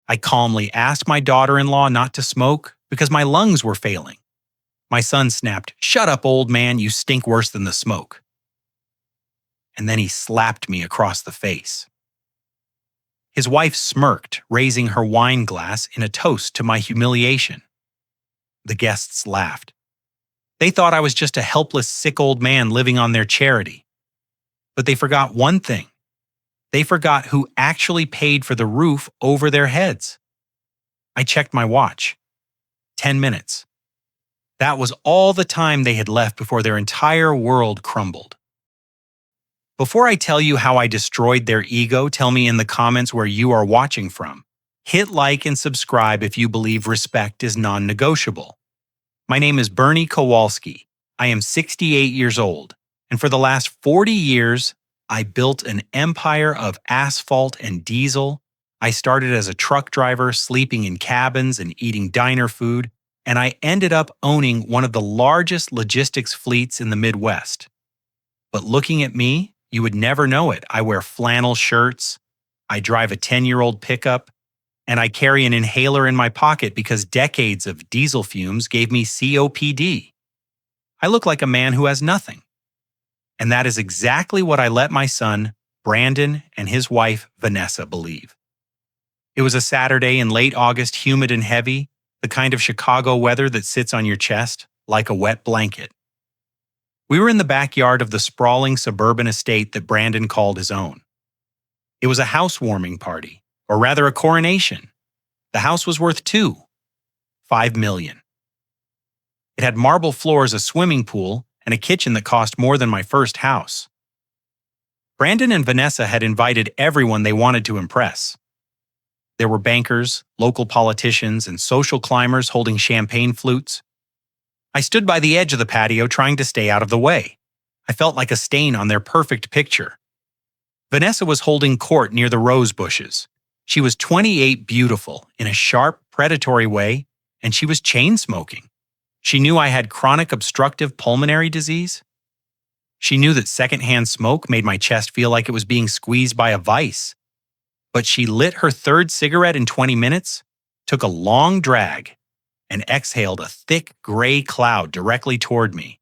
I calmly asked my daughter-in-law not to smoke because my lungs were failing. My son snapped, "Shut up, old man, you stink worse than the smoke." And then he slapped me across the face. His wife smirked, raising her wine glass in a toast to my humiliation. The guests laughed. They thought I was just a helpless, sick old man living on their charity. But they forgot one thing. They forgot who actually paid for the roof over their heads. I checked my watch. 10 minutes. That was all the time they had left before their entire world crumbled. Before I tell you how I destroyed their ego, tell me in the comments where you are watching from. Hit like and subscribe if you believe respect is non-negotiable. My name is Bernie Kowalsski. I am 68 years old, and for the last 40 years, I built an empire of asphalt and diesel. I started as a truck driver, sleeping in cabins and eating diner food, and I ended up owning one of the largest logistics fleets in the Midwest. But looking at me, you would never know it. I wear flannel shirts, I drive a 10-year-old pickup, and I carry an inhaler in my pocket because decades of diesel fumes gave me COPD. I look like a man who has nothing. And that is exactly what I let my son, Brandon, and his wife, Vanessa, believe. It was a Saturday in late August, humid and heavy, the kind of Chicago weather that sits on your chest like a wet blanket. We were in the backyard of the sprawling suburban estate that Brandon called his own. It was a housewarming party, or rather a coronation. The house was worth $5 million. It had marble floors, a swimming pool, and a kitchen that cost more than my first house. Brandon and Vanessa had invited everyone they wanted to impress. There were bankers, local politicians, and social climbers holding champagne flutes. I stood by the edge of the patio trying to stay out of the way. I felt like a stain on their perfect picture. Vanessa was holding court near the rose bushes. She was 28, beautiful, in a sharp, predatory way, and she was chain smoking. She knew I had chronic obstructive pulmonary disease. She knew that secondhand smoke made my chest feel like it was being squeezed by a vice. But she lit her third cigarette in 20 minutes, took a long drag, and exhaled a thick gray cloud directly toward me.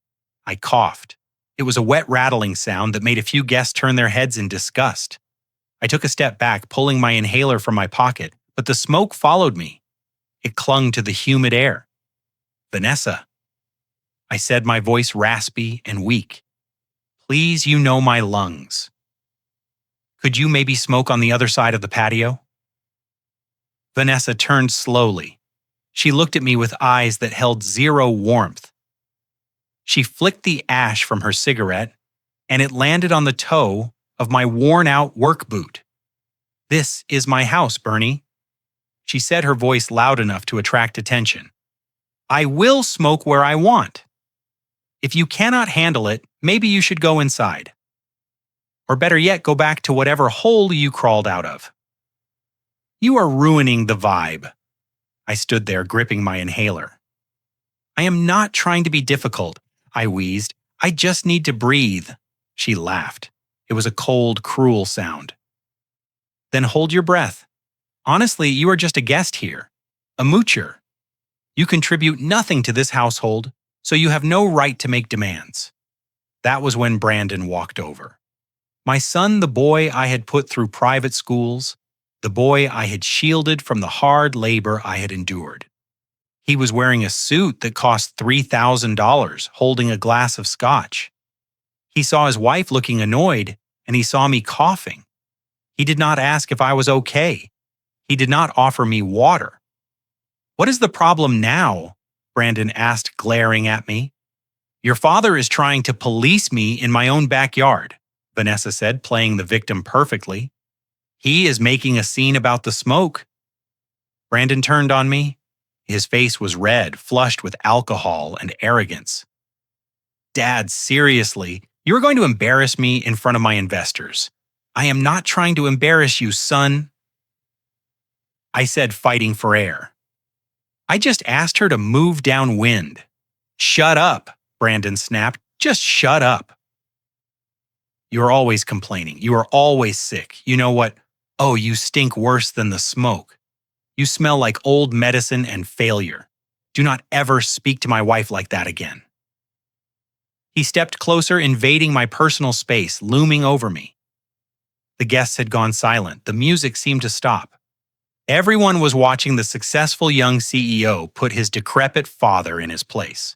I coughed. It was a wet rattling sound that made a few guests turn their heads in disgust. I took a step back, pulling my inhaler from my pocket, but the smoke followed me. It clung to the humid air. "Vanessa," I said, my voice raspy and weak. "Please, you know my lungs. Could you maybe smoke on the other side of the patio?" Vanessa turned slowly. She looked at me with eyes that held zero warmth. She flicked the ash from her cigarette, and it landed on the toe of my worn-out work boot. "This is my house, Bernie," she said, her voice loud enough to attract attention. "I will smoke where I want. If you cannot handle it, maybe you should go inside. Or better yet, go back to whatever hole you crawled out of." "You are ruining the vibe." I stood there, gripping my inhaler. "I am not trying to be difficult," I wheezed. "I just need to breathe." She laughed. It was a cold, cruel sound. "Then hold your breath. Honestly, you are just a guest here, a moocher. You contribute nothing to this household, so you have no right to make demands." That was when Brandon walked over. My son, the boy I had put through private schools, the boy I had shielded from the hard labor I had endured. He was wearing a suit that cost $3,000, holding a glass of scotch. He saw his wife looking annoyed, and he saw me coughing. He did not ask if I was okay. He did not offer me water. "What is the problem now?" Brandon asked, glaring at me. "Your father is trying to police me in my own backyard," Vanessa said, playing the victim perfectly. "He is making a scene about the smoke." Brandon turned on me. His face was red, flushed with alcohol and arrogance. "Dad, seriously, you are going to embarrass me in front of my investors." "I am not trying to embarrass you, son," I said, fighting for air. "I just asked her to move downwind." "Shut up," Brandon snapped. "Just shut up." "You are always complaining. You are always sick. You know what? Oh, you stink worse than the smoke." You smell like old medicine and failure. Do not ever speak to my wife like that again." He stepped closer, invading my personal space, looming over me. The guests had gone silent. The music seemed to stop. Everyone was watching the successful young CEO put his decrepit father in his place.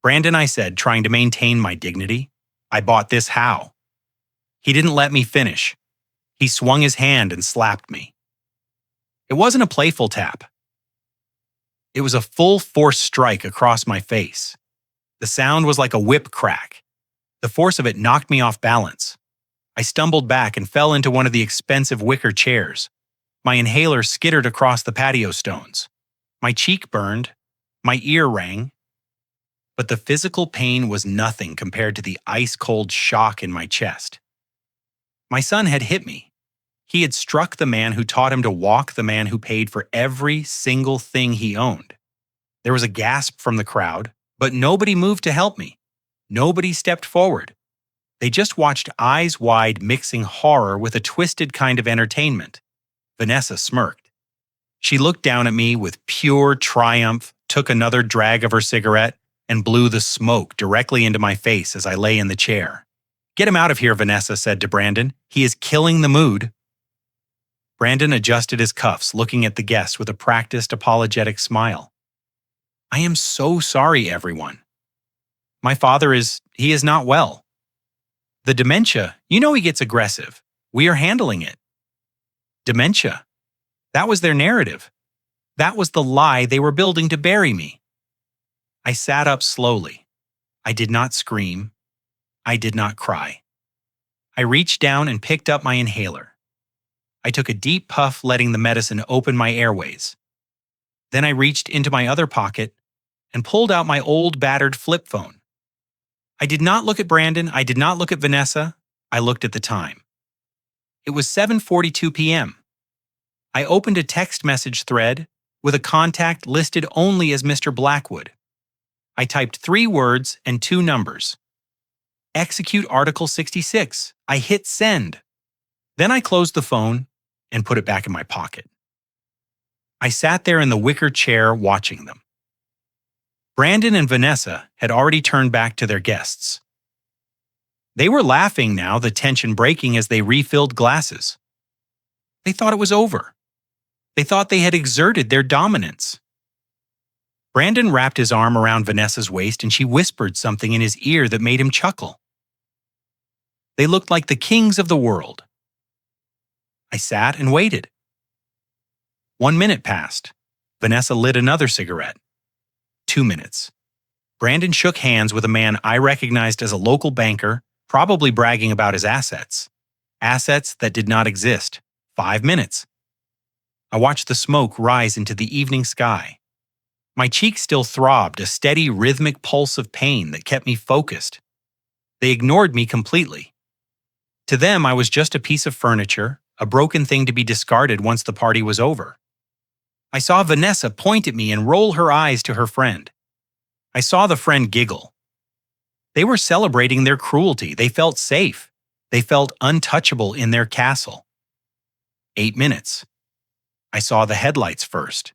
"Brandon," I said, trying to maintain my dignity, "I bought this how?" He didn't let me finish. He swung his hand and slapped me. It wasn't a playful tap. It was a full-force strike across my face. The sound was like a whip crack. The force of it knocked me off balance. I stumbled back and fell into one of the expensive wicker chairs. My inhaler skittered across the patio stones. My cheek burned. My ear rang. But the physical pain was nothing compared to the ice-cold shock in my chest. My son had hit me. He had struck the man who taught him to walk, the man who paid for every single thing he owned. There was a gasp from the crowd, but nobody moved to help me. Nobody stepped forward. They just watched eyes wide, mixing horror with a twisted kind of entertainment. Vanessa smirked. She looked down at me with pure triumph, took another drag of her cigarette, and blew the smoke directly into my face as I lay in the chair. "Get him out of here," Vanessa said to Brandon. "He is killing the mood." Brandon adjusted his cuffs, looking at the guests with a practiced, apologetic smile. "I am so sorry, everyone. My father he is not well. The dementia, he gets aggressive. We are handling it." Dementia. That was their narrative. That was the lie they were building to bury me. I sat up slowly. I did not scream. I did not cry. I reached down and picked up my inhaler. I took a deep puff, letting the medicine open my airways. Then I reached into my other pocket and pulled out my old battered flip phone. I did not look at Brandon. I did not look at Vanessa. I looked at the time. It was 7:42 p.m. I opened a text message thread with a contact listed only as Mr. Blackwood. I typed 3 words and 2 numbers. "Execute Article 66. I hit send. Then I closed the phone and put it back in my pocket. I sat there in the wicker chair watching them. Brandon and Vanessa had already turned back to their guests. They were laughing now, the tension breaking as they refilled glasses. They thought it was over. They thought they had exerted their dominance. Brandon wrapped his arm around Vanessa's waist and she whispered something in his ear that made him chuckle. They looked like the kings of the world. I sat and waited. 1 minute passed. Vanessa lit another cigarette. 2 minutes. Brandon shook hands with a man I recognized as a local banker, probably bragging about his assets. Assets that did not exist. 5 minutes. I watched the smoke rise into the evening sky. My cheeks still throbbed, a steady rhythmic pulse of pain that kept me focused. They ignored me completely. To them, I was just a piece of furniture, a broken thing to be discarded once the party was over. I saw Vanessa point at me and roll her eyes to her friend. I saw the friend giggle. They were celebrating their cruelty. They felt safe. They felt untouchable in their castle. 8 minutes. I saw the headlights first.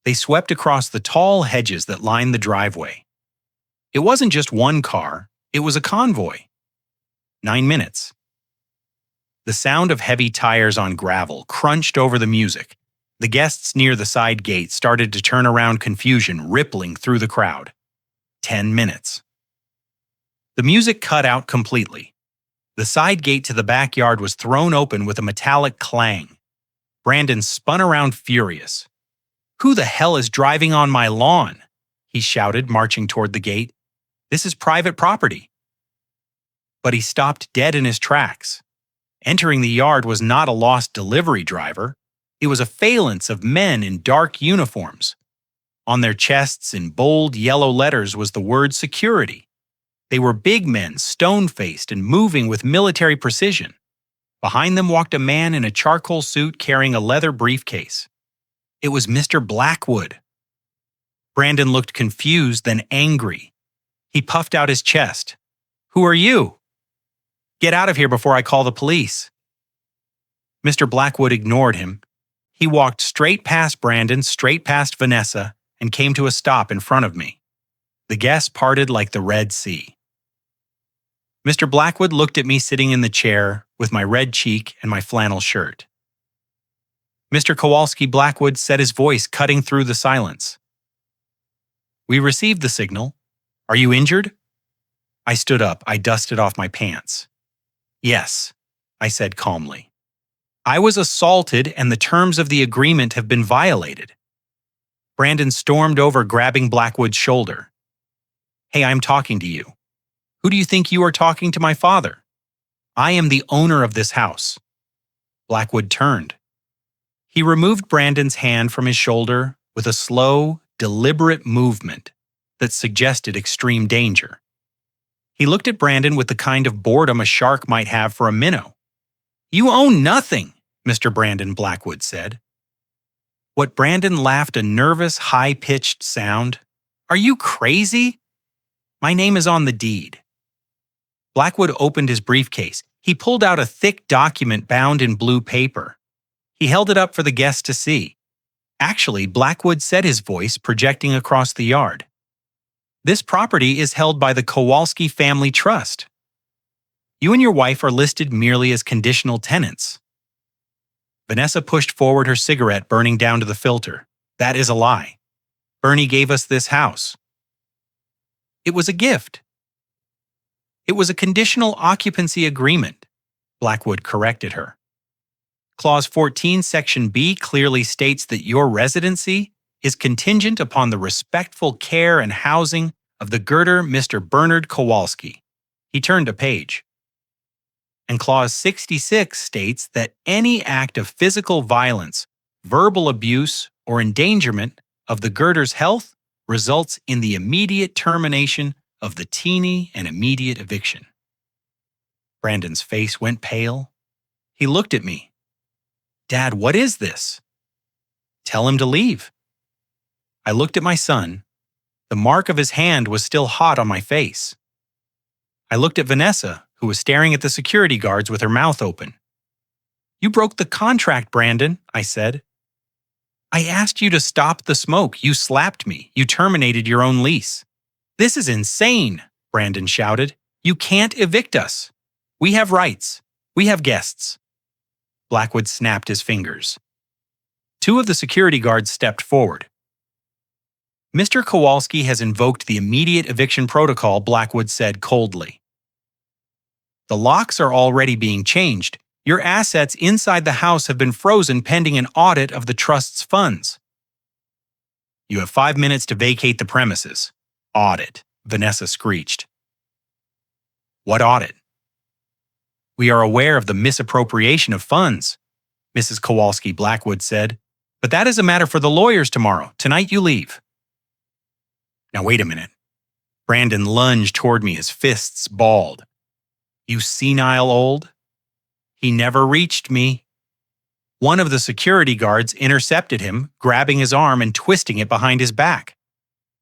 They swept across the tall hedges that lined the driveway. It wasn't just one car, it was a convoy. 9 minutes. The sound of heavy tires on gravel crunched over the music. The guests near the side gate started to turn around, confusion rippling through the crowd. 10 minutes. The music cut out completely. The side gate to the backyard was thrown open with a metallic clang. Brandon spun around furious. "Who the hell is driving on my lawn?" he shouted, marching toward the gate. "This is private property." But he stopped dead in his tracks. Entering the yard was not a lost delivery driver. It was a phalanx of men in dark uniforms. On their chests in bold yellow letters was the word security. They were big men, stone-faced and moving with military precision. Behind them walked a man in a charcoal suit carrying a leather briefcase. It was Mr. Blackwood. Brandon looked confused, then angry. He puffed out his chest. "Who are you? Get out of here before I call the police." Mr. Blackwood ignored him. He walked straight past Brandon, straight past Vanessa, and came to a stop in front of me. The guests parted like the Red Sea. Mr. Blackwood looked at me sitting in the chair with my red cheek and my flannel shirt. Mr. Kowalski Blackwood said, his voice cutting through the silence. "We received the signal. Are you injured?" I stood up. I dusted off my pants. "Yes," I said calmly. "I was assaulted and the terms of the agreement have been violated." Brandon stormed over, grabbing Blackwood's shoulder. "Hey, I'm talking to you. Who do you think you are talking to? My father. I am the owner of this house." Blackwood turned. He removed Brandon's hand from his shoulder with a slow, deliberate movement that suggested extreme danger. He looked at Brandon with the kind of boredom a shark might have for a minnow. "You own nothing," Mr. Brandon Blackwood said. What Brandon laughed, a nervous, high-pitched sound. "Are you crazy? My name is on the deed." Blackwood opened his briefcase. He pulled out a thick document bound in blue paper. He held it up for the guests to see. Actually, Blackwood said, his voice projecting across the yard. "This property is held by the Kowalski Family Trust. You and your wife are listed merely as conditional tenants." Vanessa pushed forward her cigarette, burning down to the filter. "That is a lie. Bernie gave us this house." "It was a gift." "It was a conditional occupancy agreement," Blackwood corrected her. Clause 14, Section B clearly states that your residency is contingent upon the respectful care and housing of the girder Mr. Bernard Kowalski. He turned a page. And Clause 66 states that any act of physical violence, verbal abuse, or endangerment of the girder's health results in the immediate termination of the teeny and immediate eviction. Brandon's face went pale. He looked at me. "Dad, what is this?" "Tell him to leave." I looked at my son. The mark of his hand was still hot on my face. I looked at Vanessa, who was staring at the security guards with her mouth open. "You broke the contract, Brandon," I said. "I asked you to stop the smoke. You slapped me. You terminated your own lease." "This is insane," Brandon shouted. "You can't evict us. We have rights. We have guests." Blackwood snapped his fingers. Two of the security guards stepped forward. "Mr. Kowalski has invoked the immediate eviction protocol," Blackwood said coldly. "The locks are already being changed. Your assets inside the house have been frozen pending an audit of the trust's funds." "You have 5 minutes to vacate the premises." "Audit," Vanessa screeched. "What audit?" "We are aware of the misappropriation of funds," Mrs. Kowalski Blackwood said, "but that is a matter for the lawyers tomorrow. Tonight you leave." "Now wait a minute." Brandon lunged toward me, his fists balled. "You senile old." He never reached me. One of the security guards intercepted him, grabbing his arm and twisting it behind his back.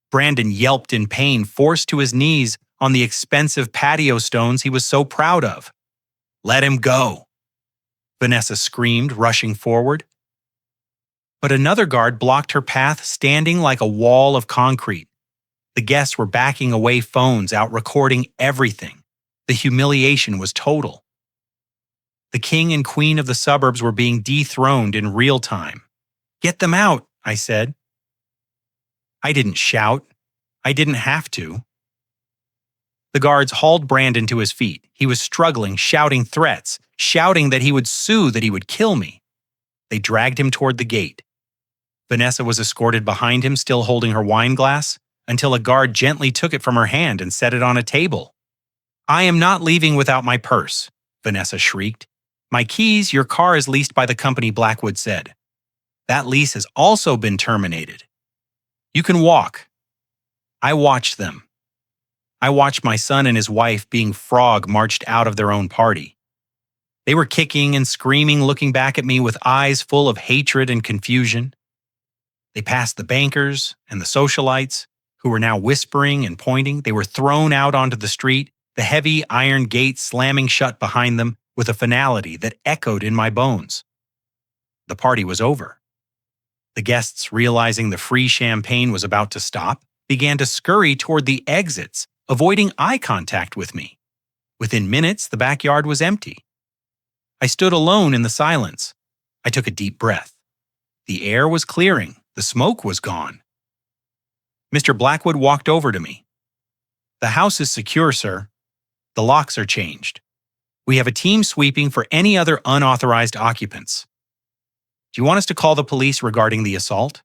Brandon yelped in pain, forced to his knees on the expensive patio stones he was so proud of. "Let him go," Vanessa screamed, rushing forward. But another guard blocked her path, standing like a wall of concrete. The guests were backing away, phones out, recording everything. The humiliation was total. The king and queen of the suburbs were being dethroned in real time. "Get them out," I said. I didn't shout. I didn't have to. The guards hauled Brandon to his feet. He was struggling, shouting threats, shouting that he would sue, that he would kill me. They dragged him toward the gate. Vanessa was escorted behind him, still holding her wine glass, until a guard gently took it from her hand and set it on a table. "I am not leaving without my purse," Vanessa shrieked. "My keys, your car is leased by the company," Blackwood said. "That lease has also been terminated. You can walk." I watched them. I watched my son and his wife being frog marched out of their own party. They were kicking and screaming, looking back at me with eyes full of hatred and confusion. They passed the bankers and the socialites, who were now whispering and pointing. They were thrown out onto the street, the heavy iron gate slamming shut behind them with a finality that echoed in my bones. The party was over. The guests, realizing the free champagne was about to stop, began to scurry toward the exits, avoiding eye contact with me. Within minutes, the backyard was empty. I stood alone in the silence. I took a deep breath. The air was clearing. The smoke was gone. Mr. Blackwood walked over to me. "The house is secure, sir. The locks are changed. We have a team sweeping for any other unauthorized occupants. Do you want us to call the police regarding the assault?"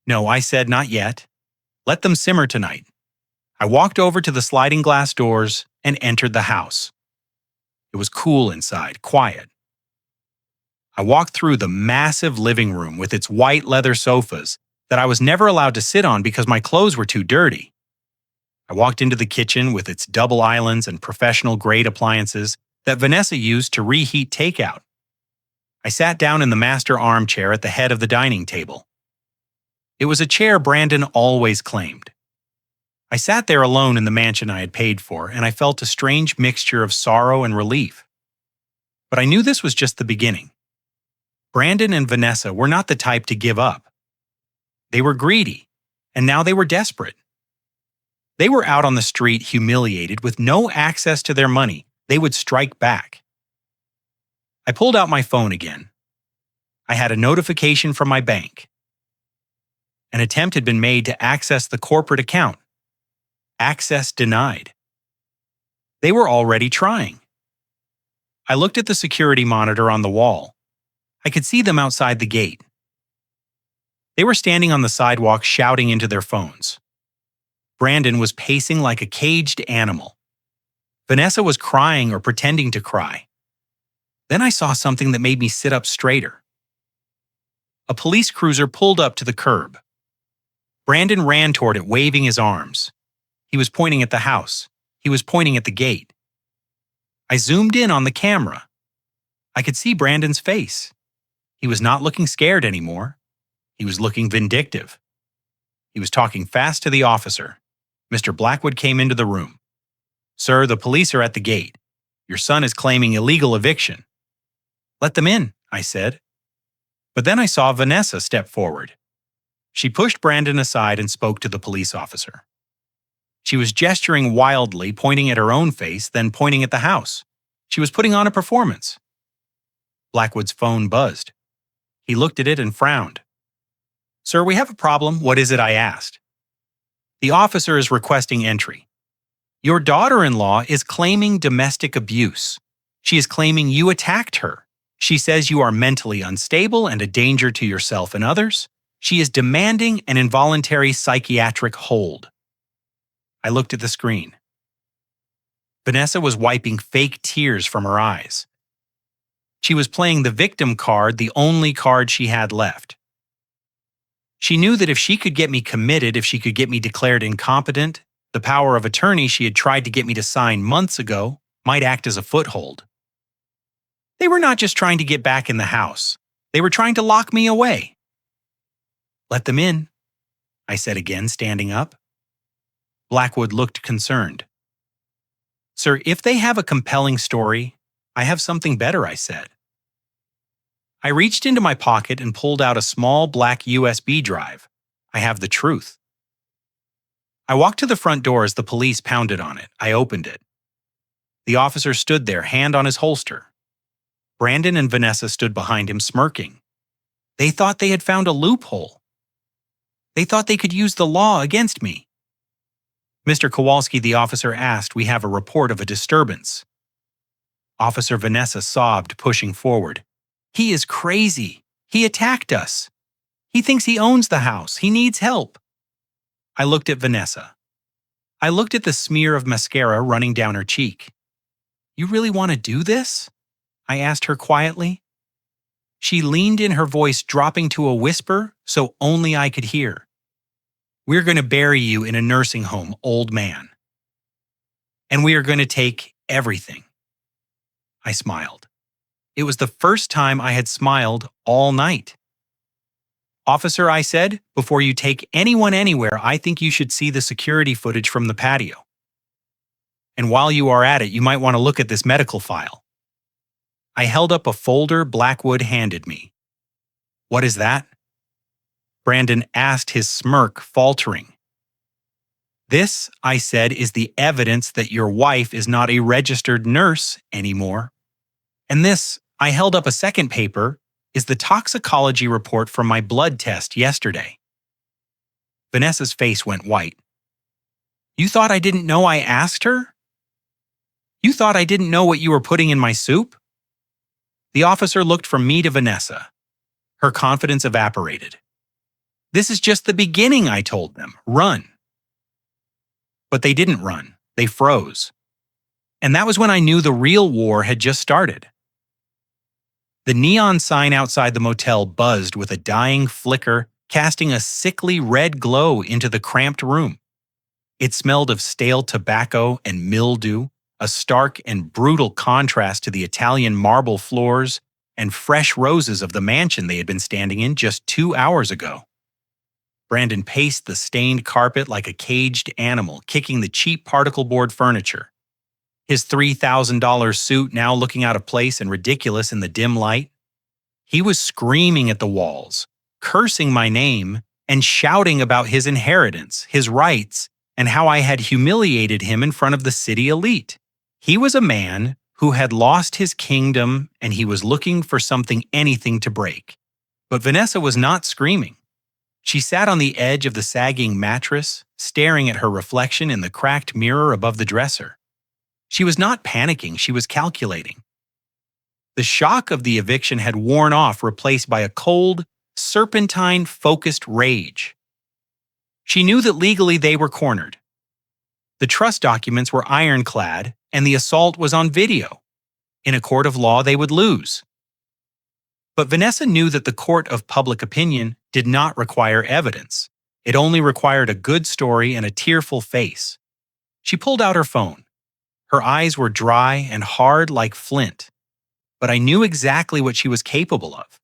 "No," I said, "not yet. Let them simmer tonight." I walked over to the sliding glass doors and entered the house. It was cool inside, quiet. I walked through the massive living room with its white leather sofas that I was never allowed to sit on because my clothes were too dirty. I walked into the kitchen with its double islands and professional-grade appliances that Vanessa used to reheat takeout. I sat down in the master armchair at the head of the dining table. It was a chair Brandon always claimed. I sat there alone in the mansion I had paid for, and I felt a strange mixture of sorrow and relief. But I knew this was just the beginning. Brandon and Vanessa were not the type to give up. They were greedy, and now they were desperate. They were out on the street humiliated with no access to their money. They would strike back. I pulled out my phone again. I had a notification from my bank. An attempt had been made to access the corporate account. Access denied. They were already trying. I looked at the security monitor on the wall. I could see them outside the gate. They were standing on the sidewalk shouting into their phones. Brandon was pacing like a caged animal. Vanessa was crying or pretending to cry. Then I saw something that made me sit up straighter. A police cruiser pulled up to the curb. Brandon ran toward it, waving his arms. He was pointing at the house. He was pointing at the gate. I zoomed in on the camera. I could see Brandon's face. He was not looking scared anymore. He was looking vindictive. He was talking fast to the officer. Mr. Blackwood came into the room. "Sir, the police are at the gate. Your son is claiming illegal eviction." "Let them in," I said. But then I saw Vanessa step forward. She pushed Brandon aside and spoke to the police officer. She was gesturing wildly, pointing at her own face, then pointing at the house. She was putting on a performance. Blackwood's phone buzzed. He looked at it and frowned. "Sir, we have a problem." "What is it?" I asked. "The officer is requesting entry. Your daughter-in-law is claiming domestic abuse. She is claiming you attacked her. She says you are mentally unstable and a danger to yourself and others. She is demanding an involuntary psychiatric hold." I looked at the screen. Vanessa was wiping fake tears from her eyes. She was playing the victim card, the only card she had left. She knew that if she could get me committed, if she could get me declared incompetent, the power of attorney she had tried to get me to sign months ago might act as a foothold. They were not just trying to get back in the house. They were trying to lock me away. "Let them in," I said again, standing up. Blackwood looked concerned. "Sir, if they have a compelling story, I have something better," I said. I reached into my pocket and pulled out a small black USB drive. "I have the truth." I walked to the front door as the police pounded on it. I opened it. The officer stood there, hand on his holster. Brandon and Vanessa stood behind him, smirking. They thought they had found a loophole. They thought they could use the law against me. "Mr. Kowalski," the officer asked, "we have a report of a disturbance." Officer Vanessa sobbed, pushing forward. "He is crazy. He attacked us. He thinks he owns the house. He needs help." I looked at Vanessa. I looked at the smear of mascara running down her cheek. "You really want to do this?" I asked her quietly. She leaned in, her voice dropping to a whisper so only I could hear. "We're going to bury you in a nursing home, old man. And we are going to take everything." I smiled. It was the first time I had smiled all night. "Officer," I said, "before you take anyone anywhere, I think you should see the security footage from the patio. And while you are at it, you might want to look at this medical file." I held up a folder Blackwood handed me. "What is that?" Brandon asked, his smirk faltering. This, I said, is the evidence that your wife is not a registered nurse anymore. And this, I held up a second paper, is the toxicology report from my blood test yesterday. Vanessa's face went white. You thought I didn't know I asked her? You thought I didn't know what you were putting in my soup? The officer looked from me to Vanessa. Her confidence evaporated. This is just the beginning, I told them. Run. But they didn't run. They froze. And that was when I knew the real war had just started. The neon sign outside the motel buzzed with a dying flicker, casting a sickly red glow into the cramped room. It smelled of stale tobacco and mildew, a stark and brutal contrast to the Italian marble floors and fresh roses of the mansion they had been standing in just 2 hours ago. Brandon paced the stained carpet like a caged animal, kicking the cheap particle board furniture. His $3,000 suit now looking out of place and ridiculous in the dim light. He was screaming at the walls, cursing my name, and shouting about his inheritance, his rights, and how I had humiliated him in front of the city elite. He was a man who had lost his kingdom, and he was looking for anything to break. But Vanessa was not screaming. She sat on the edge of the sagging mattress, staring at her reflection in the cracked mirror above the dresser. She was not panicking, she was calculating. The shock of the eviction had worn off, replaced by a cold, serpentine-focused rage. She knew that legally they were cornered. The trust documents were ironclad, and the assault was on video. In a court of law, they would lose. But Vanessa knew that the court of public opinion did not require evidence. It only required a good story and a tearful face. She pulled out her phone. Her eyes were dry and hard like flint. But I knew exactly what she was capable of.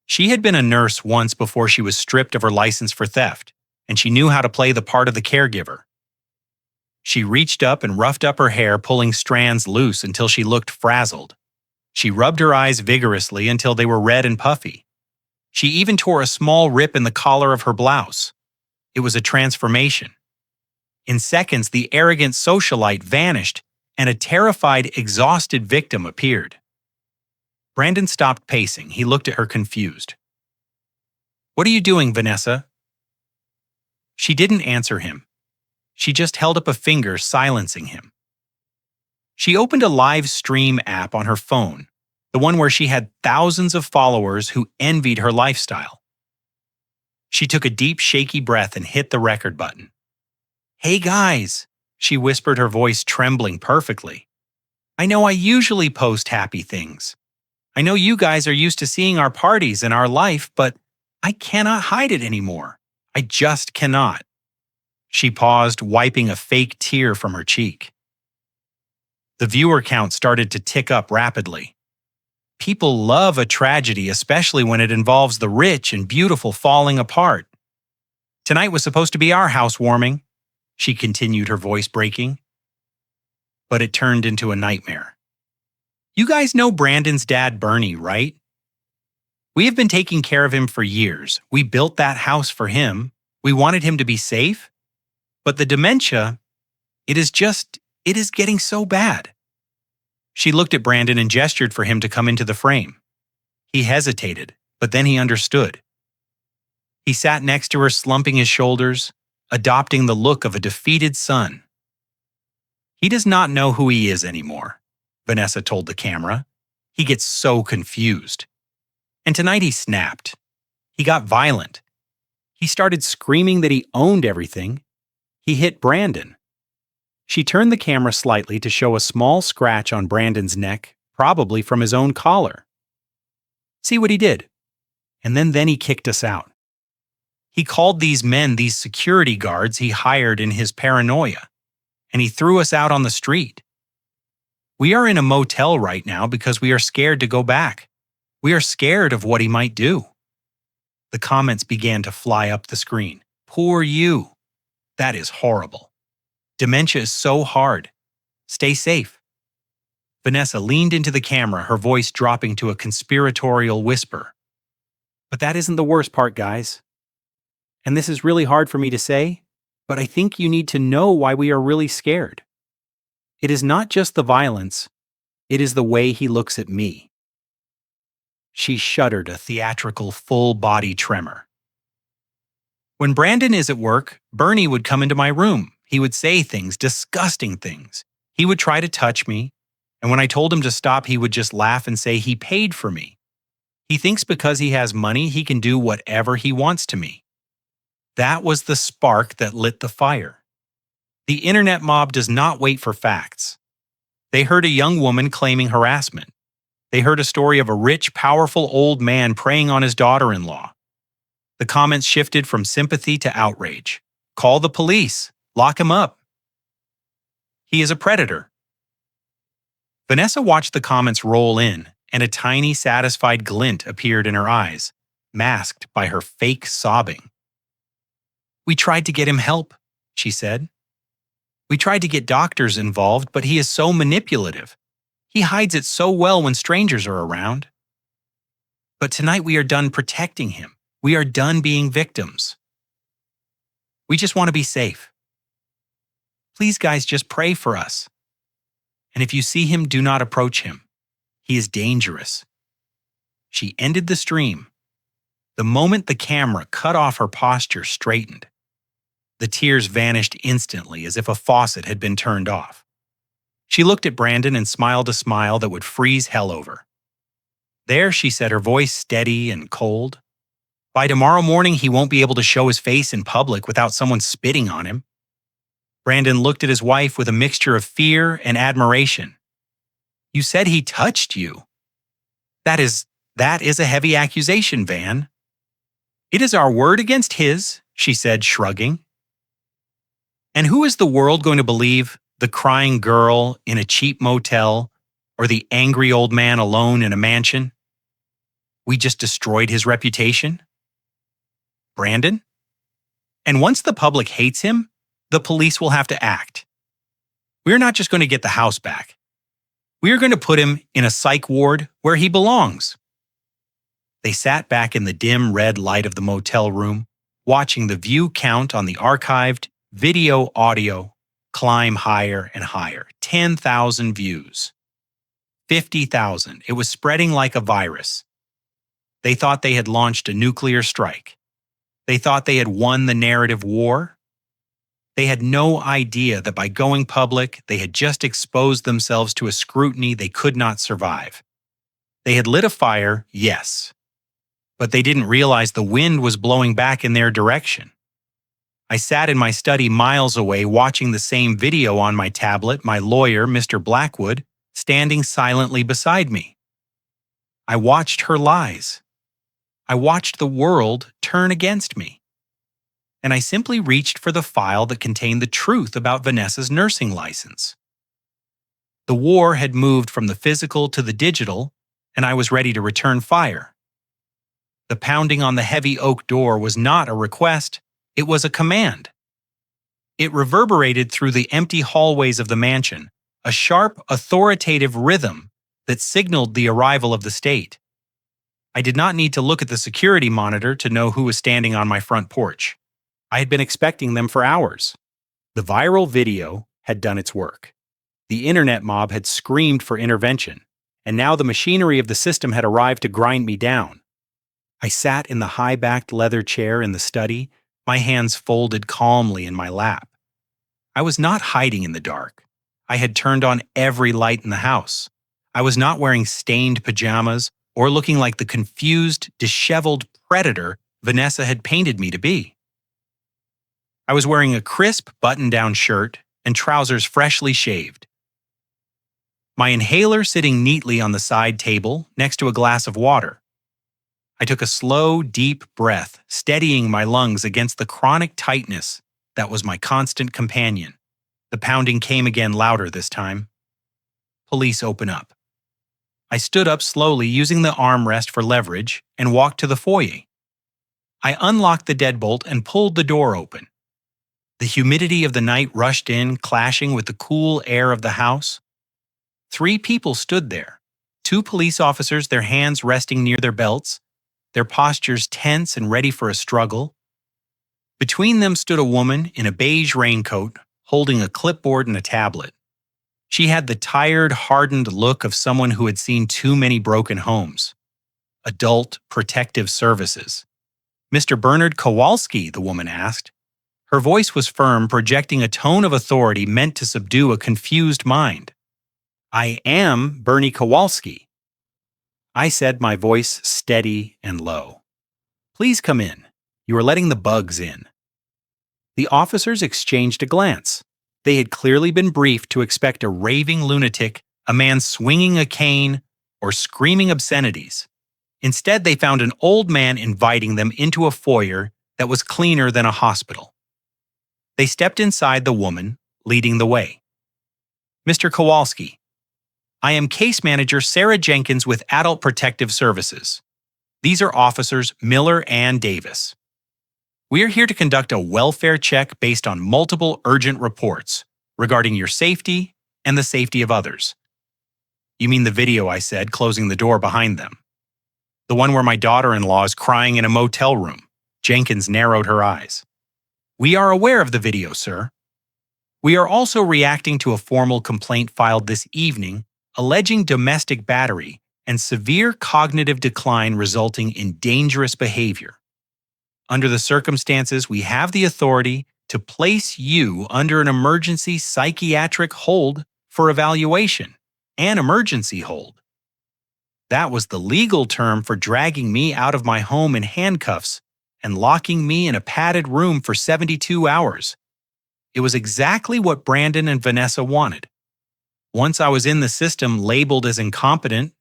She had been a nurse once before she was stripped of her license for theft, and she knew how to play the part of the caregiver. She reached up and roughed up her hair, pulling strands loose until she looked frazzled. She rubbed her eyes vigorously until they were red and puffy. She even tore a small rip in the collar of her blouse. It was a transformation. In seconds, the arrogant socialite vanished, and a terrified, exhausted victim appeared. Brandon stopped pacing. He looked at her confused. "What are you doing, Vanessa?" She didn't answer him. She just held up a finger, silencing him. She opened a live stream app on her phone, the one where she had thousands of followers who envied her lifestyle. She took a deep, shaky breath and hit the record button. "Hey guys," she whispered, her voice trembling perfectly. "I know I usually post happy things. I know you guys are used to seeing our parties and our life, but I cannot hide it anymore. I just cannot." She paused, wiping a fake tear from her cheek. The viewer count started to tick up rapidly. People love a tragedy, especially when it involves the rich and beautiful falling apart. "Tonight was supposed to be our housewarming," she continued, her voice breaking. But it turned into a nightmare. "You guys know Brandon's dad, Bernie, right? We have been taking care of him for years. We built that house for him. We wanted him to be safe. But the dementia, it is getting so bad." She looked at Brandon and gestured for him to come into the frame. He hesitated, but then he understood. He sat next to her, slumping his shoulders, adopting the look of a defeated son. "He does not know who he is anymore," Vanessa told the camera. "He gets so confused. And tonight he snapped. He got violent. He started screaming that he owned everything. He hit Brandon." She turned the camera slightly to show a small scratch on Brandon's neck, probably from his own collar. "See what he did? And then he kicked us out. He called these men these security guards he hired in his paranoia, and he threw us out on the street. We are in a motel right now because we are scared to go back. We are scared of what he might do." The comments began to fly up the screen. "Poor you. That is horrible. Dementia is so hard. Stay safe." Vanessa leaned into the camera, her voice dropping to a conspiratorial whisper. "But that isn't the worst part, guys. And this is really hard for me to say, but I think you need to know why we are really scared. It is not just the violence, it is the way he looks at me. She shuddered a theatrical full-body tremor. When Brandon is at work, Bernie would come into my room. He would say things, disgusting things. He would try to touch me, and when I told him to stop, he would just laugh and say he paid for me. He thinks because he has money, he can do whatever he wants to me. That was the spark that lit the fire. The internet mob does not wait for facts. They heard a young woman claiming harassment. They heard a story of a rich, powerful old man preying on his daughter-in-law. The comments shifted from sympathy to outrage. Call the police. Lock him up. He is a predator. Vanessa watched the comments roll in, and a tiny, satisfied glint appeared in her eyes, masked by her fake sobbing. We tried to get him help, she said. We tried to get doctors involved, but he is so manipulative. He hides it so well when strangers are around. But tonight we are done protecting him. We are done being victims. We just want to be safe. Please, guys, just pray for us. And if you see him, do not approach him. He is dangerous. She ended the stream. The moment the camera cut off, her posture straightened. The tears vanished instantly as if a faucet had been turned off. She looked at Brandon and smiled a smile that would freeze hell over. There, she said, her voice steady and cold. By tomorrow morning, he won't be able to show his face in public without someone spitting on him. Brandon looked at his wife with a mixture of fear and admiration. You said he touched you. That is a heavy accusation, Van. It is our word against his, she said, shrugging. And who is the world going to believe? The crying girl in a cheap motel or the angry old man alone in a mansion? We just destroyed his reputation? Brandon? And once the public hates him, the police will have to act. We're not just going to get the house back. We are going to put him in a psych ward where he belongs. They sat back in the dim red light of the motel room, watching the view count on the archived video audio climb higher and higher. 10,000 views. 50,000. It was spreading like a virus. They thought they had launched a nuclear strike. They thought they had won the narrative war. They had no idea that by going public, they had just exposed themselves to a scrutiny they could not survive. They had lit a fire, yes, but they didn't realize the wind was blowing back in their direction. I sat in my study miles away watching the same video on my tablet, my lawyer, Mr. Blackwood, standing silently beside me. I watched her lies. I watched the world turn against me. And I simply reached for the file that contained the truth about Vanessa's nursing license. The war had moved from the physical to the digital, and I was ready to return fire. The pounding on the heavy oak door was not a request, it was a command. It reverberated through the empty hallways of the mansion, a sharp, authoritative rhythm that signaled the arrival of the state. I did not need to look at the security monitor to know who was standing on my front porch. I had been expecting them for hours. The viral video had done its work. The internet mob had screamed for intervention, and now the machinery of the system had arrived to grind me down. I sat in the high-backed leather chair in the study, my hands folded calmly in my lap. I was not hiding in the dark. I had turned on every light in the house. I was not wearing stained pajamas or looking like the confused, disheveled predator Vanessa had painted me to be. I was wearing a crisp button-down shirt and trousers freshly shaved. My inhaler sitting neatly on the side table next to a glass of water. I took a slow, deep breath, steadying my lungs against the chronic tightness that was my constant companion. The pounding came again louder this time. Police open up. I stood up slowly using the armrest for leverage and walked to the foyer. I unlocked the deadbolt and pulled the door open. The humidity of the night rushed in, clashing with the cool air of the house. 3 people stood there, 2 police officers, their hands resting near their belts, their postures tense and ready for a struggle. Between them stood a woman in a beige raincoat, holding a clipboard and a tablet. She had the tired, hardened look of someone who had seen too many broken homes. Adult Protective Services. "Mr. Bernard Kowalski?" the woman asked. Her voice was firm, projecting a tone of authority meant to subdue a confused mind. "I am Bernie Kowalski," I said, my voice steady and low. "Please come in. You are letting the bugs in." The officers exchanged a glance. They had clearly been briefed to expect a raving lunatic, a man swinging a cane, or screaming obscenities. Instead, they found an old man inviting them into a foyer that was cleaner than a hospital. They stepped inside the woman, leading the way. "Mr. Kowalski, I am Case Manager Sarah Jenkins with Adult Protective Services. These are Officers Miller and Davis. We are here to conduct a welfare check based on multiple urgent reports regarding your safety and the safety of others." "You mean the video," I said, closing the door behind them. "The one where my daughter-in-law is crying in a motel room." Jenkins narrowed her eyes. "We are aware of the video, sir. We are also reacting to a formal complaint filed this evening alleging domestic battery and severe cognitive decline resulting in dangerous behavior. Under the circumstances, we have the authority to place you under an emergency psychiatric hold for evaluation, an emergency hold." That was the legal term for dragging me out of my home in handcuffs and locking me in a padded room for 72 hours. It was exactly what Brandon and Vanessa wanted. Once I was in the system labeled as incompetent,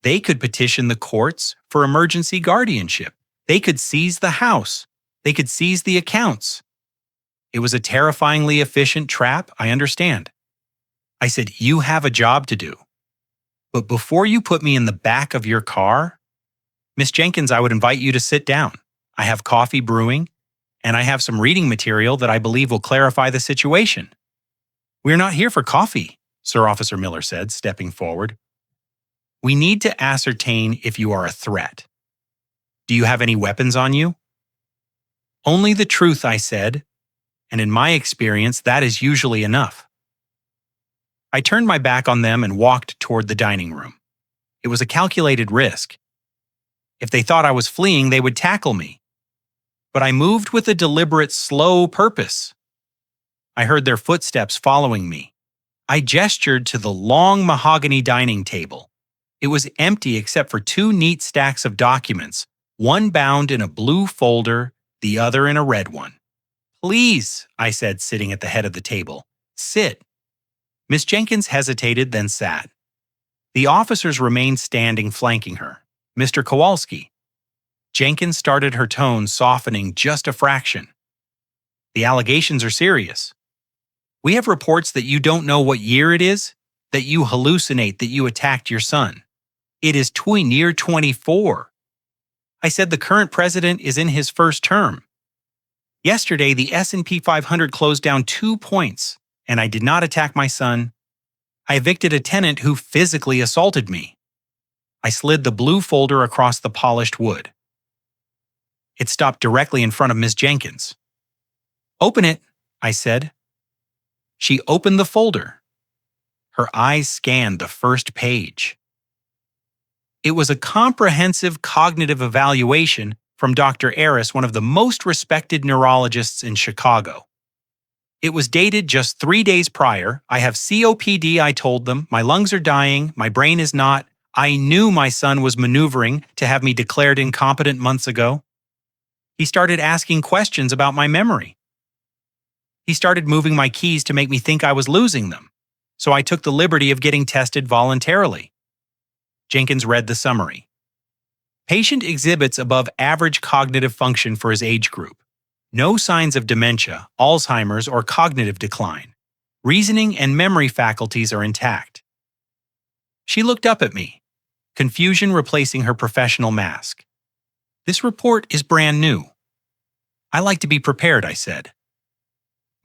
they could petition the courts for emergency guardianship. They could seize the house. They could seize the accounts. It was a terrifyingly efficient trap, I understand. I said, "You have a job to do. But before you put me in the back of your car, Miss Jenkins, I would invite you to sit down. I have coffee brewing, and I have some reading material that I believe will clarify the situation." "We are not here for coffee," Sir Officer Miller said, stepping forward. "We need to ascertain if you are a threat. Do you have any weapons on you?" "Only the truth," I said, and in my experience, that is usually enough. I turned my back on them and walked toward the dining room. It was a calculated risk. If they thought I was fleeing, they would tackle me. But I moved with a deliberate, slow purpose. I heard their footsteps following me. I gestured to the long mahogany dining table. It was empty except for two neat stacks of documents, one bound in a blue folder, the other in a red one. "Please," I said, sitting at the head of the table. "Sit." Miss Jenkins hesitated, then sat. The officers remained standing, flanking her. "Mr. Kowalski." Jenkins started her tone, softening just a fraction. "The allegations are serious. We have reports that you don't know what year it is, that you hallucinate that you attacked your son. It is near 24. I said the current president is in his first term. Yesterday, the S&P 500 closed down 2 points, and I did not attack my son. I evicted a tenant who physically assaulted me." I slid the blue folder across the polished wood. It stopped directly in front of Miss Jenkins. "Open it," I said. She opened the folder. Her eyes scanned the first page. It was a comprehensive cognitive evaluation from Dr. Aris, one of the most respected neurologists in Chicago. It was dated just 3 days prior. "I have COPD," I told them. "My lungs are dying. My brain is not. I knew my son was maneuvering to have me declared incompetent months ago." He started asking questions about my memory. He started moving my keys to make me think I was losing them, so I took the liberty of getting tested voluntarily. Jenkins read the summary. "Patient exhibits above average cognitive function for his age group. No signs of dementia, Alzheimer's, or cognitive decline. Reasoning and memory faculties are intact." She looked up at me, confusion replacing her professional mask. "This report is brand new." "I like to be prepared," I said.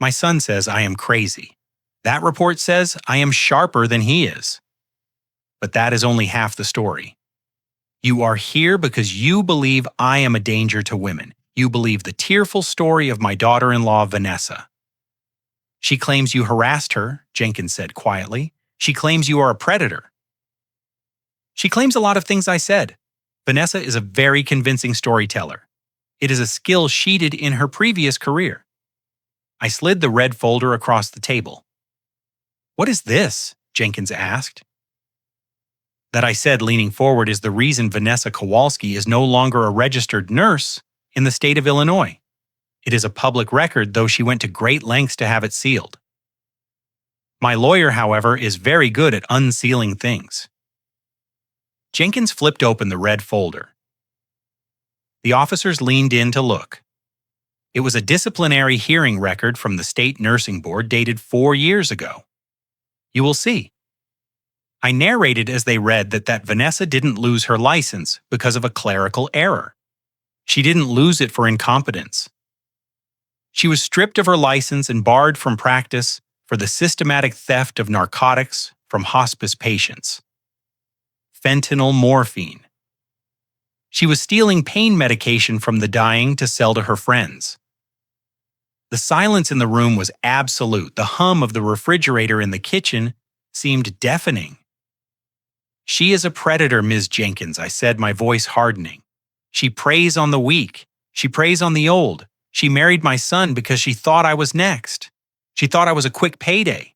"My son says I am crazy. That report says I am sharper than he is. But that is only half the story. You are here because you believe I am a danger to women. You believe the tearful story of my daughter-in-law, Vanessa. She claims you harassed her, Jenkins said quietly. She claims you are a predator. She claims a lot of things I said. Vanessa is a very convincing storyteller. It is a skill sheeted in her previous career. I slid the red folder across the table. What is this? Jenkins asked. That I said leaning forward is the reason Vanessa Kowalski is no longer a registered nurse in the state of Illinois. It is a public record, though she went to great lengths to have it sealed. My lawyer, however, is very good at unsealing things. Jenkins flipped open the red folder. The officers leaned in to look. It was a disciplinary hearing record from the state nursing board dated 4 years ago. You will see. I narrated as they read that Vanessa didn't lose her license because of a clerical error. She didn't lose it for incompetence. She was stripped of her license and barred from practice for the systematic theft of narcotics from hospice patients. Fentanyl morphine. She was stealing pain medication from the dying to sell to her friends. The silence in the room was absolute. The hum of the refrigerator in the kitchen seemed deafening. She is a predator, Ms. Jenkins, I said, my voice hardening. She preys on the weak. She preys on the old. She married my son because she thought I was next. She thought I was a quick payday.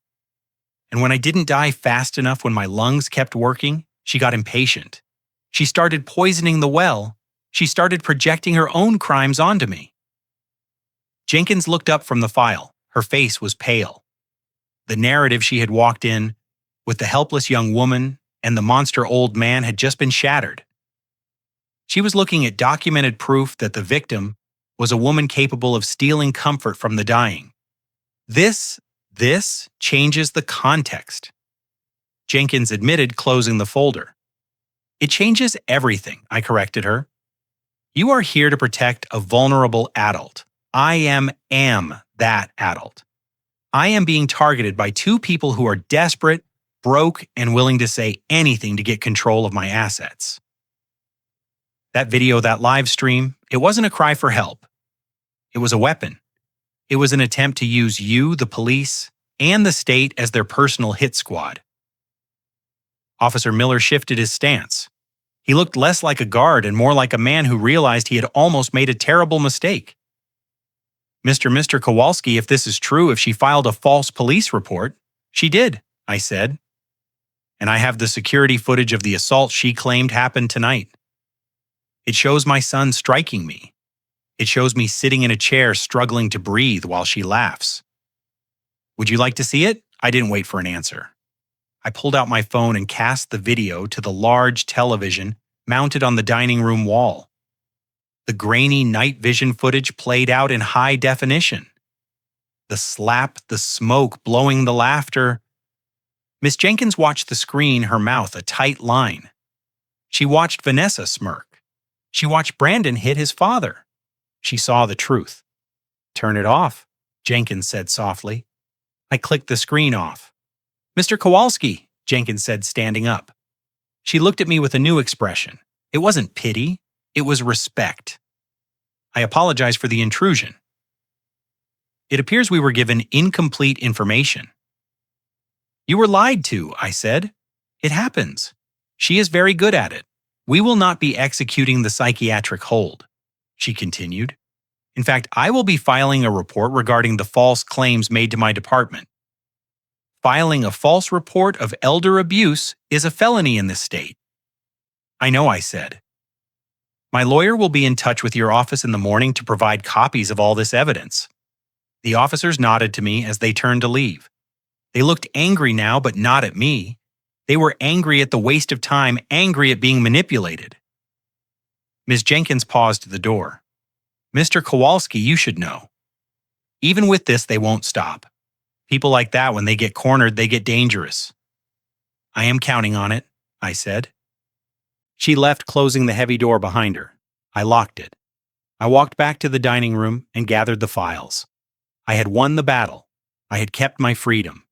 And when I didn't die fast enough when my lungs kept working, she got impatient. She started poisoning the well. She started projecting her own crimes onto me. Jenkins looked up from the file. Her face was pale. The narrative she had walked in, with the helpless young woman and the monster old man, had just been shattered. She was looking at documented proof that the victim was a woman capable of stealing comfort from the dying. This changes the context. Jenkins admitted, closing the folder. It changes everything, I corrected her. You are here to protect a vulnerable adult. I am that adult. I am being targeted by 2 people who are desperate, broke, and willing to say anything to get control of my assets. That video, that live stream, it wasn't a cry for help. It was a weapon. It was an attempt to use you, the police, and the state as their personal hit squad. Officer Miller shifted his stance. He looked less like a guard and more like a man who realized he had almost made a terrible mistake. Mr. Kowalski, if this is true, if she filed a false police report, she did, I said. And I have the security footage of the assault she claimed happened tonight. It shows my son striking me. It shows me sitting in a chair struggling to breathe while she laughs. Would you like to see it? I didn't wait for an answer. I pulled out my phone and cast the video to the large television mounted on the dining room wall. The grainy night vision footage played out in high definition. The slap, the smoke, blowing the laughter. Miss Jenkins watched the screen, her mouth a tight line. She watched Vanessa smirk. She watched Brandon hit his father. She saw the truth. Turn it off, Jenkins said softly. I clicked the screen off. Mr. Kowalski, Jenkins said, standing up. She looked at me with a new expression. It wasn't pity, it was respect. I apologize for the intrusion. It appears we were given incomplete information. You were lied to, I said. It happens. She is very good at it. We will not be executing the psychiatric hold, she continued. In fact, I will be filing a report regarding the false claims made to my department. Filing a false report of elder abuse is a felony in this state. I know, I said. My lawyer will be in touch with your office in the morning to provide copies of all this evidence. The officers nodded to me as they turned to leave. They looked angry now, but not at me. They were angry at the waste of time, angry at being manipulated. Ms. Jenkins paused at the door. Mr. Kowalski, you should know. Even with this, they won't stop. People like that, when they get cornered, they get dangerous. I am counting on it, I said. She left, closing the heavy door behind her. I locked it. I walked back to the dining room and gathered the files. I had won the battle. I had kept my freedom.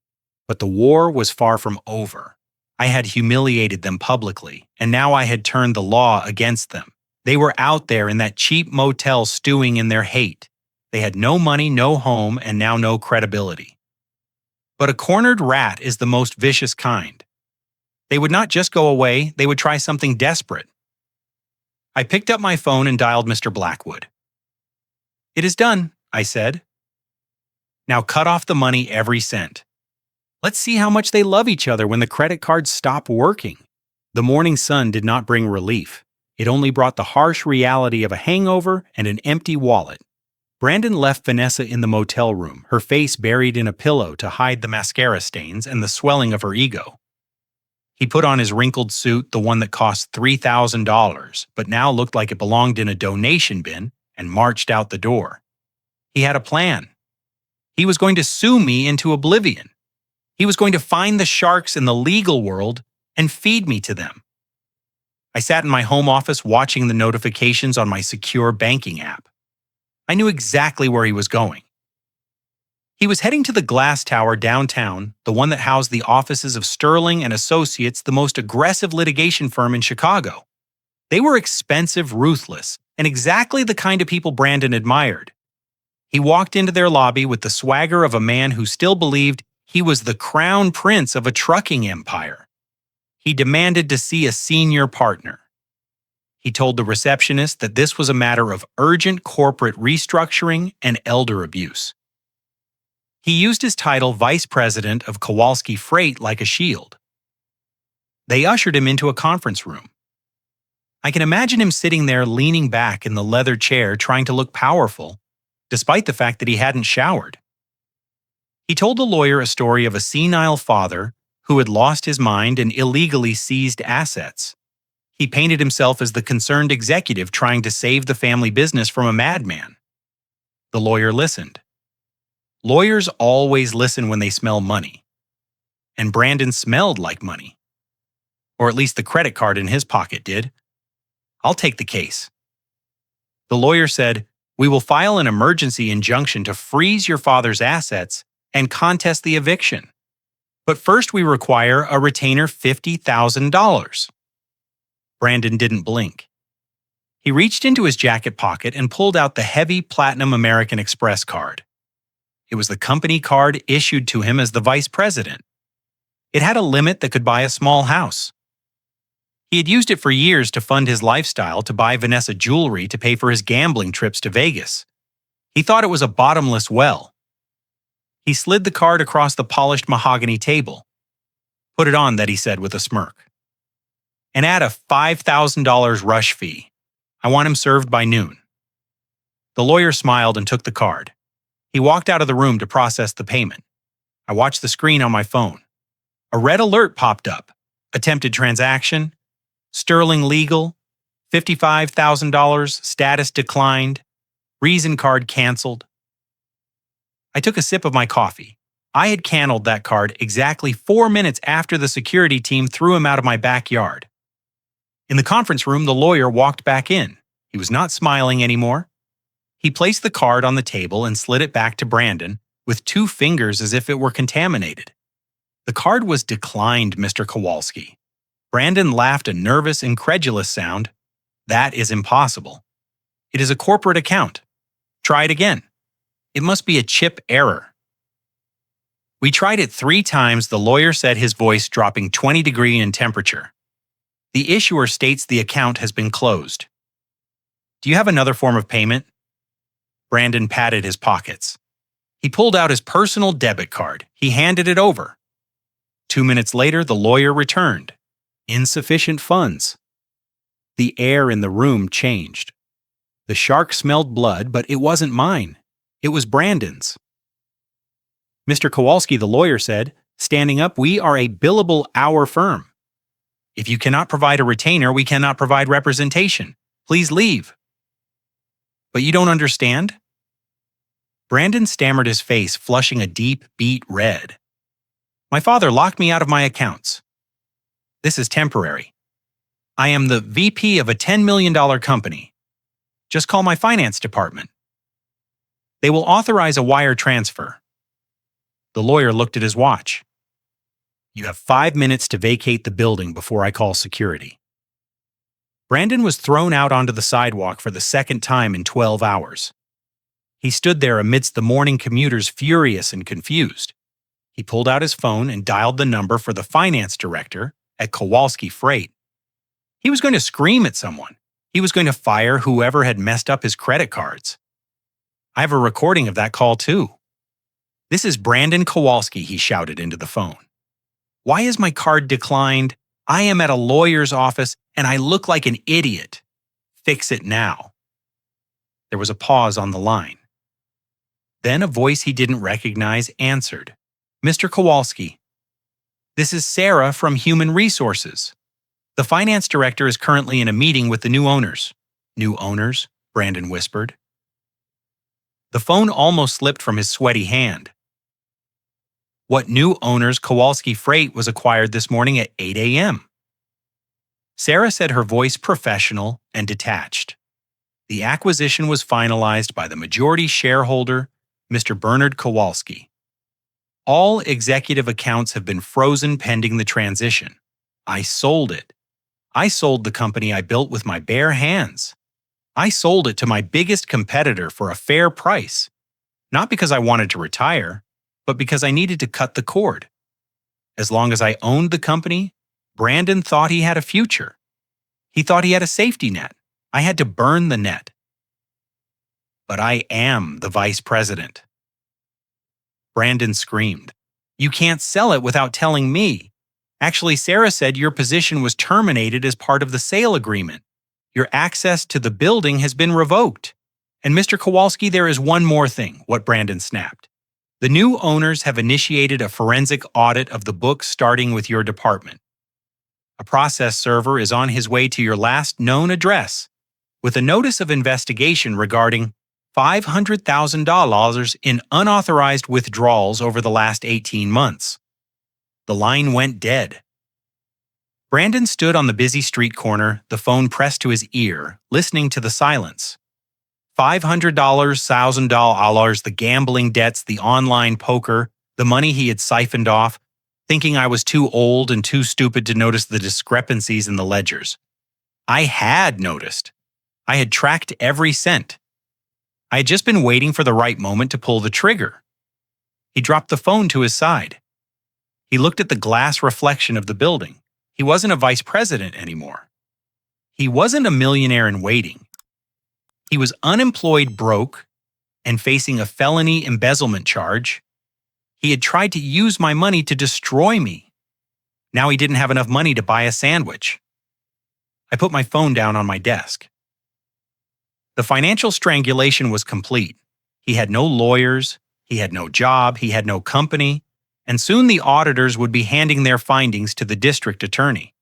But the war was far from over. I had humiliated them publicly, and now I had turned the law against them. They were out there in that cheap motel stewing in their hate. They had no money, no home, and now no credibility. But a cornered rat is the most vicious kind. They would not just go away, they would try something desperate. I picked up my phone and dialed Mr. Blackwood. "It is done," I said. "Now cut off the money every cent. Let's see how much they love each other when the credit cards stop working." The morning sun did not bring relief. It only brought the harsh reality of a hangover and an empty wallet. Brandon left Vanessa in the motel room, her face buried in a pillow to hide the mascara stains and the swelling of her ego. He put on his wrinkled suit, the one that cost $3,000, but now looked like it belonged in a donation bin, and marched out the door. He had a plan. He was going to sue me into oblivion. He was going to find the sharks in the legal world and feed me to them. I sat in my home office watching the notifications on my secure banking app. I knew exactly where he was going. He was heading to the glass tower downtown, the one that housed the offices of Sterling and Associates, the most aggressive litigation firm in Chicago. They were expensive, ruthless, and exactly the kind of people Brandon admired. He walked into their lobby with the swagger of a man who still believed he was the crown prince of a trucking empire. He demanded to see a senior partner. He told the receptionist that this was a matter of urgent corporate restructuring and elder abuse. He used his title Vice President of Kowalsski Freight like a shield. They ushered him into a conference room. I can imagine him sitting there leaning back in the leather chair trying to look powerful, despite the fact that he hadn't showered. He told the lawyer a story of a senile father who had lost his mind and illegally seized assets. He painted himself as the concerned executive trying to save the family business from a madman. The lawyer listened. Lawyers always listen when they smell money. And Brandon smelled like money. Or at least the credit card in his pocket did. "I'll take the case." The lawyer said, "We will file an emergency injunction to freeze your father's assets and contest the eviction. But first we require a retainer $50,000. Brandon didn't blink. He reached into his jacket pocket and pulled out the heavy Platinum American Express card. It was the company card issued to him as the vice president. It had a limit that could buy a small house. He had used it for years to fund his lifestyle, to buy Vanessa jewelry, to pay for his gambling trips to Vegas. He thought it was a bottomless well. He slid the card across the polished mahogany table. "Put it on," that he said with a smirk. "And add a $5,000 rush fee. I want him served by noon." The lawyer smiled and took the card. He walked out of the room to process the payment. I watched the screen on my phone. A red alert popped up. Attempted transaction. Sterling legal. $55,000. Status declined. Reason card canceled. I took a sip of my coffee. I had canceled that card exactly 4 minutes after the security team threw him out of my backyard. In the conference room, the lawyer walked back in. He was not smiling anymore. He placed the card on the table and slid it back to Brandon with 2 fingers as if it were contaminated. "The card was declined, Mr. Kowalski." Brandon laughed a nervous, incredulous sound. "That is impossible. It is a corporate account. Try it again. It must be a chip error." We tried it 3 times, the lawyer said, his voice dropping 20 degrees in temperature. "The issuer states the account has been closed. Do you have another form of payment?" Brandon patted his pockets. He pulled out his personal debit card. He handed it over. 2 minutes later, the lawyer returned. Insufficient funds. The air in the room changed. The shark smelled blood, but it wasn't mine. It was Brandon's. "Mr. Kowalski," the lawyer said, standing up, "we are a billable hour firm. If you cannot provide a retainer, we cannot provide representation. Please leave." "But you don't understand?" Brandon stammered, his face flushing a deep, beet red. "My father locked me out of my accounts. This is temporary. I am the VP of a $10 million company. Just call my finance department. They will authorize a wire transfer." The lawyer looked at his watch. "You have 5 minutes to vacate the building before I call security." Brandon was thrown out onto the sidewalk for the second time in 12 hours. He stood there amidst the morning commuters, furious and confused. He pulled out his phone and dialed the number for the finance director at Kowalsski Freight. He was going to scream at someone. He was going to fire whoever had messed up his credit cards. I have a recording of that call too. "This is Brandon Kowalski," he shouted into the phone. "Why is my card declined? I am at a lawyer's office and I look like an idiot. Fix it now." There was a pause on the line. Then a voice he didn't recognize answered. "Mr. Kowalski, this is Sarah from Human Resources. The finance director is currently in a meeting with the new owners." "New owners?" Brandon whispered. The phone almost slipped from his sweaty hand. "What new owners? Kowalski Freight was acquired this morning at 8 a.m. Sarah said, her voice professional and detached. The acquisition was finalized by the majority shareholder, Mr. Bernard Kowalski. All executive accounts have been frozen pending the transition. I sold it. I sold the company I built with my bare hands. I sold it to my biggest competitor for a fair price, not because I wanted to retire, but because I needed to cut the cord. As long as I owned the company, Brandon thought he had a future. He thought he had a safety net. I had to burn the net. But I am the vice president." Brandon screamed. "You can't sell it without telling me. Actually, Sarah said your position was terminated as part of the sale agreement. Your access to the building has been revoked. And Mr. Kowalski, there is one more thing," what Brandon snapped. "The new owners have initiated a forensic audit of the books starting with your department. A process server is on his way to your last known address with a notice of investigation regarding $500,000 in unauthorized withdrawals over the last 18 months. The line went dead. Brandon stood on the busy street corner, the phone pressed to his ear, listening to the silence. $500, $1,000, the gambling debts, the online poker, the money he had siphoned off, thinking I was too old and too stupid to notice the discrepancies in the ledgers. I had noticed. I had tracked every cent. I had just been waiting for the right moment to pull the trigger. He dropped the phone to his side. He looked at the glass reflection of the building. He wasn't a vice president anymore. He wasn't a millionaire in waiting. He was unemployed, broke, and facing a felony embezzlement charge. He had tried to use my money to destroy me. Now he didn't have enough money to buy a sandwich. I put my phone down on my desk. The financial strangulation was complete. He had no lawyers, he had no job, he had no company, and soon the auditors would be handing their findings to the district attorney.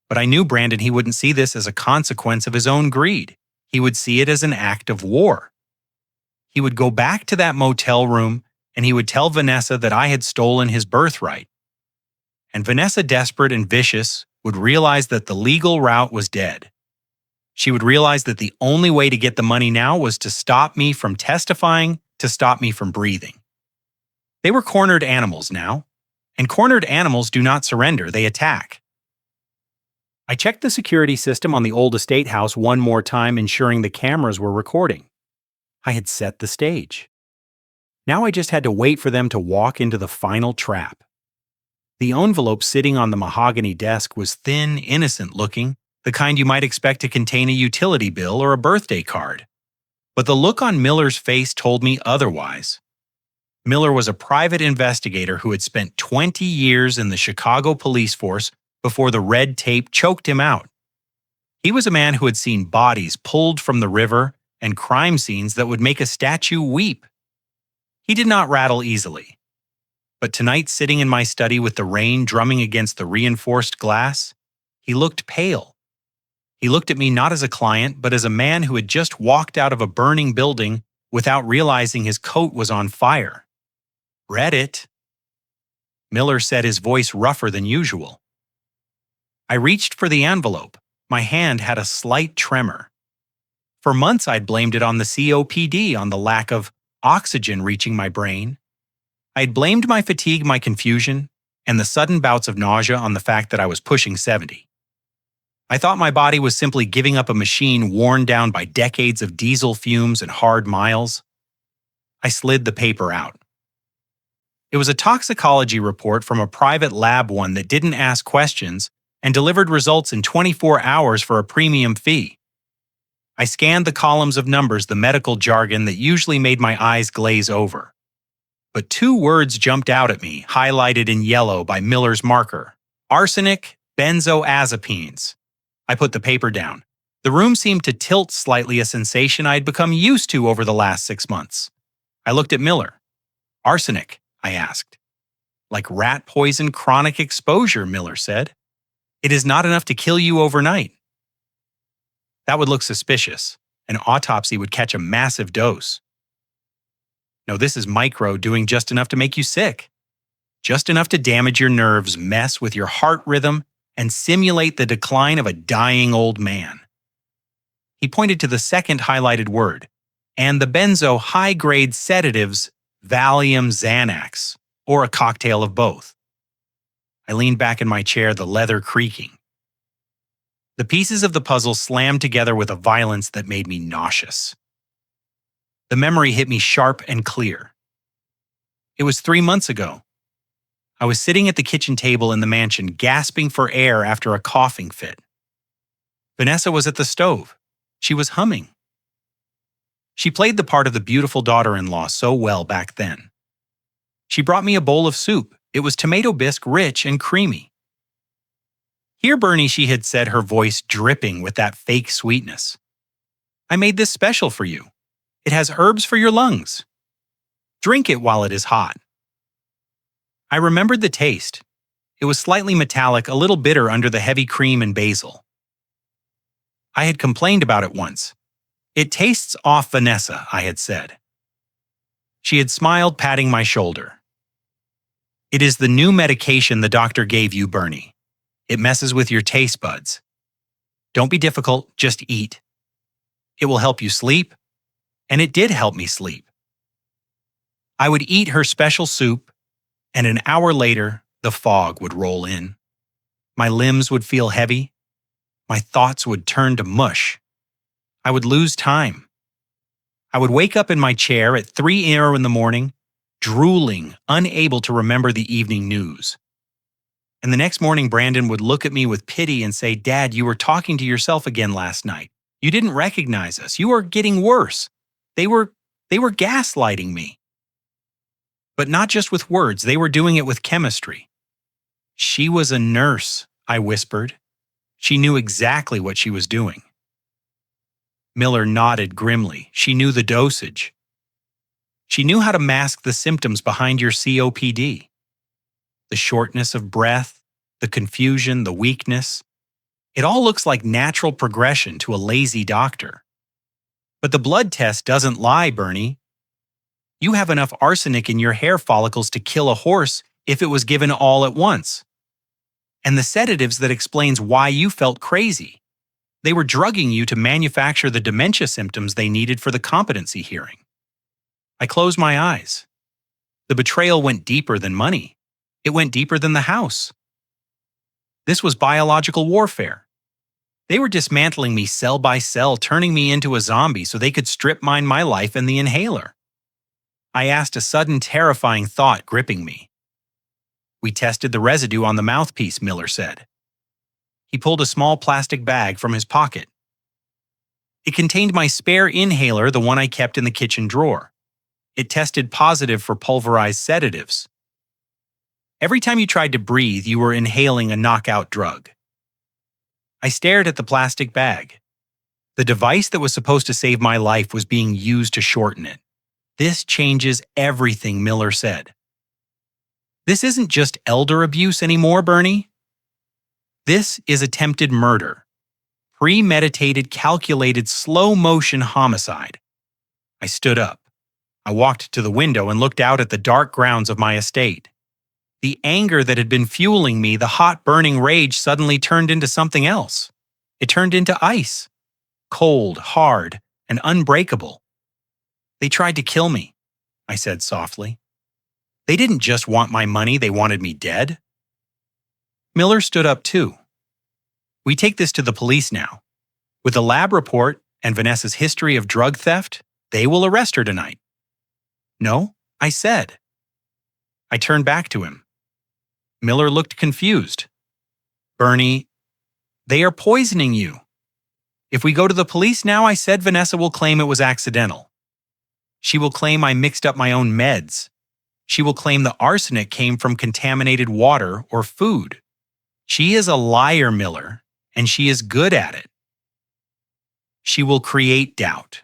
But I knew Brandon, he wouldn't see this as a consequence of his own greed. He would see it as an act of war. He would go back to that motel room and he would tell Vanessa that I had stolen his birthright. And Vanessa, desperate and vicious, would realize that the legal route was dead. She would realize that the only way to get the money now was to stop me from testifying, to stop me from breathing. They were cornered animals now, and cornered animals do not surrender, they attack. I checked the security system on the old estate house one more time, ensuring the cameras were recording. I had set the stage. Now I just had to wait for them to walk into the final trap. The envelope sitting on the mahogany desk was thin, innocent looking, the kind you might expect to contain a utility bill or a birthday card. But the look on Miller's face told me otherwise. Miller was a private investigator who had spent 20 years in the Chicago police force before the red tape choked him out. He was a man who had seen bodies pulled from the river and crime scenes that would make a statue weep. He did not rattle easily. But tonight, sitting in my study with the rain drumming against the reinforced glass, he looked pale. He looked at me not as a client, but as a man who had just walked out of a burning building without realizing his coat was on fire. "Read it?" Miller said, his voice rougher than usual. I reached for the envelope. My hand had a slight tremor. For months I'd blamed it on the COPD, on the lack of oxygen reaching my brain. I'd blamed my fatigue, my confusion, and the sudden bouts of nausea on the fact that I was pushing 70. I thought my body was simply giving up a machine worn down by decades of diesel fumes and hard miles. I slid the paper out. It was a toxicology report from a private lab, one that didn't ask questions and delivered results in 24 hours for a premium fee. I scanned the columns of numbers, the medical jargon that usually made my eyes glaze over. But two words jumped out at me, highlighted in yellow by Miller's marker: arsenic, benzoazepines. I put the paper down. The room seemed to tilt slightly, a sensation I had become used to over the last 6 months. I looked at Miller. Arsenic, I asked. Like rat poison, chronic exposure, Miller said. It is not enough to kill you overnight. That would look suspicious. An autopsy would catch a massive dose. No, this is micro, doing just enough to make you sick. Just enough to damage your nerves, mess with your heart rhythm, and simulate the decline of a dying old man. He pointed to the second highlighted word, and the benzo high-grade sedatives, Valium, Xanax, or a cocktail of both. I leaned back in my chair, the leather creaking. The pieces of the puzzle slammed together with a violence that made me nauseous. The memory hit me sharp and clear. It was 3 months ago. I was sitting at the kitchen table in the mansion, gasping for air after a coughing fit. Vanessa was at the stove. She was humming. She played the part of the beautiful daughter-in-law so well back then. She brought me a bowl of soup. It was tomato bisque, rich and creamy. "Here, Bernie," she had said, her voice dripping with that fake sweetness. "I made this special for you. It has herbs for your lungs. Drink it while it is hot." I remembered the taste. It was slightly metallic, a little bitter under the heavy cream and basil. I had complained about it once. "It tastes off, Vanessa," I had said. She had smiled, patting my shoulder. "It is the new medication the doctor gave you, Bernie. It messes with your taste buds. Don't be difficult, just eat. It will help you sleep." And it did help me sleep. I would eat her special soup, and an hour later, the fog would roll in. My limbs would feel heavy. My thoughts would turn to mush. I would lose time. I would wake up in my chair at 3 a.m. in the morning, drooling, unable to remember the evening news. And the next morning, Brandon would look at me with pity and say, "Dad, you were talking to yourself again last night. You didn't recognize us. You are getting worse. They were gaslighting me." But not just with words, they were doing it with chemistry. "She was a nurse," I whispered. She knew exactly what she was doing. Miller nodded grimly. She knew the dosage. She knew how to mask the symptoms behind your COPD. The shortness of breath, the confusion, the weakness. It all looks like natural progression to a lazy doctor. But the blood test doesn't lie, Bernie. You have enough arsenic in your hair follicles to kill a horse if it was given all at once. And the sedatives that explains why you felt crazy. They were drugging you to manufacture the dementia symptoms they needed for the competency hearing. I closed my eyes. The betrayal went deeper than money. It went deeper than the house. This was biological warfare. They were dismantling me cell by cell, turning me into a zombie so they could strip mine my life and the inhaler. I asked, a sudden terrifying thought gripping me. "We tested the residue on the mouthpiece," Miller said. He pulled a small plastic bag from his pocket. It contained my spare inhaler, the one I kept in the kitchen drawer. It tested positive for pulverized sedatives. Every time you tried to breathe, you were inhaling a knockout drug. I stared at the plastic bag. The device that was supposed to save my life was being used to shorten it. "This changes everything," Miller said. "This isn't just elder abuse anymore, Bernie. This is attempted murder. Premeditated, calculated, slow-motion homicide." I stood up. I walked to the window and looked out at the dark grounds of my estate. The anger that had been fueling me, the hot, burning rage, suddenly turned into something else. It turned into ice. Cold, hard, and unbreakable. "They tried to kill me," I said softly. "They didn't just want my money, they wanted me dead." Miller stood up too. We take this to the police now. With the lab report and Vanessa's history of drug theft, they will arrest her tonight." "No," I said. I turned back to him. Miller looked confused. "Bernie, they are poisoning you. If we go to the police now," I said, "Vanessa will claim it was accidental. She will claim I mixed up my own meds. She will claim the arsenic came from contaminated water or food. She is a liar, Miller, and she is good at it. She will create doubt.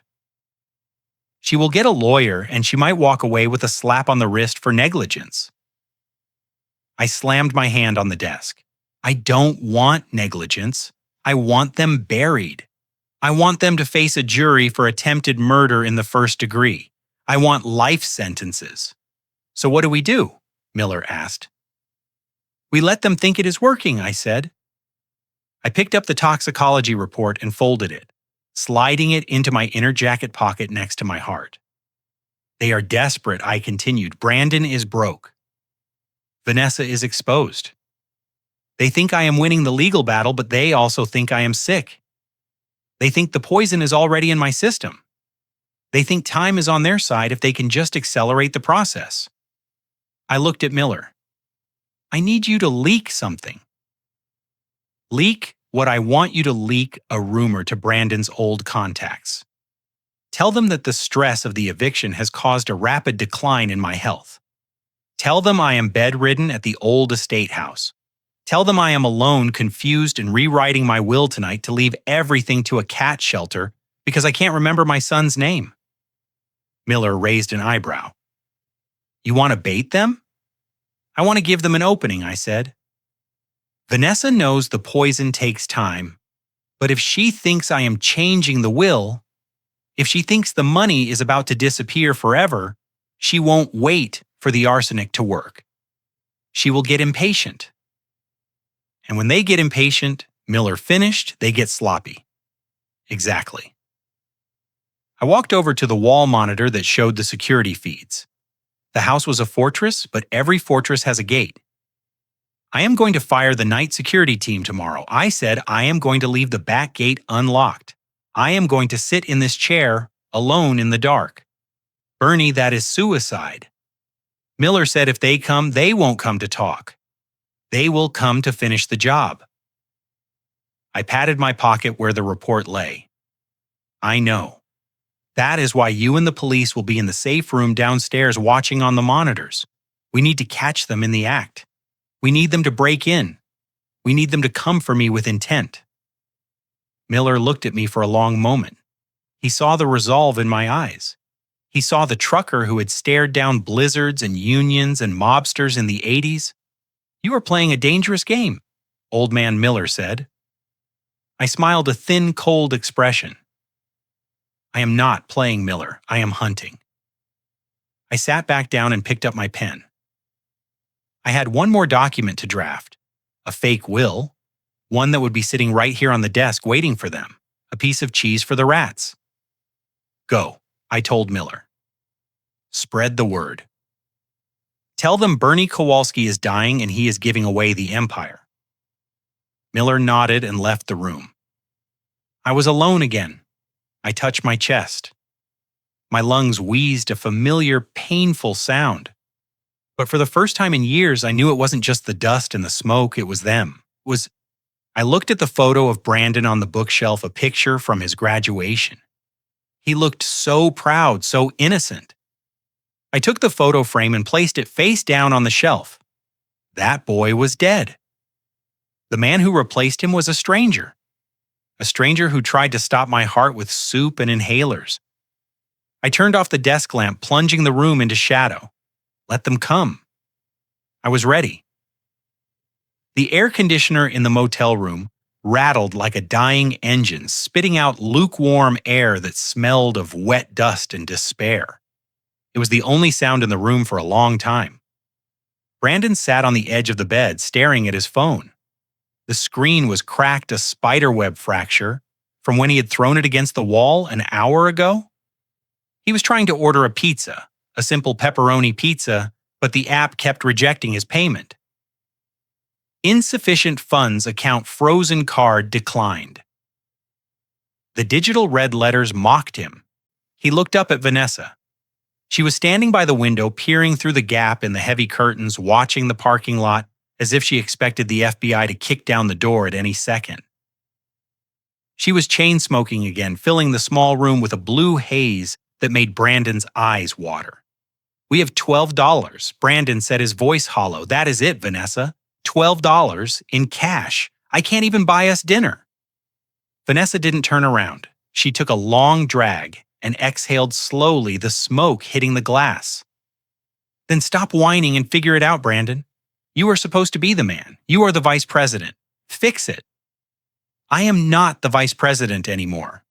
She will get a lawyer and she might walk away with a slap on the wrist for negligence." I slammed my hand on the desk. I don't want negligence. I want them buried. I want them to face a jury for attempted murder in the first degree. I want life sentences. "So what do?" Miller asked. "We let them think it is working," I said. I picked up the toxicology report and folded it, sliding it into my inner jacket pocket next to my heart. "They are desperate," I continued. "Brandon is broke. Vanessa is exposed. They think I am winning the legal battle, but they also think I am sick. They think the poison is already in my system. They think time is on their side if they can just accelerate the process." I looked at Miller. "I need you to leak something." "Leak what I want you to leak a rumor to Brandon's old contacts. Tell them that the stress of the eviction has caused a rapid decline in my health. Tell them I am bedridden at the old estate house. Tell them I am alone, confused, and rewriting my will tonight to leave everything to a cat shelter because I can't remember my son's name." Miller raised an eyebrow. "You want to bait them?" "I want to give them an opening," I said. "Vanessa knows the poison takes time, but if she thinks I am changing the will, if she thinks the money is about to disappear forever, she won't wait for the arsenic to work. She will get impatient. And when they get impatient," Miller finished, "they get sloppy." Exactly. I walked over to the wall monitor that showed the security feeds. The house was a fortress, but every fortress has a gate. "I am going to fire the night security team tomorrow." I said, "I am going to leave the back gate unlocked. I am going to sit in this chair, alone in the dark. Bernie, that is suicide." Miller said if they come, they won't come to talk. They will come to finish the job. I patted my pocket where the report lay. "I know. That is why you and the police will be in the safe room downstairs watching on the monitors. We need to catch them in the act. We need them to break in. We need them to come for me with intent." Miller looked at me for a long moment. He saw the resolve in my eyes. He saw the trucker who had stared down blizzards and unions and mobsters in the 80s. "You are playing a dangerous game," Old Man Miller said. I smiled a thin, cold expression. "I am not playing, Miller. I am hunting." I sat back down and picked up my pen. I had one more document to draft, a fake will, one that would be sitting right here on the desk waiting for them, a piece of cheese for the rats. "Go," I told Miller. "Spread the word. Tell them Bernie Kowalski is dying and he is giving away the empire." Miller nodded and left the room. I was alone again. I touched my chest. My lungs wheezed a familiar, painful sound. But for the first time in years, I knew it wasn't just the dust and the smoke, it was them. I looked at the photo of Brandon on the bookshelf, a picture from his graduation. He looked so proud, so innocent. I took the photo frame and placed it face down on the shelf. That boy was dead. The man who replaced him was a stranger who tried to stop my heart with soup and inhalers. I turned off the desk lamp, plunging the room into shadow. Let them come. I was ready. The air conditioner in the motel room rattled like a dying engine, spitting out lukewarm air that smelled of wet dust and despair. It was the only sound in the room for a long time. Brandon sat on the edge of the bed, staring at his phone. The screen was cracked a spiderweb fracture from when he had thrown it against the wall an hour ago. He was trying to order a pizza, a simple pepperoni pizza, but the app kept rejecting his payment. Insufficient funds account frozen card declined. The digital red letters mocked him. He looked up at Vanessa. She was standing by the window, peering through the gap in the heavy curtains, watching the parking lot as if she expected the FBI to kick down the door at any second. She was chain-smoking again, filling the small room with a blue haze that made Brandon's eyes water. "We have $12. Brandon said, his voice hollow. "That is it, Vanessa. $12 in cash. I can't even buy us dinner." Vanessa didn't turn around. She took a long drag and exhaled slowly, the smoke hitting the glass. "Then stop whining and figure it out, Brandon. You are supposed to be the man. You are the vice president. Fix it." "I am not the vice president anymore,"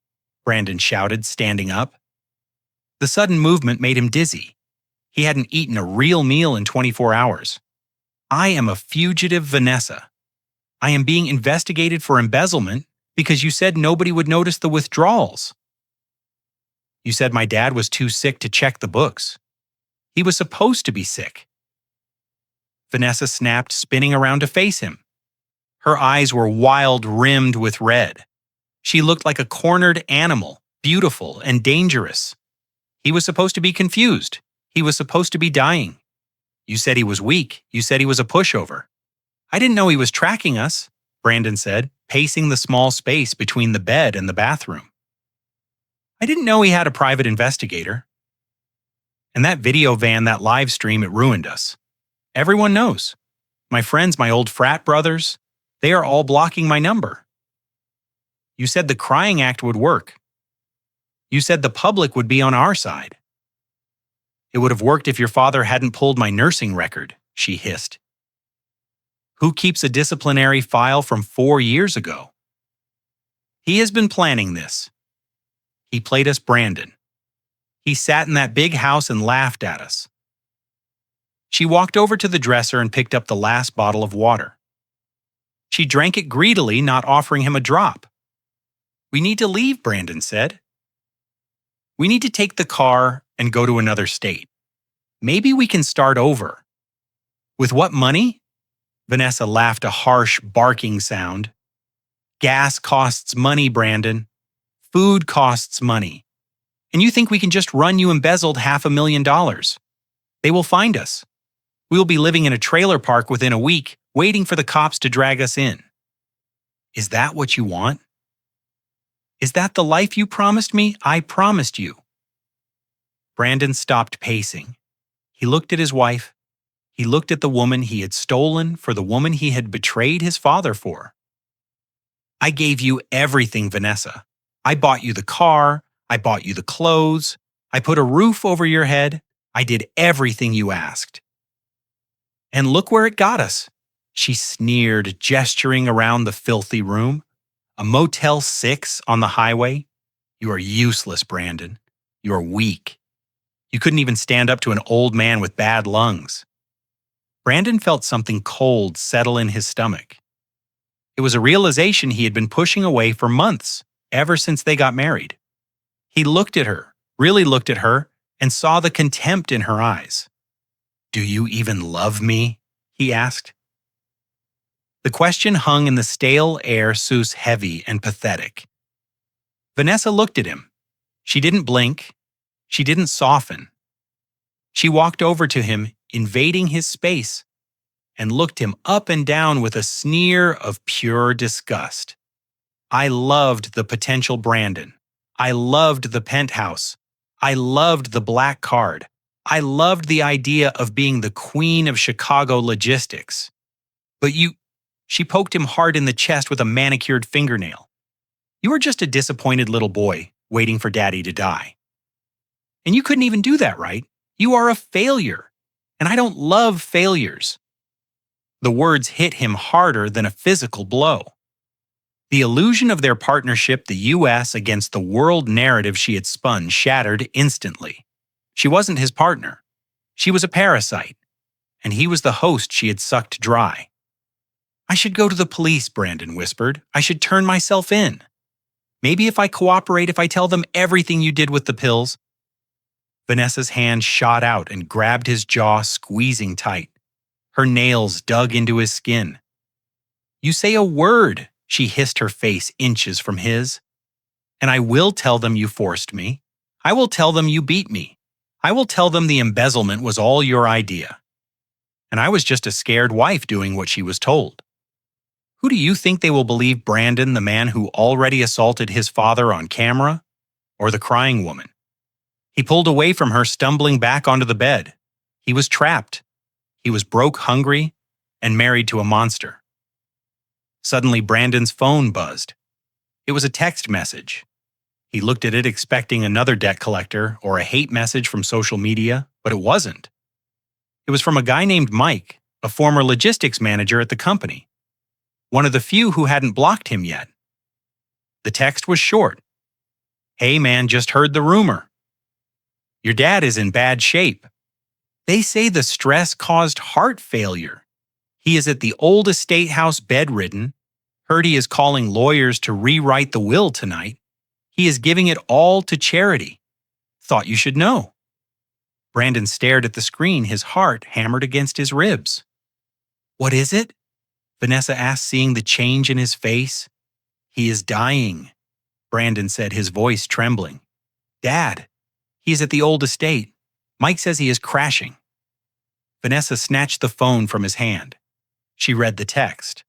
Brandon shouted, standing up. The sudden movement made him dizzy. He hadn't eaten a real meal in 24 hours. "I am a fugitive, Vanessa. I am being investigated for embezzlement because you said nobody would notice the withdrawals. You said my dad was too sick to check the books. He was supposed to be sick." Vanessa snapped, spinning around to face him. Her eyes were wild-rimmed with red. She looked like a cornered animal, beautiful and dangerous. He was supposed to be confused. He was supposed to be dying. You said he was weak. You said he was a pushover. "I didn't know he was tracking us," Brandon said, pacing the small space between the bed and the bathroom. "I didn't know he had a private investigator. And that video van, that live stream, it ruined us. Everyone knows. My friends, my old frat brothers, they are all blocking my number. You said the crying act would work. You said the public would be on our side. It would have worked if your father hadn't pulled my nursing record," she hissed. "Who keeps a disciplinary file from 4 years ago? He has been planning this. He played us Brandon. He sat in that big house and laughed at us." She walked over to the dresser and picked up the last bottle of water. She drank it greedily, not offering him a drop. "We need to leave," Brandon said. "We need to take the car and go to another state. Maybe we can start over." "With what money?" Vanessa laughed, a harsh, barking sound. "Gas costs money, Brandon. Food costs money. And you think we can just run you embezzled $500,000? They will find us. We will be living in a trailer park within a week, waiting for the cops to drag us in. Is that what you want? Is that the life you promised me? I promised you." Brandon stopped pacing. He looked at his wife. He looked at the woman he had stolen for the woman he had betrayed his father for. "I gave you everything, Vanessa. I bought you the car. I bought you the clothes. I put a roof over your head. I did everything you asked. And look where it got us," she sneered, gesturing around the filthy room. "A Motel 6 on the highway? You are useless, Brandon. You are weak. You couldn't even stand up to an old man with bad lungs." Brandon felt something cold settle in his stomach. It was a realization he had been pushing away for months, ever since they got married. He looked at her, really looked at her, and saw the contempt in her eyes. "Do you even love me?" he asked. The question hung in the stale air, Seuss, heavy and pathetic. Vanessa looked at him. She didn't blink. She didn't soften. She walked over to him, invading his space, and looked him up and down with a sneer of pure disgust. "I loved the potential Brandon. I loved the penthouse. I loved the black card. I loved the idea of being the queen of Chicago logistics. But you..." She poked him hard in the chest with a manicured fingernail. "You were just a disappointed little boy waiting for daddy to die. And you couldn't even do that, right? You are a failure. And I don't love failures." The words hit him harder than a physical blow. The illusion of their partnership, the U.S. against the world narrative she had spun, shattered instantly. She wasn't his partner. She was a parasite. And he was the host she had sucked dry. "I should go to the police," Brandon whispered. "I should turn myself in. Maybe if I cooperate, if I tell them everything you did with the pills." Vanessa's hand shot out and grabbed his jaw, squeezing tight. Her nails dug into his skin. You say a word, she hissed, her face inches from his. And I will tell them you forced me. I will tell them you beat me. I will tell them the embezzlement was all your idea. And I was just a scared wife doing what she was told. Who do you think they will believe, Brandon, the man who already assaulted his father on camera, or the crying woman? He pulled away from her, stumbling back onto the bed. He was trapped. He was broke, hungry, and married to a monster. Suddenly, Brandon's phone buzzed. It was a text message. He looked at it expecting another debt collector or a hate message from social media, but it wasn't. It was from a guy named Mike, a former logistics manager at the company, one of the few who hadn't blocked him yet. The text was short. Hey man, just heard the rumor. Your dad is in bad shape. They say the stress caused heart failure. He is at the old estate house bedridden. Heard he is calling lawyers to rewrite the will tonight. He is giving it all to charity. Thought you should know. Brandon stared at the screen, his heart hammered against his ribs. What is it? Vanessa asked, seeing the change in his face. He is dying, Brandon said, his voice trembling. Dad, he is at the old estate. Mike says he is crashing. Vanessa snatched the phone from his hand. She read the text.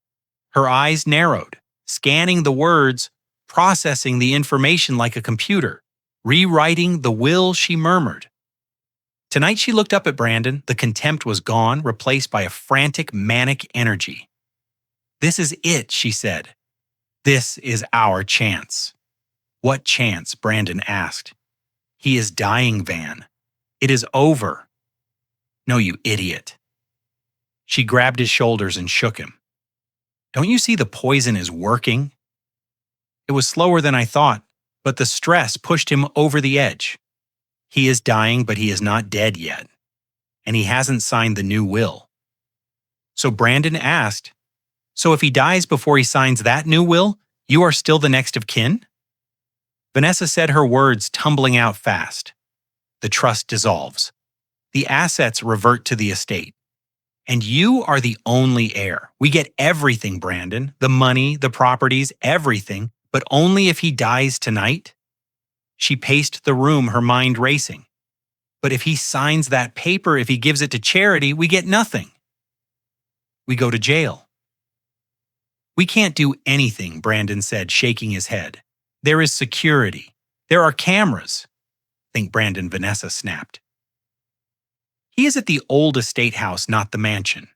Her eyes narrowed, scanning the words, processing the information like a computer, rewriting the will, she murmured. Tonight she looked up at Brandon. The contempt was gone, replaced by a frantic, manic energy. This is it, she said. This is our chance. What chance? Brandon asked. He is dying, Van. It is over. No, you idiot. She grabbed his shoulders and shook him. Don't you see the poison is working? It was slower than I thought, but the stress pushed him over the edge. He is dying, but he is not dead yet. And he hasn't signed the new will. So Brandon asked, so if he dies before he signs that new will, you are still the next of kin? Vanessa said, her words tumbling out fast. The trust dissolves. The assets revert to the estate. And you are the only heir. We get everything, Brandon. The money, the properties, everything, but only if he dies tonight. She paced the room, her mind racing. But if he signs that paper, if he gives it to charity, we get nothing. We go to jail. We can't do anything, Brandon said, shaking his head. There is security. There are cameras. Think, Brandon, Vanessa snapped. He is at the old estate house, not the mansion.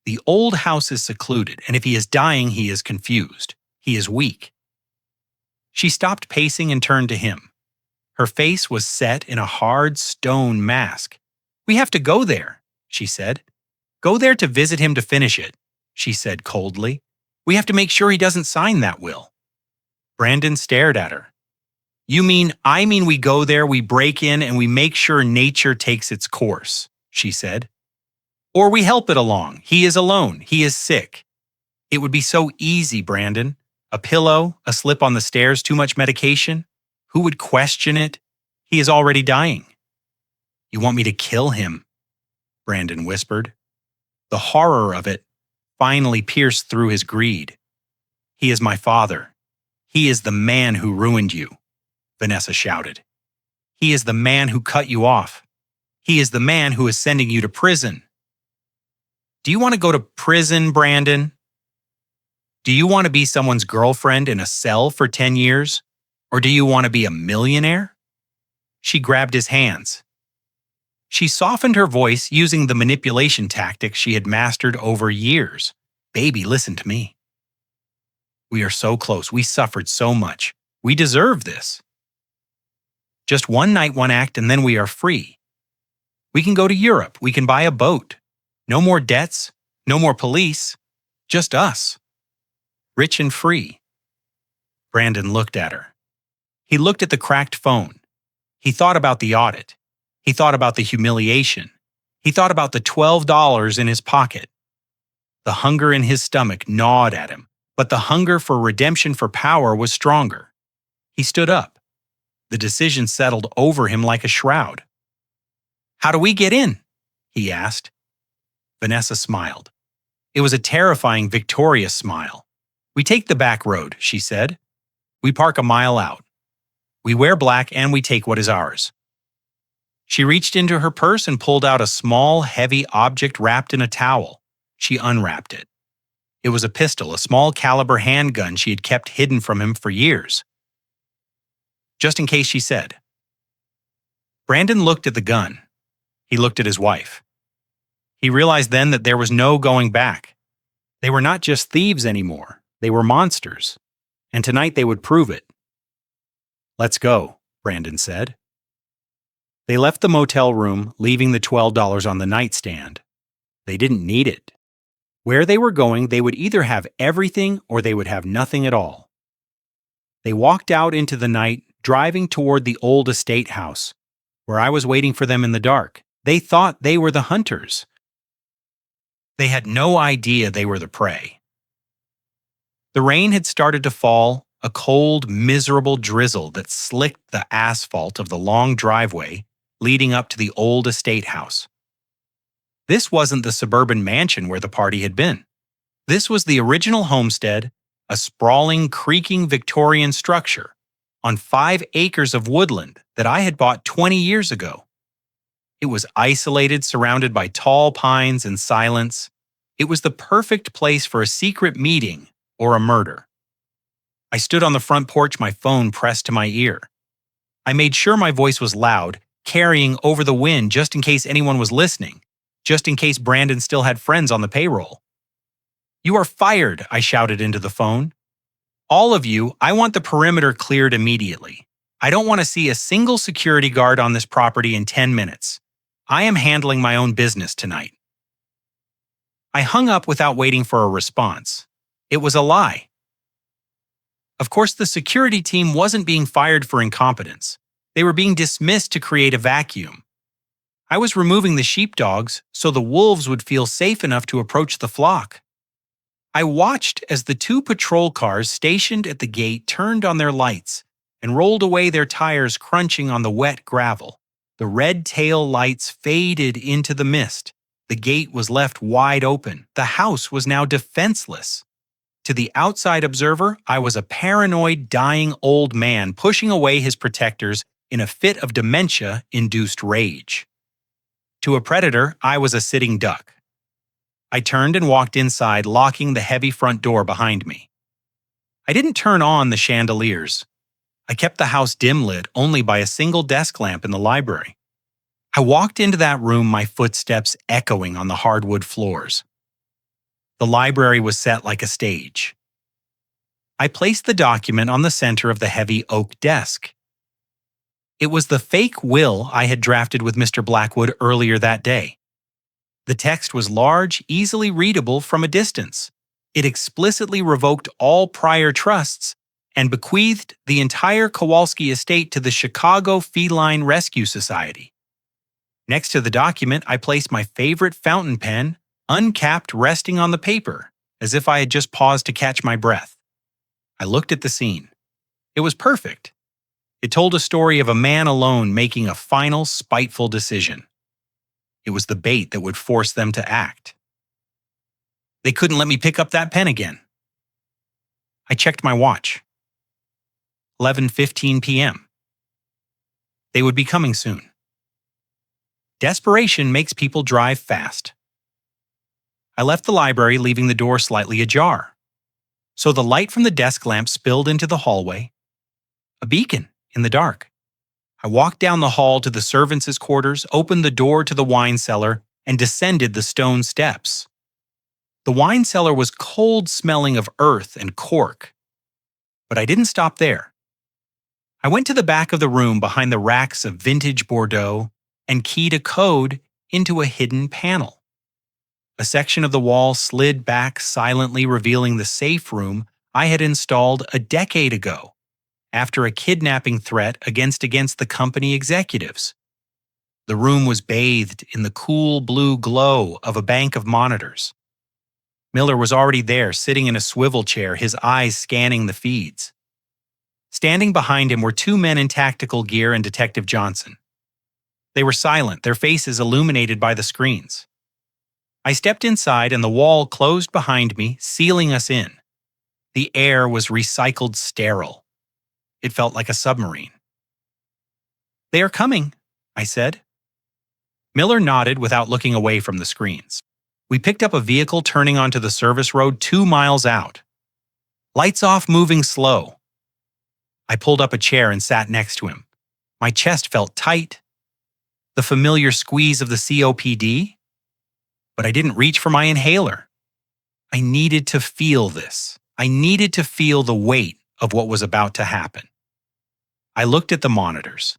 The old house is secluded, and if he is dying, he is confused. He is weak. She stopped pacing and turned to him. Her face was set in a hard stone mask. We have to go there, she said. Go there to visit him to finish it, she said coldly. We have to make sure he doesn't sign that will. Brandon stared at her. I mean we go there, we break in, and we make sure nature takes its course, she said. Or we help it along. He is alone. He is sick. It would be so easy, Brandon. A pillow, a slip on the stairs, too much medication. Who would question it? He is already dying. You want me to kill him? Brandon whispered. The horror of it finally pierced through his greed. He is my father. He is the man who ruined you, Vanessa shouted. He is the man who cut you off. He is the man who is sending you to prison. Do you want to go to prison, Brandon? Do you want to be someone's girlfriend in a cell for 10 years? Or do you want to be a millionaire? She grabbed his hands. She softened her voice using the manipulation tactics she had mastered over years. Baby, listen to me. We are so close. We suffered so much. We deserve this. Just one night, one act, and then we are free. We can go to Europe. We can buy a boat. No more debts. No more police. Just us. Rich and free. Brandon looked at her. He looked at the cracked phone. He thought about the audit. He thought about the humiliation. He thought about the $12 in his pocket. The hunger in his stomach gnawed at him, but the hunger for redemption, for power, was stronger. He stood up. The decision settled over him like a shroud. How do we get in? He asked. Vanessa smiled. It was a terrifying, victorious smile. "We take the back road," she said. "We park a mile out. We wear black and we take what is ours." She reached into her purse and pulled out a small, heavy object wrapped in a towel. She unwrapped it. It was a pistol, a small caliber handgun she had kept hidden from him for years. "Just in case," she said. Brandon looked at the gun. He looked at his wife. He realized then that there was no going back. They were not just thieves anymore. They were monsters. And tonight they would prove it. "Let's go," Brandon said. They left the motel room, leaving the $12 on the nightstand. They didn't need it. Where they were going, they would either have everything or they would have nothing at all. They walked out into the night, driving toward the old estate house, where I was waiting for them in the dark. They thought they were the hunters. They had no idea they were the prey. The rain had started to fall, a cold, miserable drizzle that slicked the asphalt of the long driveway leading up to the old estate house. This wasn't the suburban mansion where the party had been. This was the original homestead, a sprawling, creaking Victorian structure on 5 acres of woodland that I had bought 20 years ago. It was isolated, surrounded by tall pines and silence. It was the perfect place for a secret meeting or a murder. I stood on the front porch, my phone pressed to my ear. I made sure my voice was loud, carrying over the wind just in case anyone was listening, just in case Brandon still had friends on the payroll. "You are fired," I shouted into the phone. "All of you, I want the perimeter cleared immediately. I don't want to see a single security guard on this property in 10 minutes. I am handling my own business tonight." I hung up without waiting for a response. It was a lie. Of course, the security team wasn't being fired for incompetence. They were being dismissed to create a vacuum. I was removing the sheepdogs so the wolves would feel safe enough to approach the flock. I watched as the 2 patrol cars stationed at the gate turned on their lights and rolled away, their tires crunching on the wet gravel. The red tail lights faded into the mist. The gate was left wide open. The house was now defenseless. To the outside observer, I was a paranoid, dying old man pushing away his protectors in a fit of dementia-induced rage. To a predator, I was a sitting duck. I turned and walked inside, locking the heavy front door behind me. I didn't turn on the chandeliers. I kept the house dim-lit only by a single desk lamp in the library. I walked into that room, my footsteps echoing on the hardwood floors. The library was set like a stage. I placed the document on the center of the heavy oak desk. It was the fake will I had drafted with Mr. Blackwood earlier that day. The text was large, easily readable from a distance. It explicitly revoked all prior trusts and bequeathed the entire Kowalsski estate to the Chicago Feline Rescue Society. Next to the document, I placed my favorite fountain pen, uncapped, resting on the paper, as if I had just paused to catch my breath. I looked at the scene. It was perfect. It told a story of a man alone making a final, spiteful decision. It was the bait that would force them to act. They couldn't let me pick up that pen again. I checked my watch. 11:15 p.m. They would be coming soon. Desperation makes people drive fast. I left the library, leaving the door slightly ajar. So the light from the desk lamp spilled into the hallway. A beacon in the dark. I walked down the hall to the servants' quarters, opened the door to the wine cellar, and descended the stone steps. The wine cellar was cold, smelling of earth and cork. But I didn't stop there. I went to the back of the room behind the racks of vintage Bordeaux and keyed a code into a hidden panel. A section of the wall slid back silently, revealing the safe room I had installed a decade ago after a kidnapping threat against the company executives. The room was bathed in the cool blue glow of a bank of monitors. Miller was already there, sitting in a swivel chair, his eyes scanning the feeds. Standing behind him were 2 men in tactical gear and Detective Johnson. They were silent, their faces illuminated by the screens. I stepped inside and the wall closed behind me, sealing us in. The air was recycled sterile. It felt like a submarine. "They are coming," I said. Miller nodded without looking away from the screens. We picked up a vehicle turning onto the service road 2 miles out. "Lights off, moving slow." I pulled up a chair and sat next to him. My chest felt tight. The familiar squeeze of the COPD. But I didn't reach for my inhaler. I needed to feel this. I needed to feel the weight of what was about to happen. I looked at the monitors.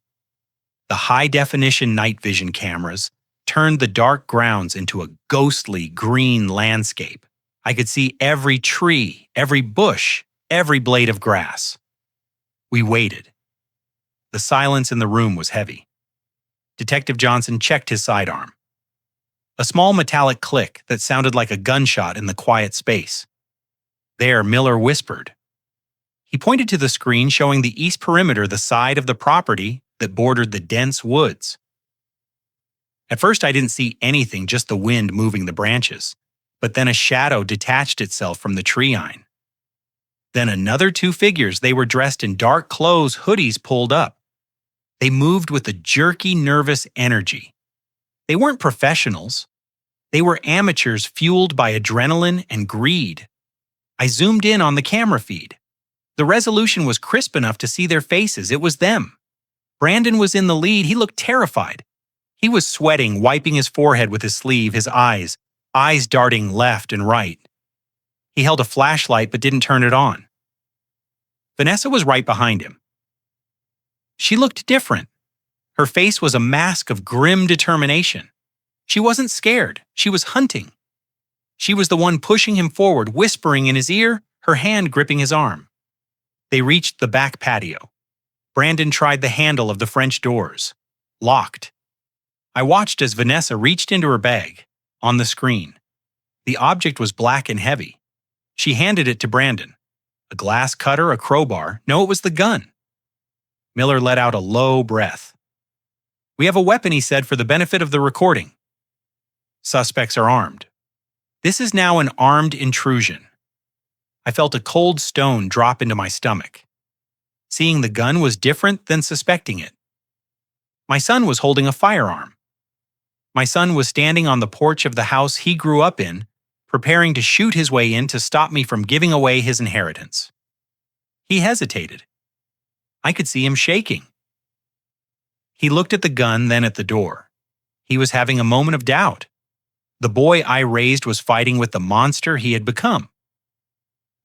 The high-definition night vision cameras turned the dark grounds into a ghostly green landscape. I could see every tree, every bush, every blade of grass. We waited. The silence in the room was heavy. Detective Johnson checked his sidearm. A small metallic click that sounded like a gunshot in the quiet space. There, Miller whispered. He pointed to the screen showing the east perimeter, the side of the property that bordered the dense woods. At first I didn't see anything, just the wind moving the branches, but then a shadow detached itself from the treeine. Then another 2 figures. They were dressed in dark clothes, hoodies pulled up. They moved with a jerky, nervous energy. They weren't professionals. They were amateurs fueled by adrenaline and greed. I zoomed in on the camera feed. The resolution was crisp enough to see their faces. It was them. Brandon was in the lead. He looked terrified. He was sweating, wiping his forehead with his sleeve, his eyes darting left and right. He held a flashlight but didn't turn it on. Vanessa was right behind him. She looked different. Her face was a mask of grim determination. She wasn't scared. She was hunting. She was the one pushing him forward, whispering in his ear, her hand gripping his arm. They reached the back patio. Brandon tried the handle of the French doors. Locked. I watched as Vanessa reached into her bag. On the screen, the object was black and heavy. She handed it to Brandon. A glass cutter, a crowbar. No, it was the gun. Miller let out a low breath. "We have a weapon," he said, "for the benefit of the recording. Suspects are armed." This is now an armed intrusion. I felt a cold stone drop into my stomach. Seeing the gun was different than suspecting it. My son was holding a firearm. My son was standing on the porch of the house he grew up in, preparing to shoot his way in to stop me from giving away his inheritance. He hesitated. I could see him shaking. He looked at the gun, then at the door. He was having a moment of doubt. The boy I raised was fighting with the monster he had become.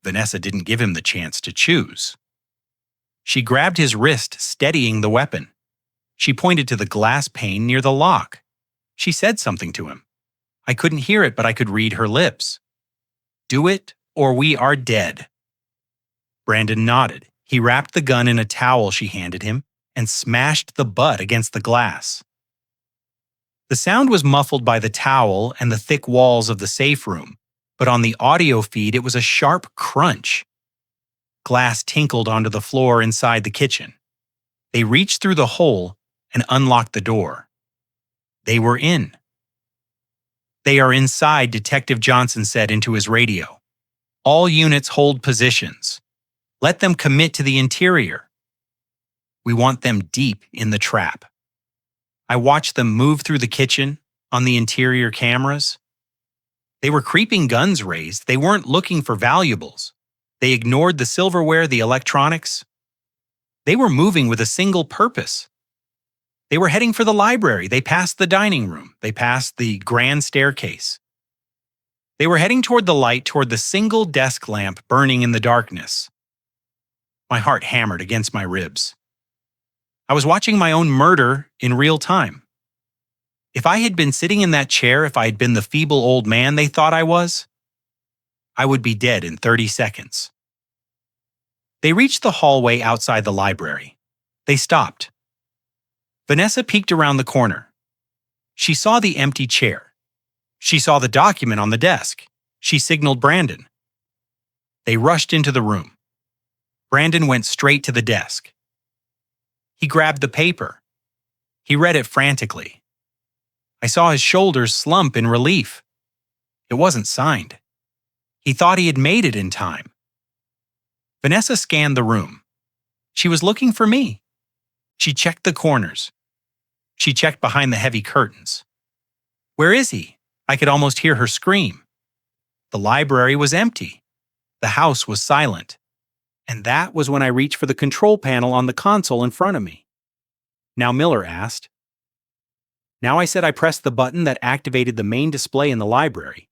Vanessa didn't give him the chance to choose. She grabbed his wrist, steadying the weapon. She pointed to the glass pane near the lock. She said something to him. I couldn't hear it, but I could read her lips. "Do it, or we are dead." Brandon nodded. He wrapped the gun in a towel she handed him and smashed the butt against the glass. The sound was muffled by the towel and the thick walls of the safe room, but on the audio feed it was a sharp crunch. Glass tinkled onto the floor inside the kitchen. They reached through the hole and unlocked the door. They were in. "They are inside," Detective Johnson said into his radio. "All units hold positions. Let them commit to the interior. We want them deep in the trap." I watched them move through the kitchen, on the interior cameras. They were creeping, guns raised. They weren't looking for valuables. They ignored the silverware, the electronics. They were moving with a single purpose. They were heading for the library. They passed the dining room. They passed the grand staircase. They were heading toward the light, toward the single desk lamp burning in the darkness. My heart hammered against my ribs. I was watching my own murder in real time. If I had been sitting in that chair, if I had been the feeble old man they thought I was, I would be dead in 30 seconds. They reached the hallway outside the library. They stopped. Vanessa peeked around the corner. She saw the empty chair. She saw the document on the desk. She signaled Brandon. They rushed into the room. Brandon went straight to the desk. He grabbed the paper. He read it frantically. I saw his shoulders slump in relief. It wasn't signed. He thought he had made it in time. Vanessa scanned the room. She was looking for me. She checked the corners. She checked behind the heavy curtains. Where is he? I could almost hear her scream. The library was empty. The house was silent. And that was when I reached for the control panel on the console in front of me. Now, Miller asked. Now I said I pressed the button that activated the main display in the library.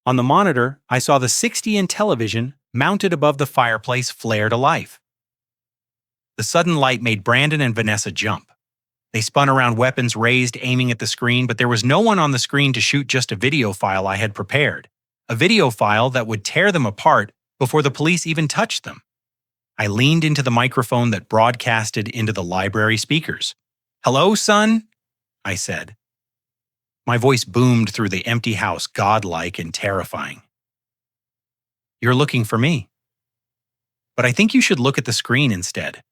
On the monitor, I saw the 60-inch television mounted above the fireplace flare to life. The sudden light made Brandon and Vanessa jump. They spun around, weapons raised, aiming at the screen, but there was no one on the screen to shoot, just a video file I had prepared. A video file that would tear them apart before the police even touched them. I leaned into the microphone that broadcasted into the library speakers. "Hello, son?" I said. My voice boomed through the empty house, godlike and terrifying. "You're looking for me. But I think you should look at the screen instead."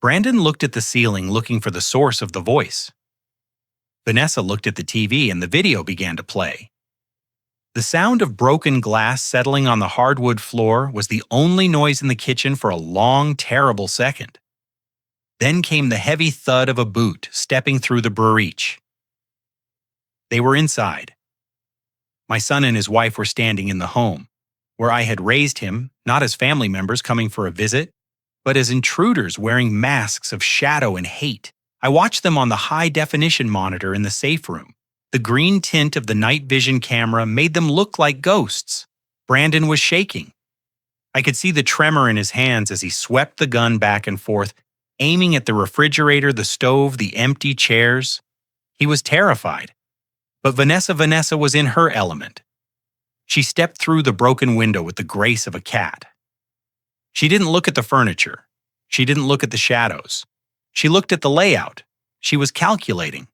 Brandon looked at the ceiling, looking for the source of the voice. Vanessa looked at the TV and the video began to play. The sound of broken glass settling on the hardwood floor was the only noise in the kitchen for a long, terrible second. Then came the heavy thud of a boot stepping through the breach. They were inside. My son and his wife were standing in the home, where I had raised him, not as family members coming for a visit, but as intruders wearing masks of shadow and hate. I watched them on the high-definition monitor in the safe room. The green tint of the night vision camera made them look like ghosts. Brandon was shaking. I could see the tremor in his hands as he swept the gun back and forth, aiming at the refrigerator, the stove, the empty chairs. He was terrified. But Vanessa was in her element. She stepped through the broken window with the grace of a cat. She didn't look at the furniture. She didn't look at the shadows. She looked at the layout. She was calculating.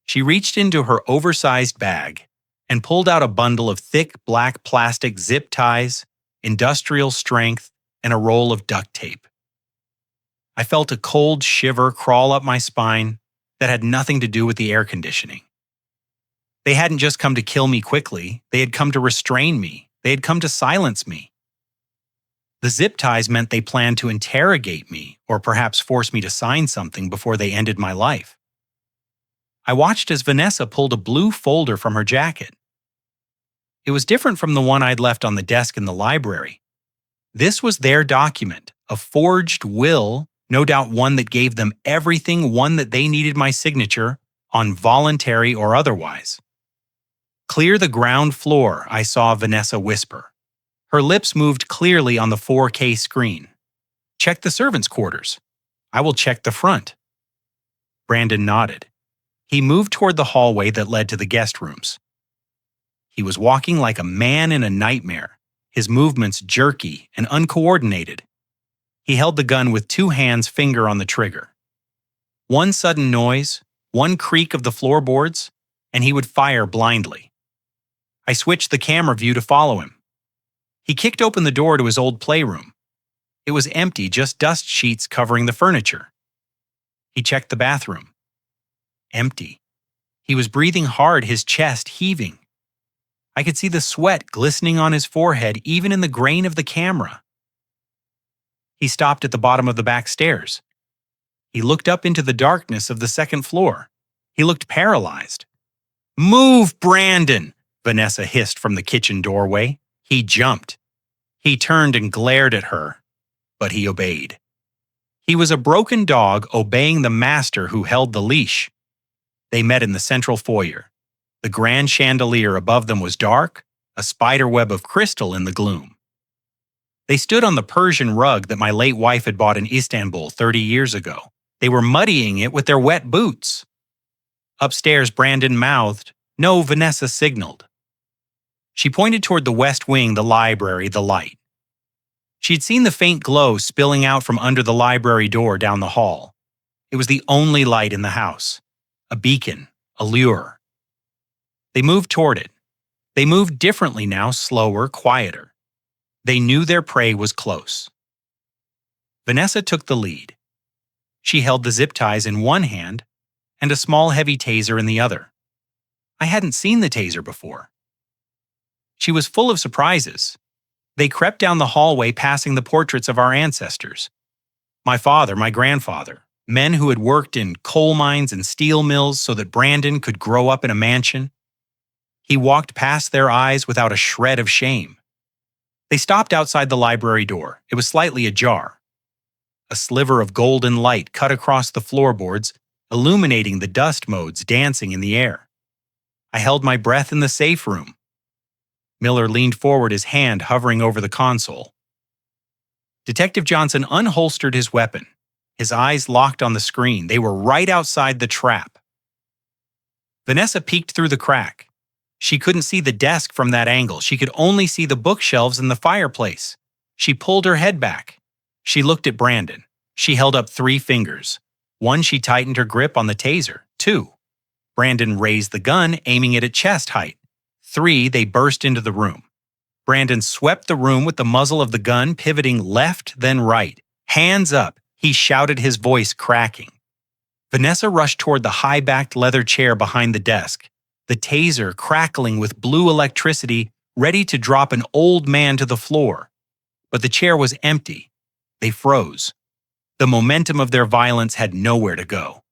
She reached into her oversized bag and pulled out a bundle of thick black plastic zip ties, industrial strength, and a roll of duct tape. I felt a cold shiver crawl up my spine that had nothing to do with the air conditioning. They hadn't just come to kill me quickly, they had come to restrain me, they had come to silence me. The zip ties meant they planned to interrogate me or perhaps force me to sign something before they ended my life. I watched as Vanessa pulled a blue folder from her jacket. It was different from the one I'd left on the desk in the library. This was their document, a forged will, no doubt one that gave them everything, one that they needed my signature on, voluntary or otherwise. "Clear the ground floor," I saw Vanessa whisper. Her lips moved clearly on the 4K screen. "Check the servants' quarters. I will check the front." Brandon nodded. He moved toward the hallway that led to the guest rooms. He was walking like a man in a nightmare, his movements jerky and uncoordinated. He held the gun with two hands, finger on the trigger. One sudden noise, one creak of the floorboards, and he would fire blindly. I switched the camera view to follow him. He kicked open the door to his old playroom. It was empty, just dust sheets covering the furniture. He checked the bathroom. Empty. He was breathing hard, his chest heaving. I could see the sweat glistening on his forehead, even in the grain of the camera. He stopped at the bottom of the back stairs. He looked up into the darkness of the second floor. He looked paralyzed. "Move, Brandon!" Vanessa hissed from the kitchen doorway. He jumped. He turned and glared at her, but he obeyed. He was a broken dog obeying the master who held the leash. They met in the central foyer. The grand chandelier above them was dark, a spider web of crystal in the gloom. They stood on the Persian rug that my late wife had bought in Istanbul 30 years ago. They were muddying it with their wet boots. Upstairs, Brandon mouthed. No, Vanessa signaled. She pointed toward the west wing, the library, the light. She'd seen the faint glow spilling out from under the library door down the hall. It was the only light in the house. A beacon, a lure. They moved toward it. They moved differently now, slower, quieter. They knew their prey was close. Vanessa took the lead. She held the zip ties in one hand and a small heavy taser in the other. I hadn't seen the taser before. She was full of surprises. They crept down the hallway passing the portraits of our ancestors. My father, my grandfather, men who had worked in coal mines and steel mills so that Brandon could grow up in a mansion. He walked past their eyes without a shred of shame. They stopped outside the library door. It was slightly ajar. A sliver of golden light cut across the floorboards, illuminating the dust motes dancing in the air. I held my breath in the safe room. Miller leaned forward, his hand hovering over the console. Detective Johnson unholstered his weapon. His eyes locked on the screen. They were right outside the trap. Vanessa peeked through the crack. She couldn't see the desk from that angle. She could only see the bookshelves and the fireplace. She pulled her head back. She looked at Brandon. She held up 3 fingers. 1, she tightened her grip on the taser. 2, Brandon raised the gun, aiming it at chest height. 3, they burst into the room. Brandon swept the room with the muzzle of the gun pivoting left, then right. Hands up, he shouted, his voice cracking. Vanessa rushed toward the high-backed leather chair behind the desk, the taser crackling with blue electricity, ready to drop an old man to the floor. But the chair was empty. They froze. The momentum of their violence had nowhere to go.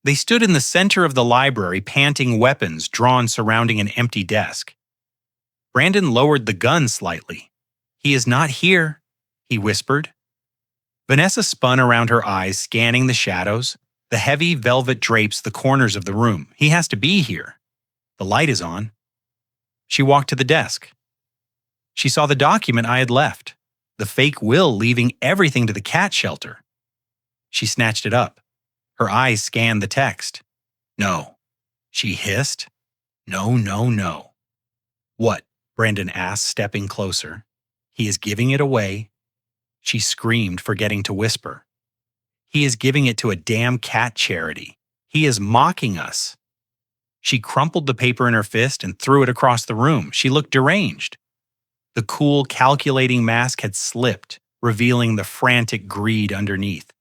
They stood in the center of the library, panting, weapons drawn surrounding an empty desk. Brandon lowered the gun slightly. "He is not here," he whispered. Vanessa spun around, her eyes scanning the shadows, the heavy velvet drapes, the corners of the room. "He has to be here. The light is on." She walked to the desk. She saw the document I had left, the fake will leaving everything to the cat shelter. She snatched it up. Her eyes scanned the text. "No," she hissed. "No, no, no." "What?" Brandon asked, stepping closer. "He is giving it away." She screamed, forgetting to whisper. "He is giving it to a damn cat charity. He is mocking us." She crumpled the paper in her fist and threw it across the room. She looked deranged. The cool, calculating mask had slipped, revealing the frantic greed underneath.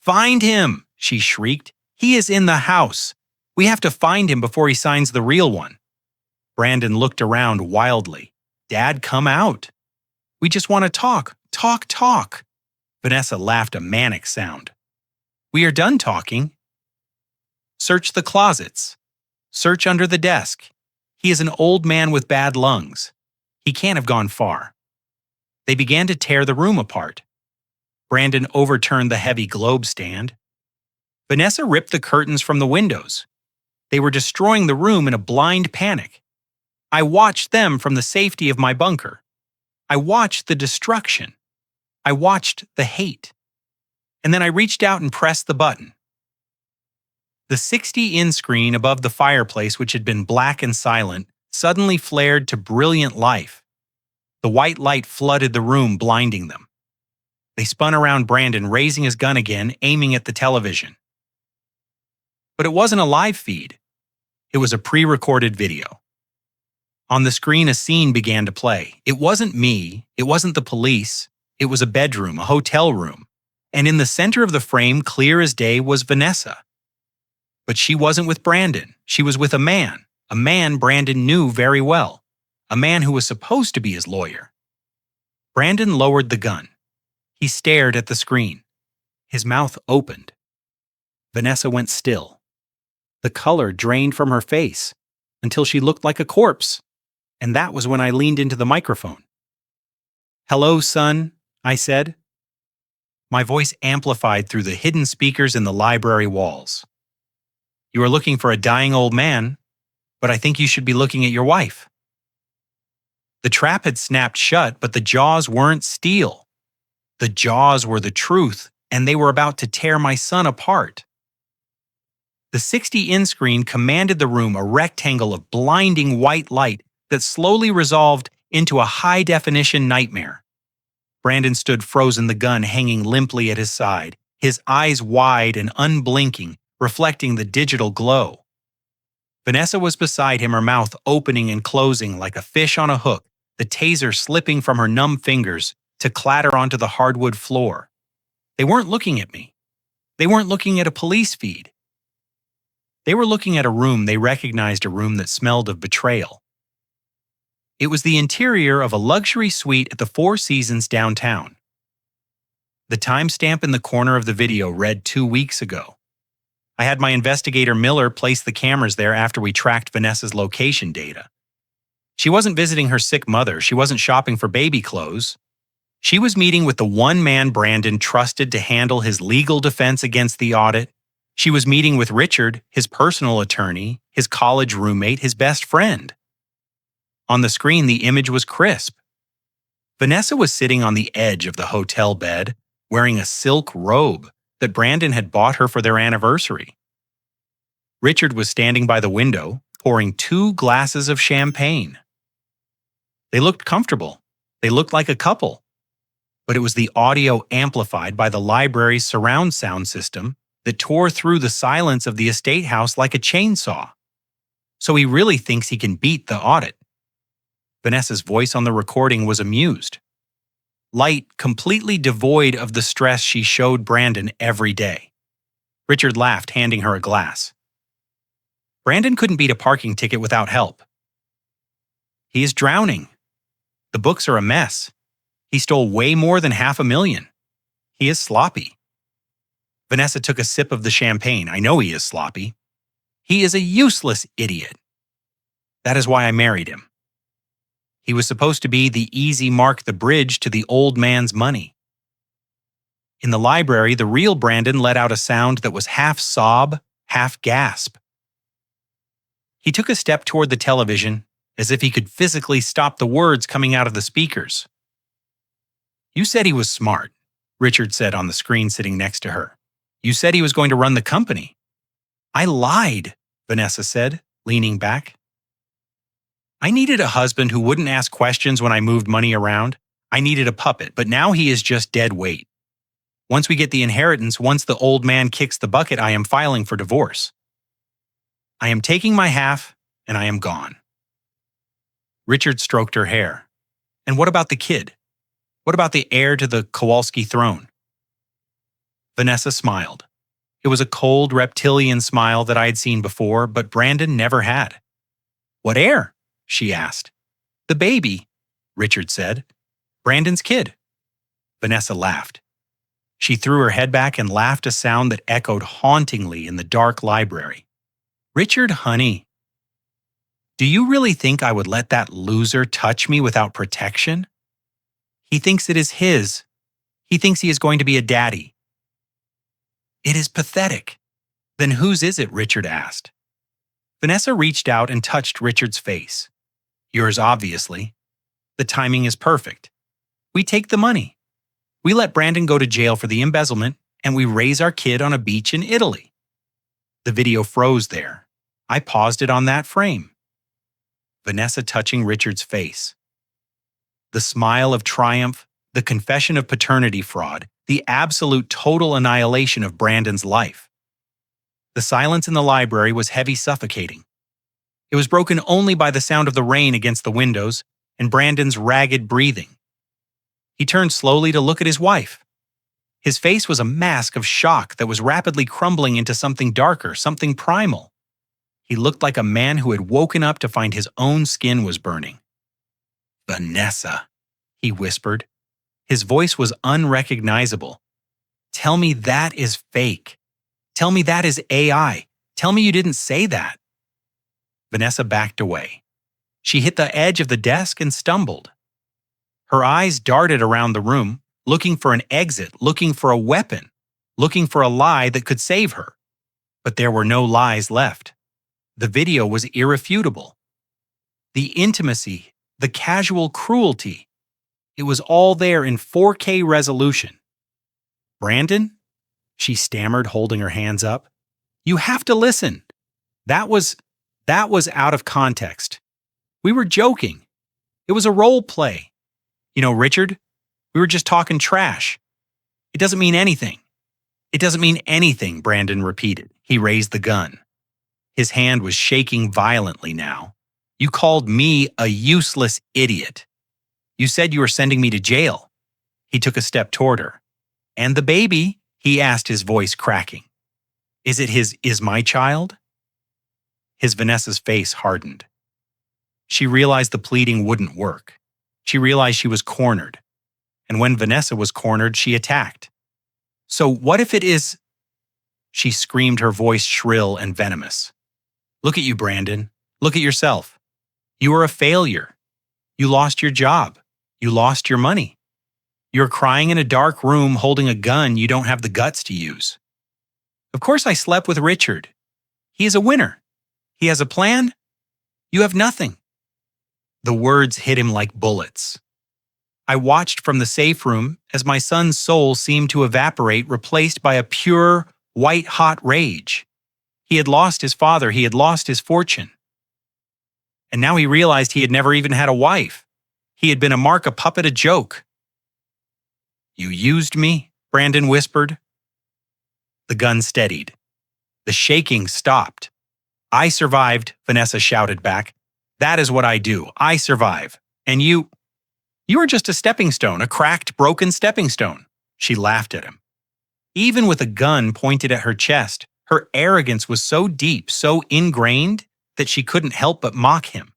"Find him!" she shrieked. "He is in the house. We have to find him before he signs the real one." Brandon looked around wildly. "Dad, come out. We just want to talk. Talk. Vanessa laughed, a manic sound. "We are done talking." "Search the closets. Search under the desk. He is an old man with bad lungs. He can't have gone far." They began to tear the room apart. Brandon overturned the heavy globe stand. Vanessa ripped the curtains from the windows. They were destroying the room in a blind panic. I watched them from the safety of my bunker. I watched the destruction. I watched the hate. And then I reached out and pressed the button. The 60-inch screen above the fireplace, which had been black and silent, suddenly flared to brilliant life. The white light flooded the room, blinding them. They spun around Brandon, raising his gun again, aiming at the television. But it wasn't a live feed. It was a pre-recorded video. On the screen, a scene began to play. It wasn't me. It wasn't the police. It was a bedroom, a hotel room. And in the center of the frame, clear as day, was Vanessa. But she wasn't with Brandon. She was with a man Brandon knew very well, a man who was supposed to be his lawyer. Brandon lowered the gun. He stared at the screen. His mouth opened. Vanessa went still. The color drained from her face until she looked like a corpse. And that was when I leaned into the microphone. "Hello, son," I said. My voice amplified through the hidden speakers in the library walls. "You are looking for a dying old man, but I think you should be looking at your wife." The trap had snapped shut, but the jaws weren't steel. The jaws were the truth, and they were about to tear my son apart. The 60-inch screen commanded the room, a rectangle of blinding white light that slowly resolved into a high-definition nightmare. Brandon stood frozen, the gun hanging limply at his side, his eyes wide and unblinking, reflecting the digital glow. Vanessa was beside him, her mouth opening and closing like a fish on a hook, the taser slipping from her numb fingers to clatter onto the hardwood floor. They weren't looking at me. They weren't looking at a police feed. They were looking at a room they recognized, a room that smelled of betrayal. It was the interior of a luxury suite at the Four Seasons downtown. The timestamp in the corner of the video read 2 weeks ago. I had my investigator Miller place the cameras there after we tracked Vanessa's location data. She wasn't visiting her sick mother. She wasn't shopping for baby clothes. She was meeting with the one man Brandon trusted to handle his legal defense against the audit. She was meeting with Richard, his personal attorney, his college roommate, his best friend. On the screen, the image was crisp. Vanessa was sitting on the edge of the hotel bed, wearing a silk robe that Brandon had bought her for their anniversary. Richard was standing by the window, pouring 2 glasses of champagne. They looked comfortable. They looked like a couple. But it was the audio amplified by the library's surround sound system that tore through the silence of the estate house like a chainsaw. So he really thinks he can beat the audit. Vanessa's voice on the recording was amused. Light, completely devoid of the stress she showed Brandon every day. Richard laughed, handing her a glass. Brandon couldn't beat a parking ticket without help. He is drowning. The books are a mess. He stole way more than $500,000. He is sloppy. Vanessa took a sip of the champagne. I know he is sloppy. He is a useless idiot. That is why I married him. He was supposed to be the easy mark, the bridge to the old man's money. In the library, the real Brandon let out a sound that was half sob, half gasp. He took a step toward the television, as if he could physically stop the words coming out of the speakers. You said he was smart, Richard said on the screen sitting next to her. You said he was going to run the company. I lied, Vanessa said, leaning back. I needed a husband who wouldn't ask questions when I moved money around. I needed a puppet, but now he is just dead weight. Once we get the inheritance, once the old man kicks the bucket, I am filing for divorce. I am taking my half, and I am gone. Richard stroked her hair. And what about the kid? What about the heir to the Kowalsski throne? Vanessa smiled. It was a cold, reptilian smile that I had seen before, but Brandon never had. What heir? She asked. The baby, Richard said. Brandon's kid. Vanessa laughed. She threw her head back and laughed, a sound that echoed hauntingly in the dark library. Richard, honey, do you really think I would let that loser touch me without protection? He thinks it is his. He thinks he is going to be a daddy. It is pathetic. Then whose is it? Richard asked. Vanessa reached out and touched Richard's face. Yours, obviously. The timing is perfect. We take the money. We let Brandon go to jail for the embezzlement, and we raise our kid on a beach in Italy. The video froze there. I paused it on that frame. Vanessa touching Richard's face. The smile of triumph, the confession of paternity fraud, the absolute total annihilation of Brandon's life. The silence in the library was heavy, suffocating. It was broken only by the sound of the rain against the windows and Brandon's ragged breathing. He turned slowly to look at his wife. His face was a mask of shock that was rapidly crumbling into something darker, something primal. He looked like a man who had woken up to find his own skin was burning. Vanessa, he whispered. His voice was unrecognizable. Tell me that is fake. Tell me that is AI. Tell me you didn't say that. Vanessa backed away. She hit the edge of the desk and stumbled. Her eyes darted around the room, looking for an exit, looking for a weapon, looking for a lie that could save her. But there were no lies left. The video was irrefutable. The intimacy, the casual cruelty, it was all there in 4K resolution. Brandon? She stammered, holding her hands up. You have to listen. That was out of context. We were joking. It was a role play. You know, Richard, we were just talking trash. It doesn't mean anything. It doesn't mean anything, Brandon repeated. He raised the gun. His hand was shaking violently now. You called me a useless idiot. You said you were sending me to jail. He took a step toward her. And the baby? He asked, his voice cracking. Is my child? Vanessa's face hardened. She realized the pleading wouldn't work. She realized she was cornered. And when Vanessa was cornered, she attacked. So what if it is? She screamed, her voice shrill and venomous. Look at you, Brandon. Look at yourself. You are a failure. You lost your job. You lost your money. You're crying in a dark room holding a gun you don't have the guts to use. Of course I slept with Richard. He is a winner. He has a plan. You have nothing. The words hit him like bullets. I watched from the safe room as my son's soul seemed to evaporate, replaced by a pure, white-hot rage. He had lost his father. He had lost his fortune. And now he realized he had never even had a wife. He had been a mark, a puppet, a joke. You used me, Brandon whispered. The gun steadied. The shaking stopped. I survived, Vanessa shouted back. That is what I do. I survive. And you are just a stepping stone, a cracked, broken stepping stone. She laughed at him. Even with a gun pointed at her chest, her arrogance was so deep, so ingrained, that she couldn't help but mock him.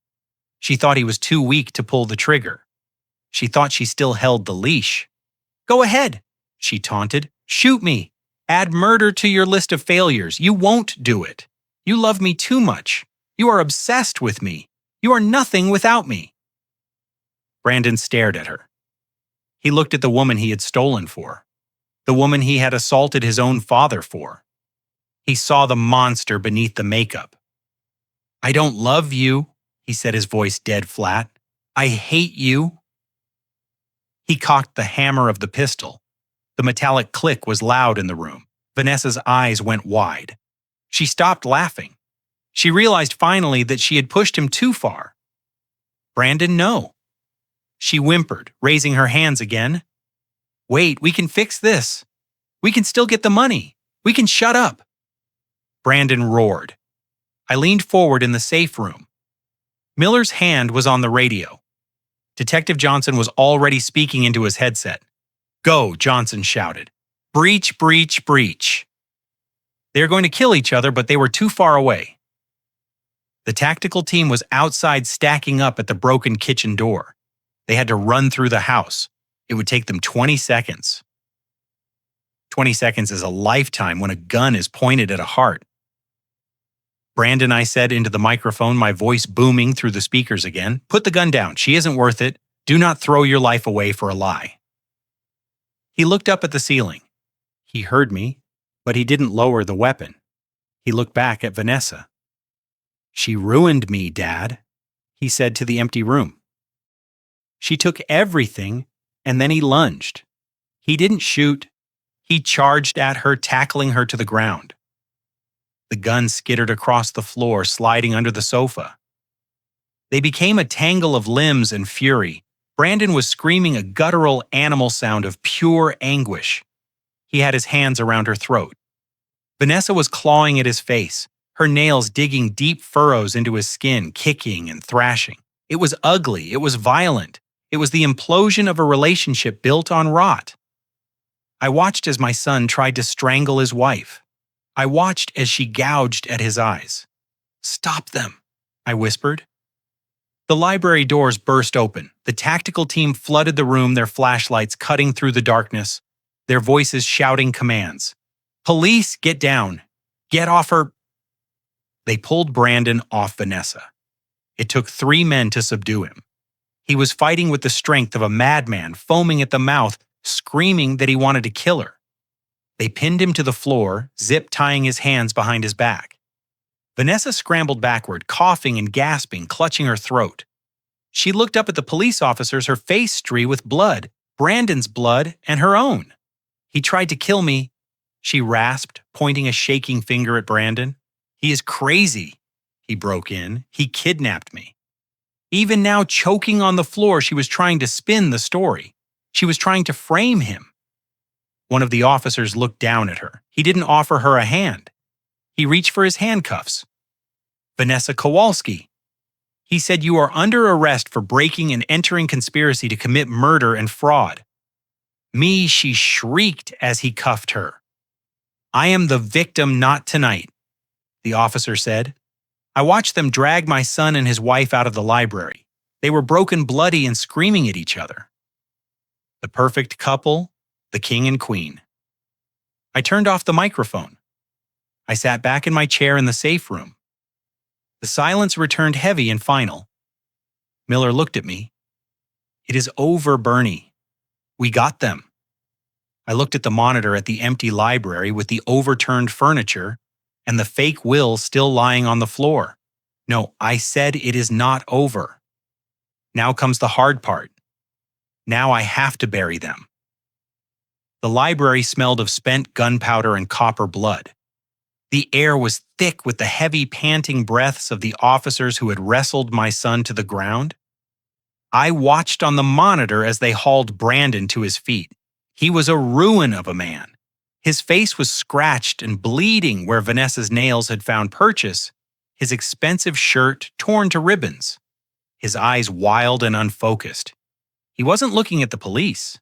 She thought he was too weak to pull the trigger. She thought she still held the leash. Go ahead, she taunted. Shoot me. Add murder to your list of failures. You won't do it. You love me too much. You are obsessed with me. You are nothing without me. Brandon stared at her. He looked at the woman he had stolen for, the woman he had assaulted his own father for. He saw the monster beneath the makeup. I don't love you, he said, his voice dead flat. I hate you. He cocked the hammer of the pistol. The metallic click was loud in the room. Vanessa's eyes went wide. She stopped laughing. She realized finally that she had pushed him too far. Brandon, no. She whimpered, raising her hands again. Wait, we can fix this. We can still get the money. We can shut up. Brandon roared. I leaned forward in the safe room. Miller's hand was on the radio. Detective Johnson was already speaking into his headset. Go, Johnson shouted. Breach, breach, breach. They were going to kill each other, but they were too far away. The tactical team was outside stacking up at the broken kitchen door. They had to run through the house. It would take them 20 seconds. 20 seconds is a lifetime when a gun is pointed at a heart. Brandon, I said into the microphone, my voice booming through the speakers again. Put the gun down. She isn't worth it. Do not throw your life away for a lie. He looked up at the ceiling. He heard me, but he didn't lower the weapon. He looked back at Vanessa. She ruined me, Dad, he said to the empty room. She took everything, and then he lunged. He didn't shoot. He charged at her, tackling her to the ground. The gun skittered across the floor, sliding under the sofa. They became a tangle of limbs and fury. Brandon was screaming a guttural animal sound of pure anguish. He had his hands around her throat. Vanessa was clawing at his face, her nails digging deep furrows into his skin, kicking and thrashing. It was ugly. It was violent. It was the implosion of a relationship built on rot. I watched as my son tried to strangle his wife. I watched as she gouged at his eyes. Stop them, I whispered. The library doors burst open. The tactical team flooded the room, their flashlights cutting through the darkness, their voices shouting commands. Police, get down. Get off her. They pulled Brandon off Vanessa. It took 3 men to subdue him. He was fighting with the strength of a madman, foaming at the mouth, screaming that he wanted to kill her. They pinned him to the floor, zip-tying his hands behind his back. Vanessa scrambled backward, coughing and gasping, clutching her throat. She looked up at the police officers, her face streaked with blood, Brandon's blood and her own. He tried to kill me, she rasped, pointing a shaking finger at Brandon. He is crazy, he broke in. He kidnapped me. Even now, choking on the floor, she was trying to spin the story. She was trying to frame him. One of the officers looked down at her. He didn't offer her a hand. He reached for his handcuffs. Vanessa Kowalsski. He said, you are under arrest for breaking and entering conspiracy to commit murder and fraud. Me, she shrieked as he cuffed her. I am the victim, not tonight, the officer said. I watched them drag my son and his wife out of the library. They were broken, bloody, and screaming at each other. The perfect couple, the king and queen. I turned off the microphone. I sat back in my chair in the safe room. The silence returned heavy and final. Miller looked at me. "It is over, Bernie. We got them." I looked at the monitor at the empty library with the overturned furniture and the fake will still lying on the floor. No, I said it is not over. Now comes the hard part. Now I have to bury them. The library smelled of spent gunpowder and copper blood. The air was thick with the heavy, panting breaths of the officers who had wrestled my son to the ground. I watched on the monitor as they hauled Brandon to his feet. He was a ruin of a man. His face was scratched and bleeding where Vanessa's nails had found purchase, his expensive shirt torn to ribbons, his eyes wild and unfocused. He wasn't looking at the police.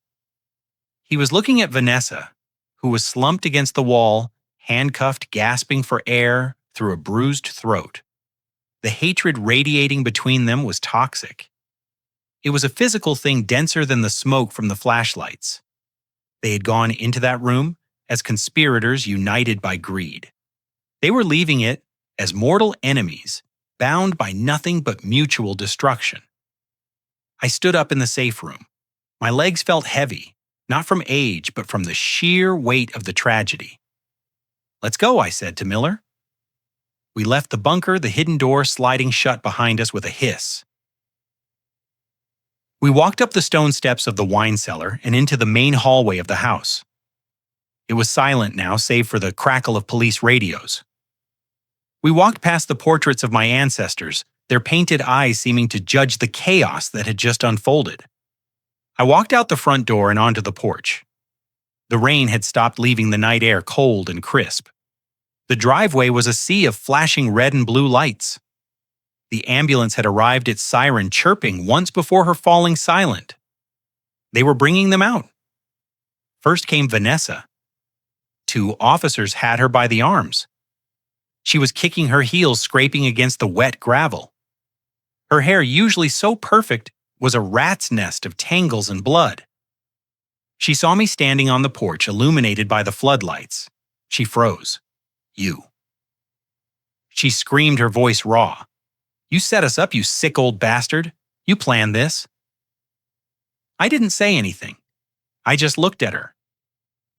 He was looking at Vanessa, who was slumped against the wall, handcuffed, gasping for air through a bruised throat. The hatred radiating between them was toxic. It was a physical thing denser than the smoke from the flashlights. They had gone into that room as conspirators united by greed. They were leaving it as mortal enemies, bound by nothing but mutual destruction. I stood up in the safe room. My legs felt heavy, not from age, but from the sheer weight of the tragedy. "Let's go," I said to Miller. We left the bunker, the hidden door sliding shut behind us with a hiss. We walked up the stone steps of the wine cellar and into the main hallway of the house. It was silent now, save for the crackle of police radios. We walked past the portraits of my ancestors, their painted eyes seeming to judge the chaos that had just unfolded. I walked out the front door and onto the porch. The rain had stopped, leaving the night air cold and crisp. The driveway was a sea of flashing red and blue lights. The ambulance had arrived, its siren chirping once before her falling silent. They were bringing them out. First came Vanessa. 2 officers had her by the arms. She was kicking her heels, scraping against the wet gravel. Her hair, usually so perfect, was a rat's nest of tangles and blood. She saw me standing on the porch, illuminated by the floodlights. She froze. "You." She screamed, her voice raw. "You set us up, you sick old bastard. You planned this." I didn't say anything. I just looked at her.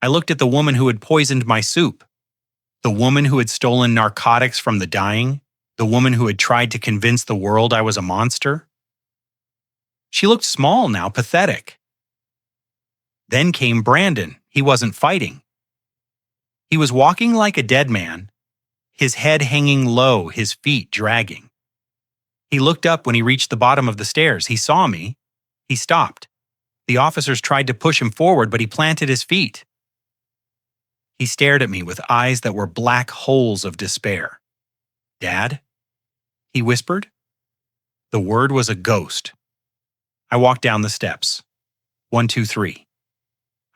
I looked at the woman who had poisoned my soup, the woman who had stolen narcotics from the dying, the woman who had tried to convince the world I was a monster. She looked small now, pathetic. Then came Brandon. He wasn't fighting. He was walking like a dead man, his head hanging low, his feet dragging. He looked up when he reached the bottom of the stairs. He saw me. He stopped. The officers tried to push him forward, but he planted his feet. He stared at me with eyes that were black holes of despair. "Dad?" he whispered. The word was a ghost. I walked down the steps. 1, 2, 3.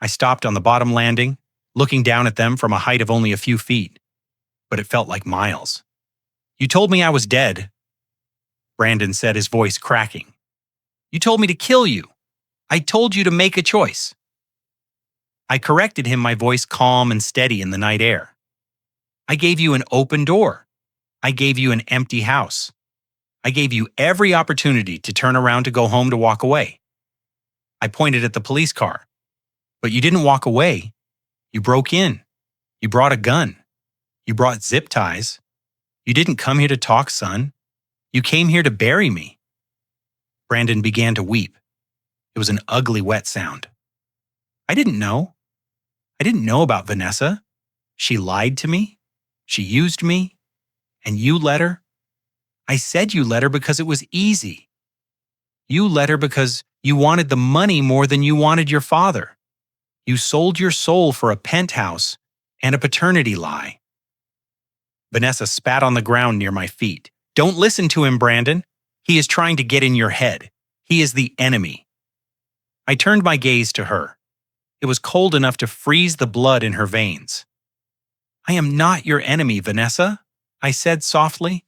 I stopped on the bottom landing, looking down at them from a height of only a few feet. But it felt like miles. "You told me I was dead," Brandon said, his voice cracking. "You told me to kill you. I told you to make a choice." I corrected him, my voice calm and steady in the night air. "I gave you an open door. I gave you an empty house. I gave you every opportunity to turn around, to go home, to walk away. I pointed at the police car. But you didn't walk away. You broke in. You brought a gun. You brought zip ties. You didn't come here to talk, son. You came here to bury me." Brandon began to weep. It was an ugly, wet sound. "I didn't know. I didn't know about Vanessa. She lied to me. She used me. And you let her. I said you let her because it was easy. You let her because you wanted the money more than you wanted your father. You sold your soul for a penthouse and a paternity lie." Vanessa spat on the ground near my feet. "Don't listen to him, Brandon. He is trying to get in your head. He is the enemy." I turned my gaze to her. It was cold enough to freeze the blood in her veins. "I am not your enemy, Vanessa," I said softly.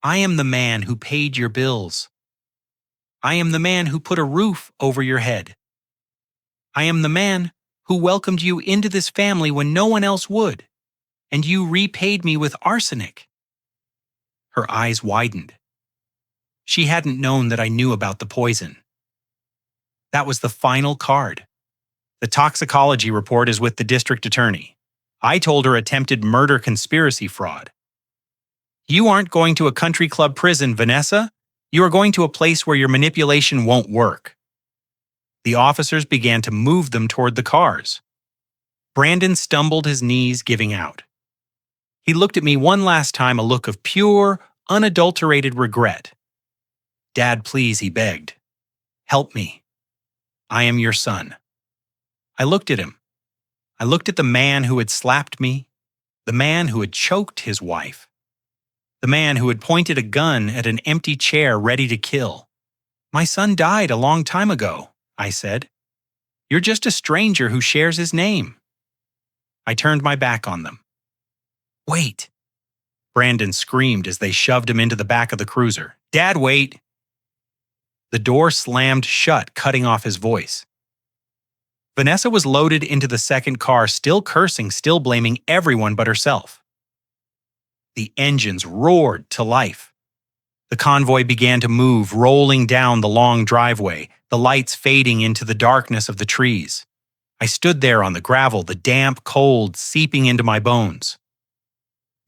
I am the man who paid your bills. I am the man who put a roof over your head. I am the man who welcomed you into this family when no one else would, and you repaid me with arsenic." Her eyes widened. She hadn't known that I knew about the poison. That was the final card. The toxicology report is with the district attorney. I told her attempted murder conspiracy fraud. "You aren't going to a country club prison, Vanessa. You are going to a place where your manipulation won't work." The officers began to move them toward the cars. Brandon stumbled his knees, giving out. He looked at me one last time, a look of pure, unadulterated regret. "Dad, please," he begged. "Help me. I am your son." I looked at him. I looked at the man who had slapped me, the man who had choked his wife, the man who had pointed a gun at an empty chair ready to kill. "My son died a long time ago," I said. "You're just a stranger who shares his name." I turned my back on them. "Wait!" Brandon screamed as they shoved him into the back of the cruiser. "Dad, wait!" The door slammed shut, cutting off his voice. Vanessa was loaded into the second car, still cursing, still blaming everyone but herself. The engines roared to life. The convoy began to move, rolling down the long driveway, the lights fading into the darkness of the trees. I stood there on the gravel, the damp cold seeping into my bones.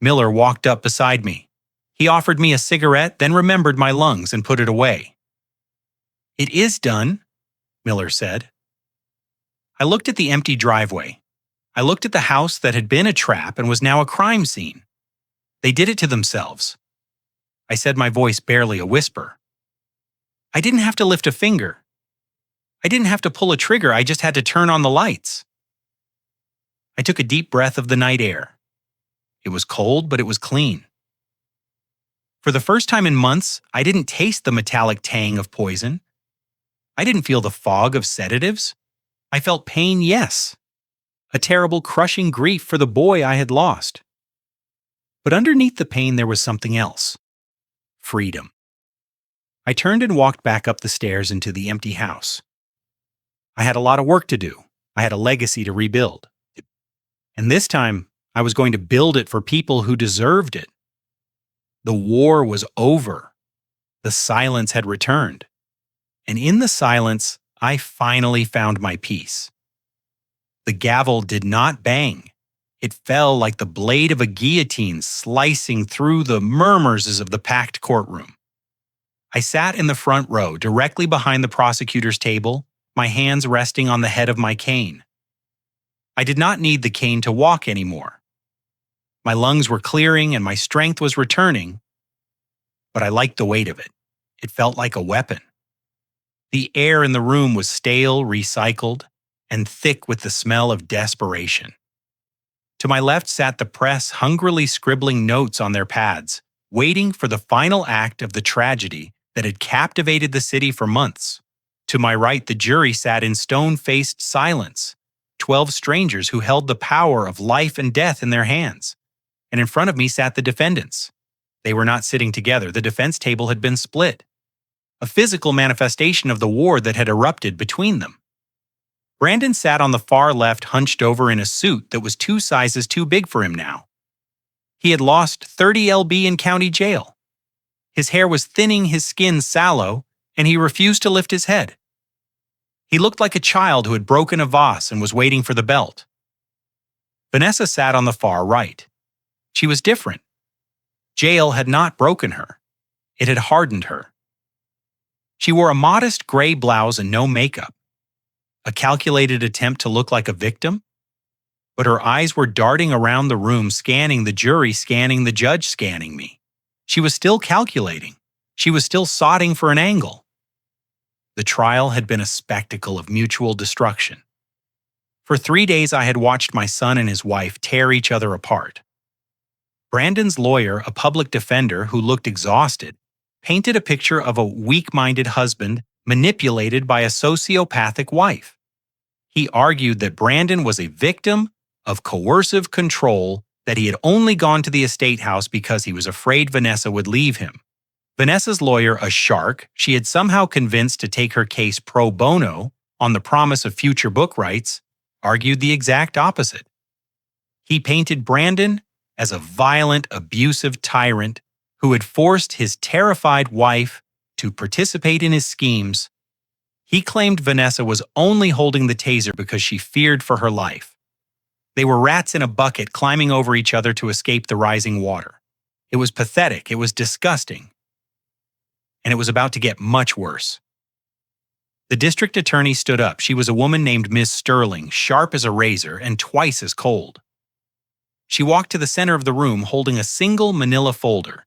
Miller walked up beside me. He offered me a cigarette, then remembered my lungs and put it away. "It is done," Miller said. I looked at the empty driveway. I looked at the house that had been a trap and was now a crime scene. They did it to themselves. I said, my voice barely a whisper. I didn't have to lift a finger. I didn't have to pull a trigger, I just had to turn on the lights. I took a deep breath of the night air. It was cold, but it was clean. For the first time in months, I didn't taste the metallic tang of poison. I didn't feel the fog of sedatives. I felt pain, yes. A terrible, crushing grief for the boy I had lost. But underneath the pain there was something else. Freedom. I turned and walked back up the stairs into the empty house. I had a lot of work to do. I had a legacy to rebuild. And this time, I was going to build it for people who deserved it. The war was over. The silence had returned. And in the silence, I finally found my peace. The gavel did not bang. It fell like the blade of a guillotine slicing through the murmurs of the packed courtroom. I sat in the front row, directly behind the prosecutor's table, my hands resting on the head of my cane. I did not need the cane to walk anymore. My lungs were clearing and my strength was returning, but I liked the weight of it. It felt like a weapon. The air in the room was stale, recycled, and thick with the smell of desperation. To my left sat the press, hungrily scribbling notes on their pads, waiting for the final act of the tragedy that had captivated the city for months. To my right, the jury sat in stone-faced silence, 12 strangers who held the power of life and death in their hands. And in front of me sat the defendants. They were not sitting together. The defense table had been split. A physical manifestation of the war that had erupted between them. Brandon sat on the far left, hunched over in a suit that was 2 sizes too big for him now. He had lost 30 lb in county jail. His hair was thinning, his skin sallow, and he refused to lift his head. He looked like a child who had broken a vase and was waiting for the belt. Vanessa sat on the far right. She was different. Jail had not broken her. It had hardened her. She wore a modest gray blouse and no makeup. A calculated attempt to look like a victim? But her eyes were darting around the room, scanning the jury, scanning the judge, scanning me. She was still calculating. She was still sodding for an angle. The trial had been a spectacle of mutual destruction. For 3 days I had watched my son and his wife tear each other apart. Brandon's lawyer, a public defender who looked exhausted, painted a picture of a weak-minded husband manipulated by a sociopathic wife. He argued that Brandon was a victim of coercive control, that he had only gone to the estate house because he was afraid Vanessa would leave him. Vanessa's lawyer, a shark she had somehow convinced to take her case pro bono on the promise of future book rights, argued the exact opposite. He painted Brandon as a violent, abusive tyrant who had forced his terrified wife to participate in his schemes. He claimed Vanessa was only holding the taser because she feared for her life. They were rats in a bucket climbing over each other to escape the rising water. It was pathetic, it was disgusting, and it was about to get much worse. The district attorney stood up. She was a woman named Ms. Sterling, sharp as a razor and twice as cold. She walked to the center of the room holding a single manila folder.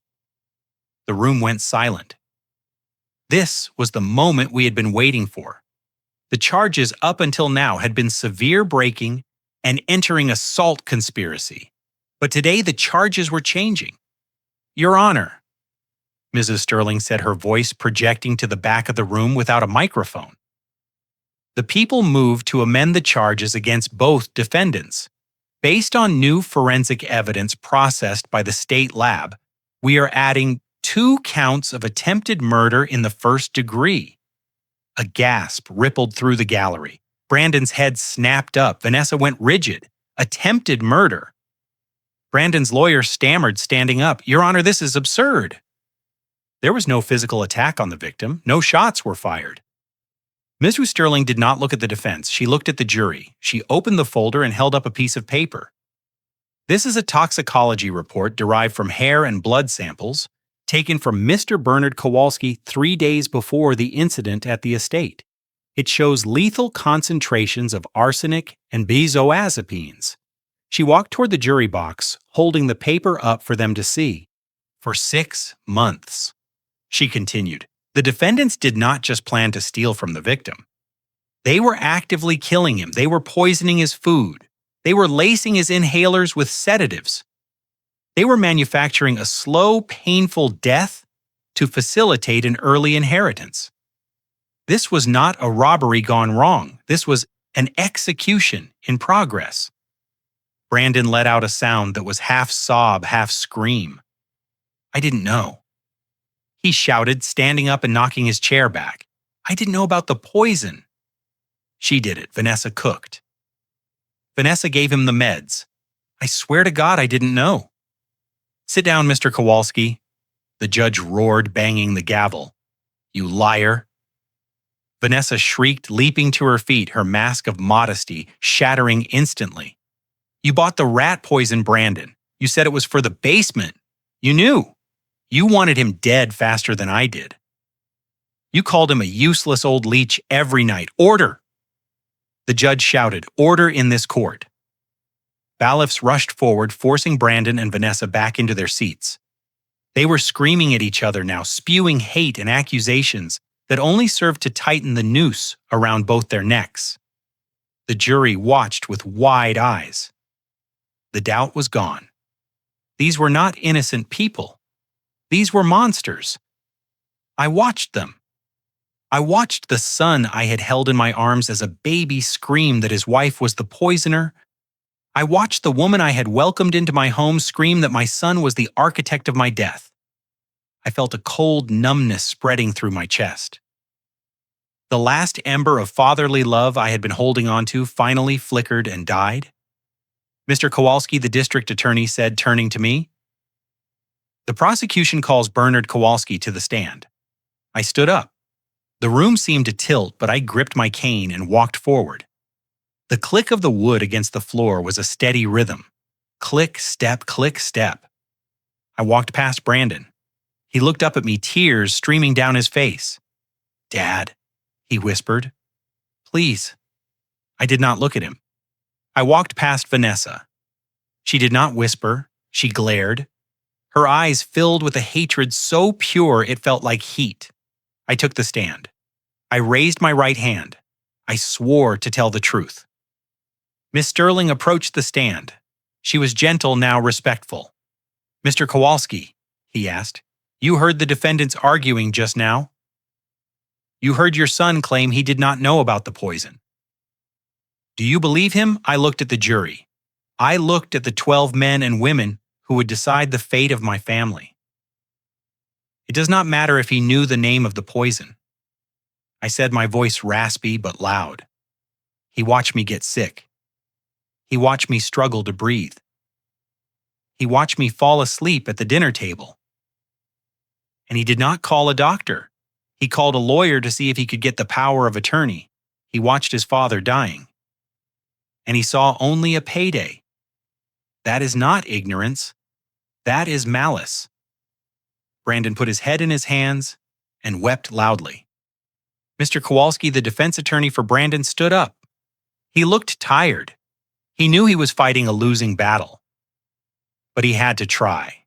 The room went silent. This was the moment we had been waiting for. The charges up until now had been severe breaking and entering assault conspiracy. But today the charges were changing. Your Honor, Mrs. Sterling said, her voice projecting to the back of the room without a microphone. The people moved to amend the charges against both defendants. Based on new forensic evidence processed by the state lab, we are adding 2 counts of attempted murder in the first degree. A gasp rippled through the gallery. Brandon's head snapped up. Vanessa went rigid. Attempted murder. Brandon's lawyer stammered, standing up. Your Honor, this is absurd. There was no physical attack on the victim. No shots were fired. Ms. Sterling did not look at the defense. She looked at the jury. She opened the folder and held up a piece of paper. This is a toxicology report derived from hair and blood samples taken from Mr. Bernard Kowalski 3 days before the incident at the estate. It shows lethal concentrations of arsenic and benzodiazepines. She walked toward the jury box, holding the paper up for them to see. For 6 months, she continued, the defendants did not just plan to steal from the victim. They were actively killing him. They were poisoning his food. They were lacing his inhalers with sedatives. They were manufacturing a slow, painful death to facilitate an early inheritance. This was not a robbery gone wrong. This was an execution in progress. Brandon let out a sound that was half sob, half scream. I didn't know. He shouted, standing up and knocking his chair back. I didn't know about the poison. She did it. Vanessa cooked. Vanessa gave him the meds. I swear to God, I didn't know. Sit down, Mr. Kowalski. The judge roared, banging the gavel. You liar. Vanessa shrieked, leaping to her feet, her mask of modesty shattering instantly. You bought the rat poison, Brandon. You said it was for the basement. You knew. You wanted him dead faster than I did. You called him a useless old leech every night. Order! The judge shouted, order in this court. Bailiffs rushed forward, forcing Brandon and Vanessa back into their seats. They were screaming at each other now, spewing hate and accusations that only served to tighten the noose around both their necks. The jury watched with wide eyes. The doubt was gone. These were not innocent people. These were monsters. I watched them. I watched the son I had held in my arms as a baby scream that his wife was the poisoner. I watched the woman I had welcomed into my home scream that my son was the architect of my death. I felt a cold numbness spreading through my chest. The last ember of fatherly love I had been holding on to finally flickered and died. Mr. Kowalski, the district attorney, said, turning to me. The prosecution calls Bernard Kowalski to the stand. I stood up. The room seemed to tilt, but I gripped my cane and walked forward. The click of the wood against the floor was a steady rhythm. Click, step, click, step. I walked past Brandon. He looked up at me, tears streaming down his face. Dad, he whispered. Please. I did not look at him. I walked past Vanessa. She did not whisper. She glared. Her eyes filled with a hatred so pure it felt like heat. I took the stand. I raised my right hand. I swore to tell the truth. Miss Sterling approached the stand. She was gentle, now respectful. Mr. Kowalski, he asked, you heard the defendants arguing just now? You heard your son claim he did not know about the poison. Do you believe him? I looked at the jury. I looked at the 12 men and women who would decide the fate of my family. It does not matter if he knew the name of the poison. I said, my voice raspy but loud. He watched me get sick. He watched me struggle to breathe. He watched me fall asleep at the dinner table. And he did not call a doctor. He called a lawyer to see if he could get the power of attorney. He watched his father dying. And he saw only a payday. That is not ignorance. That is malice. Brandon put his head in his hands and wept loudly. Mr. Kowalski, the defense attorney for Brandon, stood up. He looked tired. He knew he was fighting a losing battle. But he had to try.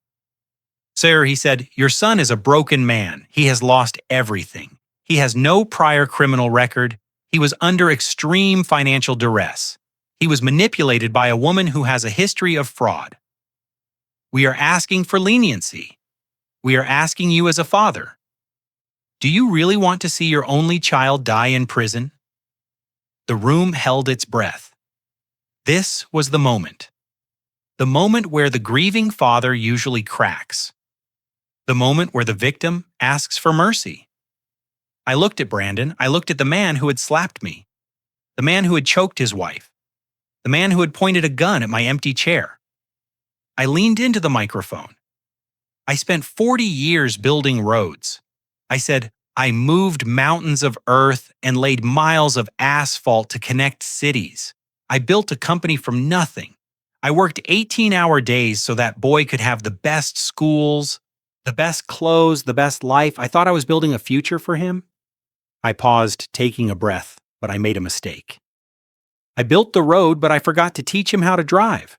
Sir, he said, your son is a broken man. He has lost everything. He has no prior criminal record. He was under extreme financial duress. He was manipulated by a woman who has a history of fraud. We are asking for leniency. We are asking you as a father. Do you really want to see your only child die in prison? The room held its breath. This was the moment. The moment where the grieving father usually cracks. The moment where the victim asks for mercy. I looked at Brandon. I looked at the man who had slapped me. The man who had choked his wife. The man who had pointed a gun at my empty chair. I leaned into the microphone. I spent 40 years building roads. I said, I moved mountains of earth and laid miles of asphalt to connect cities. I built a company from nothing. I worked 18-hour days so that boy could have the best schools, the best clothes, the best life. I thought I was building a future for him. I paused, taking a breath, but I made a mistake. I built the road, but I forgot to teach him how to drive.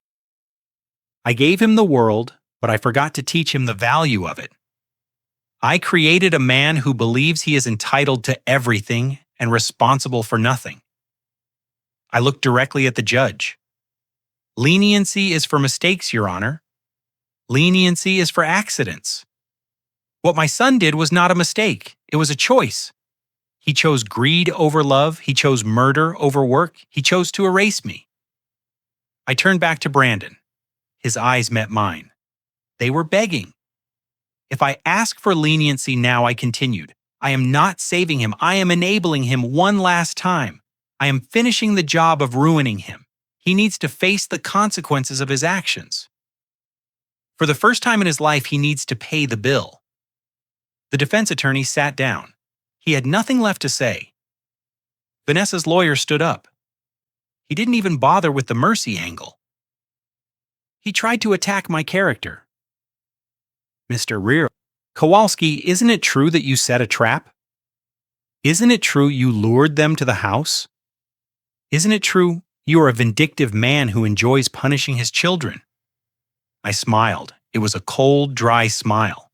I gave him the world, but I forgot to teach him the value of it. I created a man who believes he is entitled to everything and responsible for nothing. I looked directly at the judge. Leniency is for mistakes, Your Honor. Leniency is for accidents. What my son did was not a mistake. It was a choice. He chose greed over love. He chose murder over work. He chose to erase me. I turned back to Brandon. His eyes met mine. They were begging. If I ask for leniency now, I continued, I am not saving him. I am enabling him one last time. I am finishing the job of ruining him. He needs to face the consequences of his actions. For the first time in his life, he needs to pay the bill. The defense attorney sat down. He had nothing left to say. Vanessa's lawyer stood up. He didn't even bother with the mercy angle. He tried to attack my character. Mr. Reuploading, Kowalski, isn't it true that you set a trap? Isn't it true you lured them to the house? Isn't it true you are a vindictive man who enjoys punishing his children? I smiled. It was a cold, dry smile.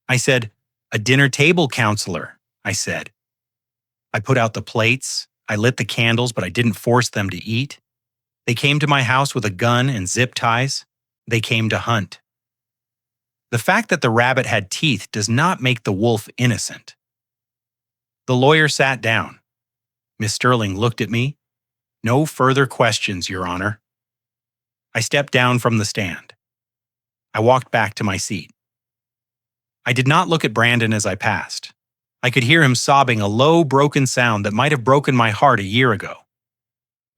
I said, a dinner table counselor, I said. I put out the plates. I lit the candles, but I didn't force them to eat. They came to my house with a gun and zip ties. They came to hunt. The fact that the rabbit had teeth does not make the wolf innocent. The lawyer sat down. Miss Sterling looked at me. No further questions, Your Honor. I stepped down from the stand. I walked back to my seat. I did not look at Brandon as I passed. I could hear him sobbing a low, broken sound that might have broken my heart a year ago.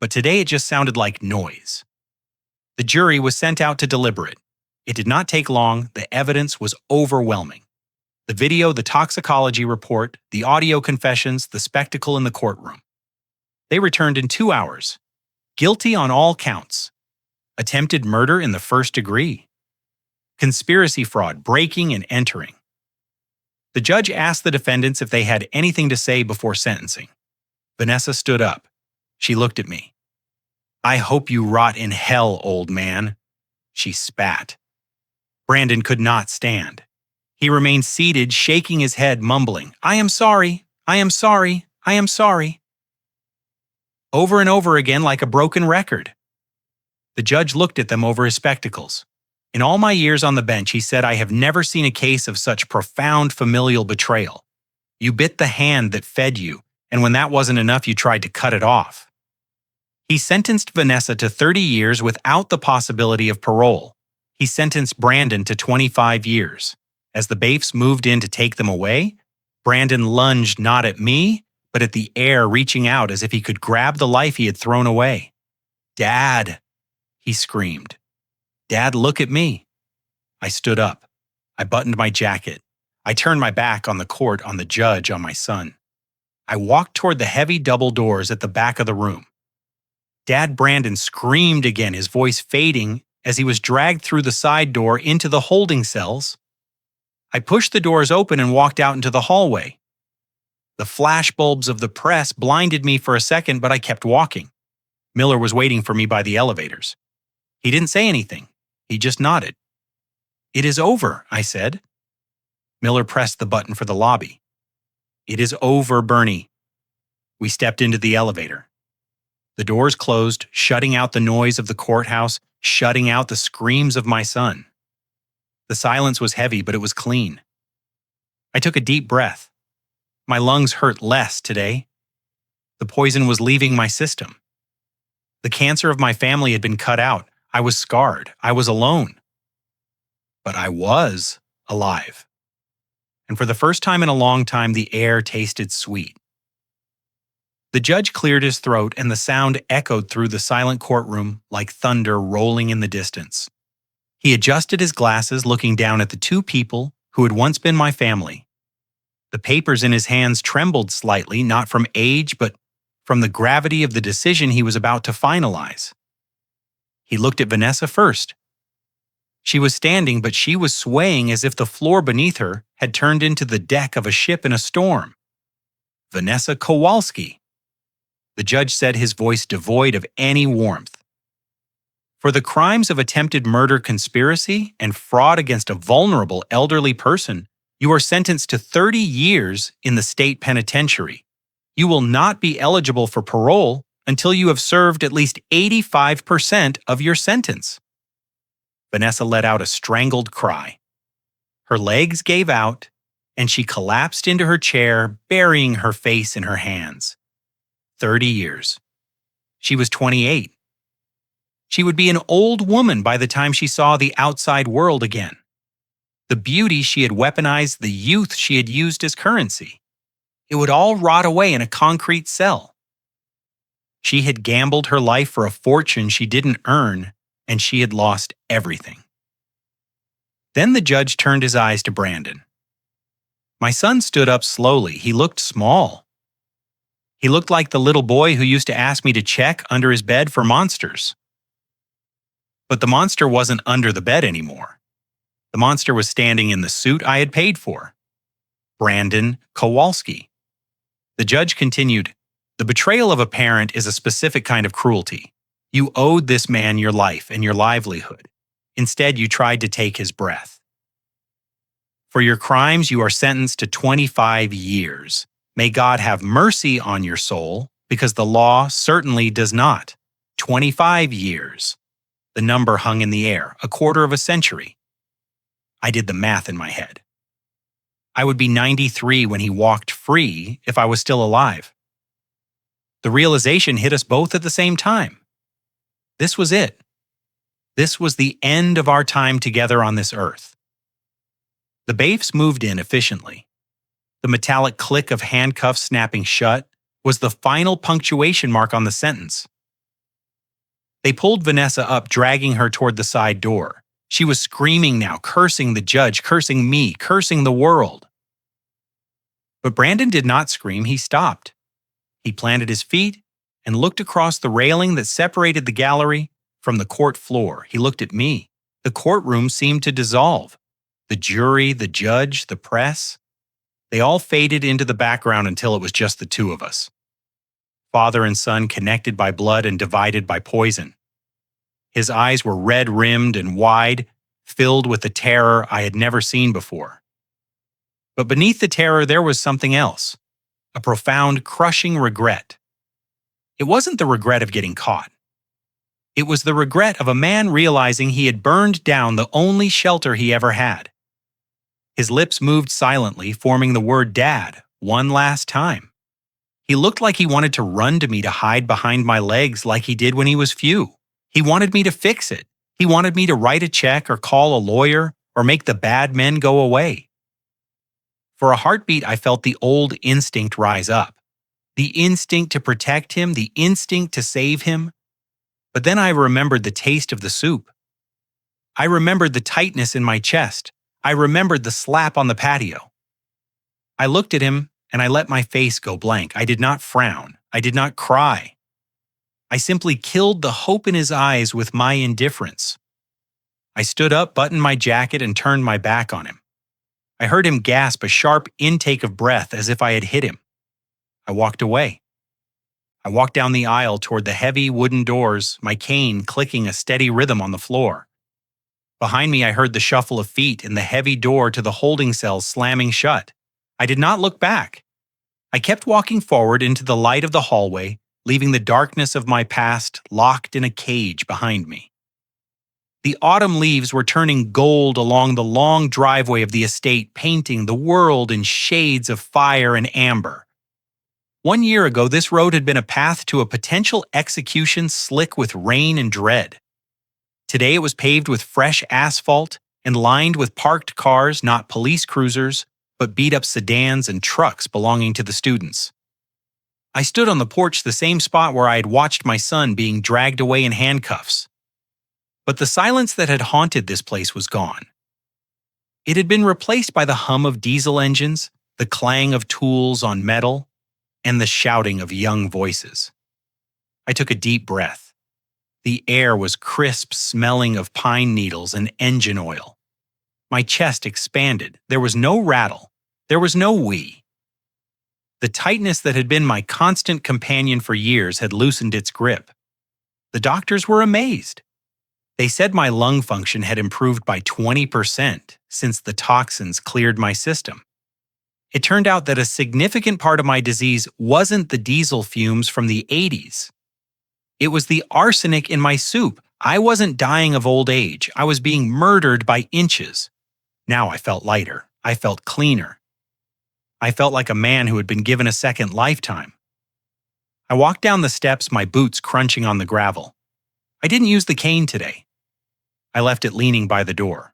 But today it just sounded like noise. The jury was sent out to deliberate. It did not take long. The evidence was overwhelming. The video, the toxicology report, the audio confessions, the spectacle in the courtroom. They returned in 2 hours. Guilty on all counts. Attempted murder in the first degree. Conspiracy fraud, breaking and entering. The judge asked the defendants if they had anything to say before sentencing. Vanessa stood up. She looked at me. I hope you rot in hell, old man. She spat. Brandon could not stand. He remained seated, shaking his head, mumbling, I am sorry, I am sorry, I am sorry. Over and over again like a broken record. The judge looked at them over his spectacles. In all my years on the bench, he said, I have never seen a case of such profound familial betrayal. You bit the hand that fed you, and when that wasn't enough, you tried to cut it off. He sentenced Vanessa to 30 years without the possibility of parole. He sentenced Brandon to 25 years. As the Baifs moved in to take them away, Brandon lunged not at me, but at the air, reaching out as if he could grab the life he had thrown away. "Dad!" he screamed. "Dad, look at me." I stood up. I buttoned my jacket. I turned my back on the court, on the judge, on my son. I walked toward the heavy double doors at the back of the room. Dad Brandon screamed again, his voice fading as he was dragged through the side door into the holding cells. I pushed the doors open and walked out into the hallway. The flashbulbs of the press blinded me for a second, but I kept walking. Miller was waiting for me by the elevators. He didn't say anything. He just nodded. "It is over," I said. Miller pressed the button for the lobby. "It is over, Bernie." We stepped into the elevator. The doors closed, shutting out the noise of the courthouse, shutting out the screams of my son. The silence was heavy, but it was clean. I took a deep breath. My lungs hurt less today. The poison was leaving my system. The cancer of my family had been cut out. I was scarred. I was alone. But I was alive. And for the first time in a long time, the air tasted sweet. The judge cleared his throat, and the sound echoed through the silent courtroom like thunder rolling in the distance. He adjusted his glasses, looking down at the two people who had once been my family. The papers in his hands trembled slightly, not from age, but from the gravity of the decision he was about to finalize. He looked at Vanessa first. She was standing, but she was swaying as if the floor beneath her had turned into the deck of a ship in a storm. "Vanessa Kowalsski." The judge said, his voice devoid of any warmth. "For the crimes of attempted murder, conspiracy, and fraud against a vulnerable elderly person, you are sentenced to 30 years in the state penitentiary. You will not be eligible for parole until you have served at least 85% of your sentence." Vanessa let out a strangled cry. Her legs gave out, and she collapsed into her chair, burying her face in her hands. 30 years. She was 28. She would be an old woman by the time she saw the outside world again. The beauty she had weaponized, the youth she had used as currency. It would all rot away in a concrete cell. She had gambled her life for a fortune she didn't earn, and she had lost everything. Then the judge turned his eyes to Brandon. My son stood up slowly. He looked small. He looked like the little boy who used to ask me to check under his bed for monsters. But the monster wasn't under the bed anymore. The monster was standing in the suit I had paid for. Brandon Kowalski. The judge continued, "The betrayal of a parent is a specific kind of cruelty. You owed this man your life and your livelihood. Instead, you tried to take his breath. For your crimes, you are sentenced to 25 years. May God have mercy on your soul, because the law certainly does not. 25 years. The number hung in the air, a quarter of a century. I did the math in my head. I would be 93 when he walked free if I was still alive. The realization hit us both at the same time. This was it. This was the end of our time together on this earth. The Baifs moved in efficiently. The metallic click of handcuffs snapping shut was the final punctuation mark on the sentence. They pulled Vanessa up, dragging her toward the side door. She was screaming now, cursing the judge, cursing me, cursing the world. But Brandon did not scream. He stopped. He planted his feet and looked across the railing that separated the gallery from the court floor. He looked at me. The courtroom seemed to dissolve. The jury, the judge, the press, they all faded into the background until it was just the two of us. Father and son connected by blood and divided by poison. His eyes were red-rimmed and wide, filled with the terror I had never seen before. But beneath the terror there was something else, a profound, crushing regret. It wasn't the regret of getting caught. It was the regret of a man realizing he had burned down the only shelter he ever had. His lips moved silently, forming the word "Dad" one last time. He looked like he wanted to run to me to hide behind my legs like he did when he was few. He wanted me to fix it. He wanted me to write a check or call a lawyer or make the bad men go away. For a heartbeat, I felt the old instinct rise up. The instinct to protect him, the instinct to save him. But then I remembered the taste of the soup. I remembered the tightness in my chest. I remembered the slap on the patio. I looked at him and I let my face go blank. I did not frown. I did not cry. I simply killed the hope in his eyes with my indifference. I stood up, buttoned my jacket, and turned my back on him. I heard him gasp a sharp intake of breath as if I had hit him. I walked away. I walked down the aisle toward the heavy wooden doors, my cane clicking a steady rhythm on the floor. Behind me, I heard the shuffle of feet and the heavy door to the holding cell slamming shut. I did not look back. I kept walking forward into the light of the hallway, leaving the darkness of my past locked in a cage behind me. The autumn leaves were turning gold along the long driveway of the estate, painting the world in shades of fire and amber. 1 year ago, this road had been a path to a potential execution slick with rain and dread. Today it was paved with fresh asphalt and lined with parked cars, not police cruisers, but beat-up sedans and trucks belonging to the students. I stood on the porch, the same spot where I had watched my son being dragged away in handcuffs. But the silence that had haunted this place was gone. It had been replaced by the hum of diesel engines, the clang of tools on metal, and the shouting of young voices. I took a deep breath. The air was crisp, smelling of pine needles and engine oil. My chest expanded. There was no rattle. There was no wee. The tightness that had been my constant companion for years had loosened its grip. The doctors were amazed. They said my lung function had improved by 20% since the toxins cleared my system. It turned out that a significant part of my disease wasn't the diesel fumes from the 80s. It was the arsenic in my soup. I wasn't dying of old age. I was being murdered by inches. Now I felt lighter. I felt cleaner. I felt like a man who had been given a second lifetime. I walked down the steps, my boots crunching on the gravel. I didn't use the cane today. I left it leaning by the door.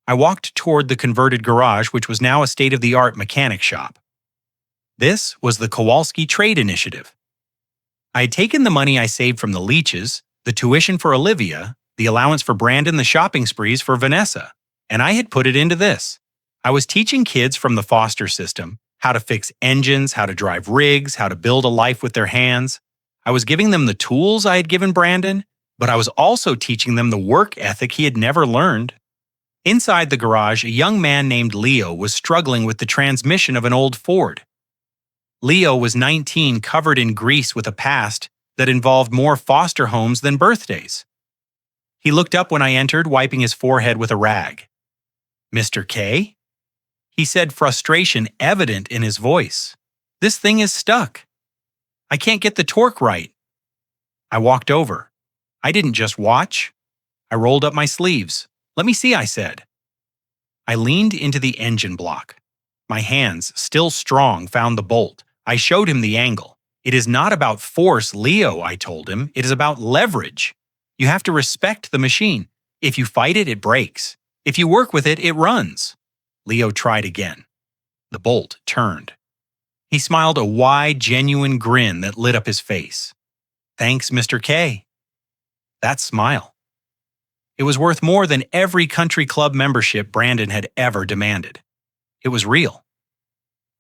I walked toward the converted garage, which was now a state-of-the-art mechanic shop. This was the Kowalsski Trade Initiative. I had taken the money I saved from the leeches, the tuition for Olivia, the allowance for Brandon, the shopping sprees for Vanessa, and I had put it into this. I was teaching kids from the foster system how to fix engines, how to drive rigs, how to build a life with their hands. I was giving them the tools I had given Brandon, but I was also teaching them the work ethic he had never learned. Inside the garage, a young man named Leo was struggling with the transmission of an old Ford. Leo was 19, covered in grease with a past that involved more foster homes than birthdays. He looked up when I entered, wiping his forehead with a rag. "Mr. K?" He said, frustration evident in his voice. "This thing is stuck. I can't get the torque right." I walked over. I didn't just watch. I rolled up my sleeves. "Let me see," I said. I leaned into the engine block. My hands, still strong, found the bolt. I showed him the angle. "It is not about force, Leo," I told him. "It is about leverage. You have to respect the machine. If you fight it, it breaks. If you work with it, it runs." Leo tried again. The bolt turned. He smiled a wide, genuine grin that lit up his face. "Thanks, Mr. K." That smile. It was worth more than every country club membership Brandon had ever demanded. It was real.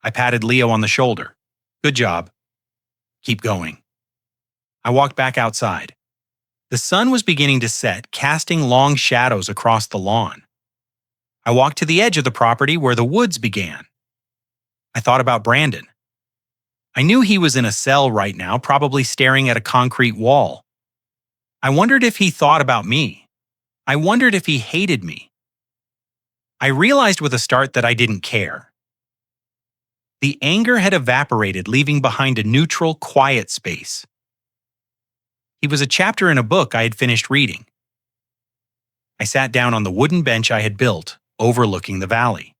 I patted Leo on the shoulder. "Good job. Keep going." I walked back outside. The sun was beginning to set, casting long shadows across the lawn. I walked to the edge of the property where the woods began. I thought about Brandon. I knew he was in a cell right now, probably staring at a concrete wall. I wondered if he thought about me. I wondered if he hated me. I realized with a start that I didn't care. The anger had evaporated, leaving behind a neutral, quiet space. He was a chapter in a book I had finished reading. I sat down on the wooden bench I had built, overlooking the valley.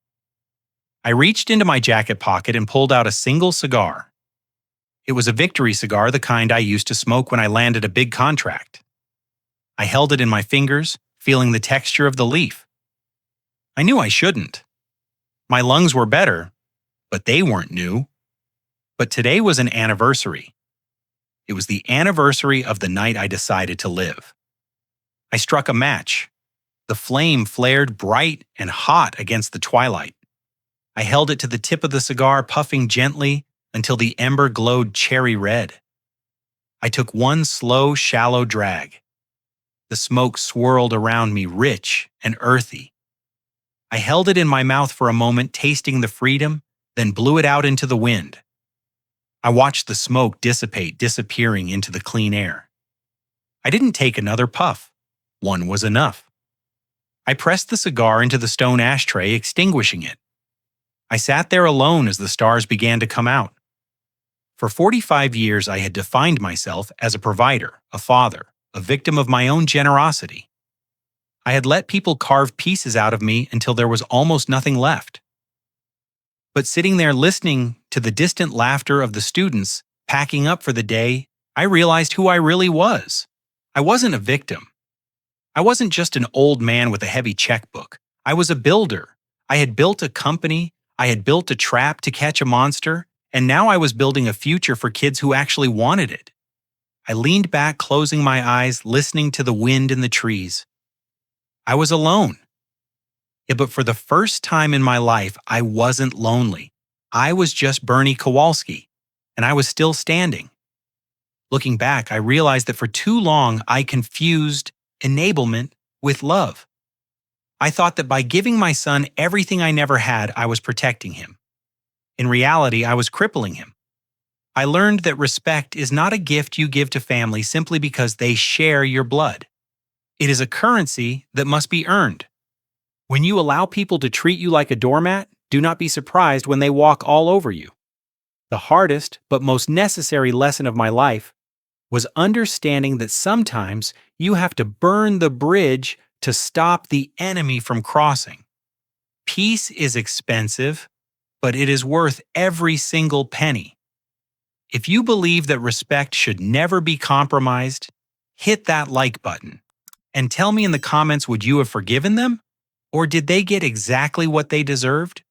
I reached into my jacket pocket and pulled out a single cigar. It was a victory cigar, the kind I used to smoke when I landed a big contract. I held it in my fingers, feeling the texture of the leaf. I knew I shouldn't. My lungs were better, but they weren't new. But today was an anniversary. It was the anniversary of the night I decided to live. I struck a match. The flame flared bright and hot against the twilight. I held it to the tip of the cigar, puffing gently until the ember glowed cherry red. I took one slow, shallow drag. The smoke swirled around me, rich and earthy. I held it in my mouth for a moment, tasting the freedom, then blew it out into the wind. I watched the smoke dissipate, disappearing into the clean air. I didn't take another puff. One was enough. I pressed the cigar into the stone ashtray, extinguishing it. I sat there alone as the stars began to come out. For 45 years, I had defined myself as a provider, a father, a victim of my own generosity. I had let people carve pieces out of me until there was almost nothing left. But sitting there listening to the distant laughter of the students packing up for the day, I realized who I really was. I wasn't a victim. I wasn't just an old man with a heavy checkbook. I was a builder. I had built a company. I had built a trap to catch a monster, and now I was building a future for kids who actually wanted it. I leaned back, closing my eyes, listening to the wind in the trees. I was alone. Yeah, but for the first time in my life, I wasn't lonely. I was just Bernie Kowalski, and I was still standing. Looking back, I realized that for too long, I confused enablement with love. I thought that by giving my son everything I never had, I was protecting him. In reality, I was crippling him. I learned that respect is not a gift you give to family simply because they share your blood. It is a currency that must be earned. When you allow people to treat you like a doormat, do not be surprised when they walk all over you. The hardest but most necessary lesson of my life was understanding that sometimes you have to burn the bridge to stop the enemy from crossing. Peace is expensive, but it is worth every single penny. If you believe that respect should never be compromised, hit that like button. And tell me in the comments, would you have forgiven them? Or did they get exactly what they deserved?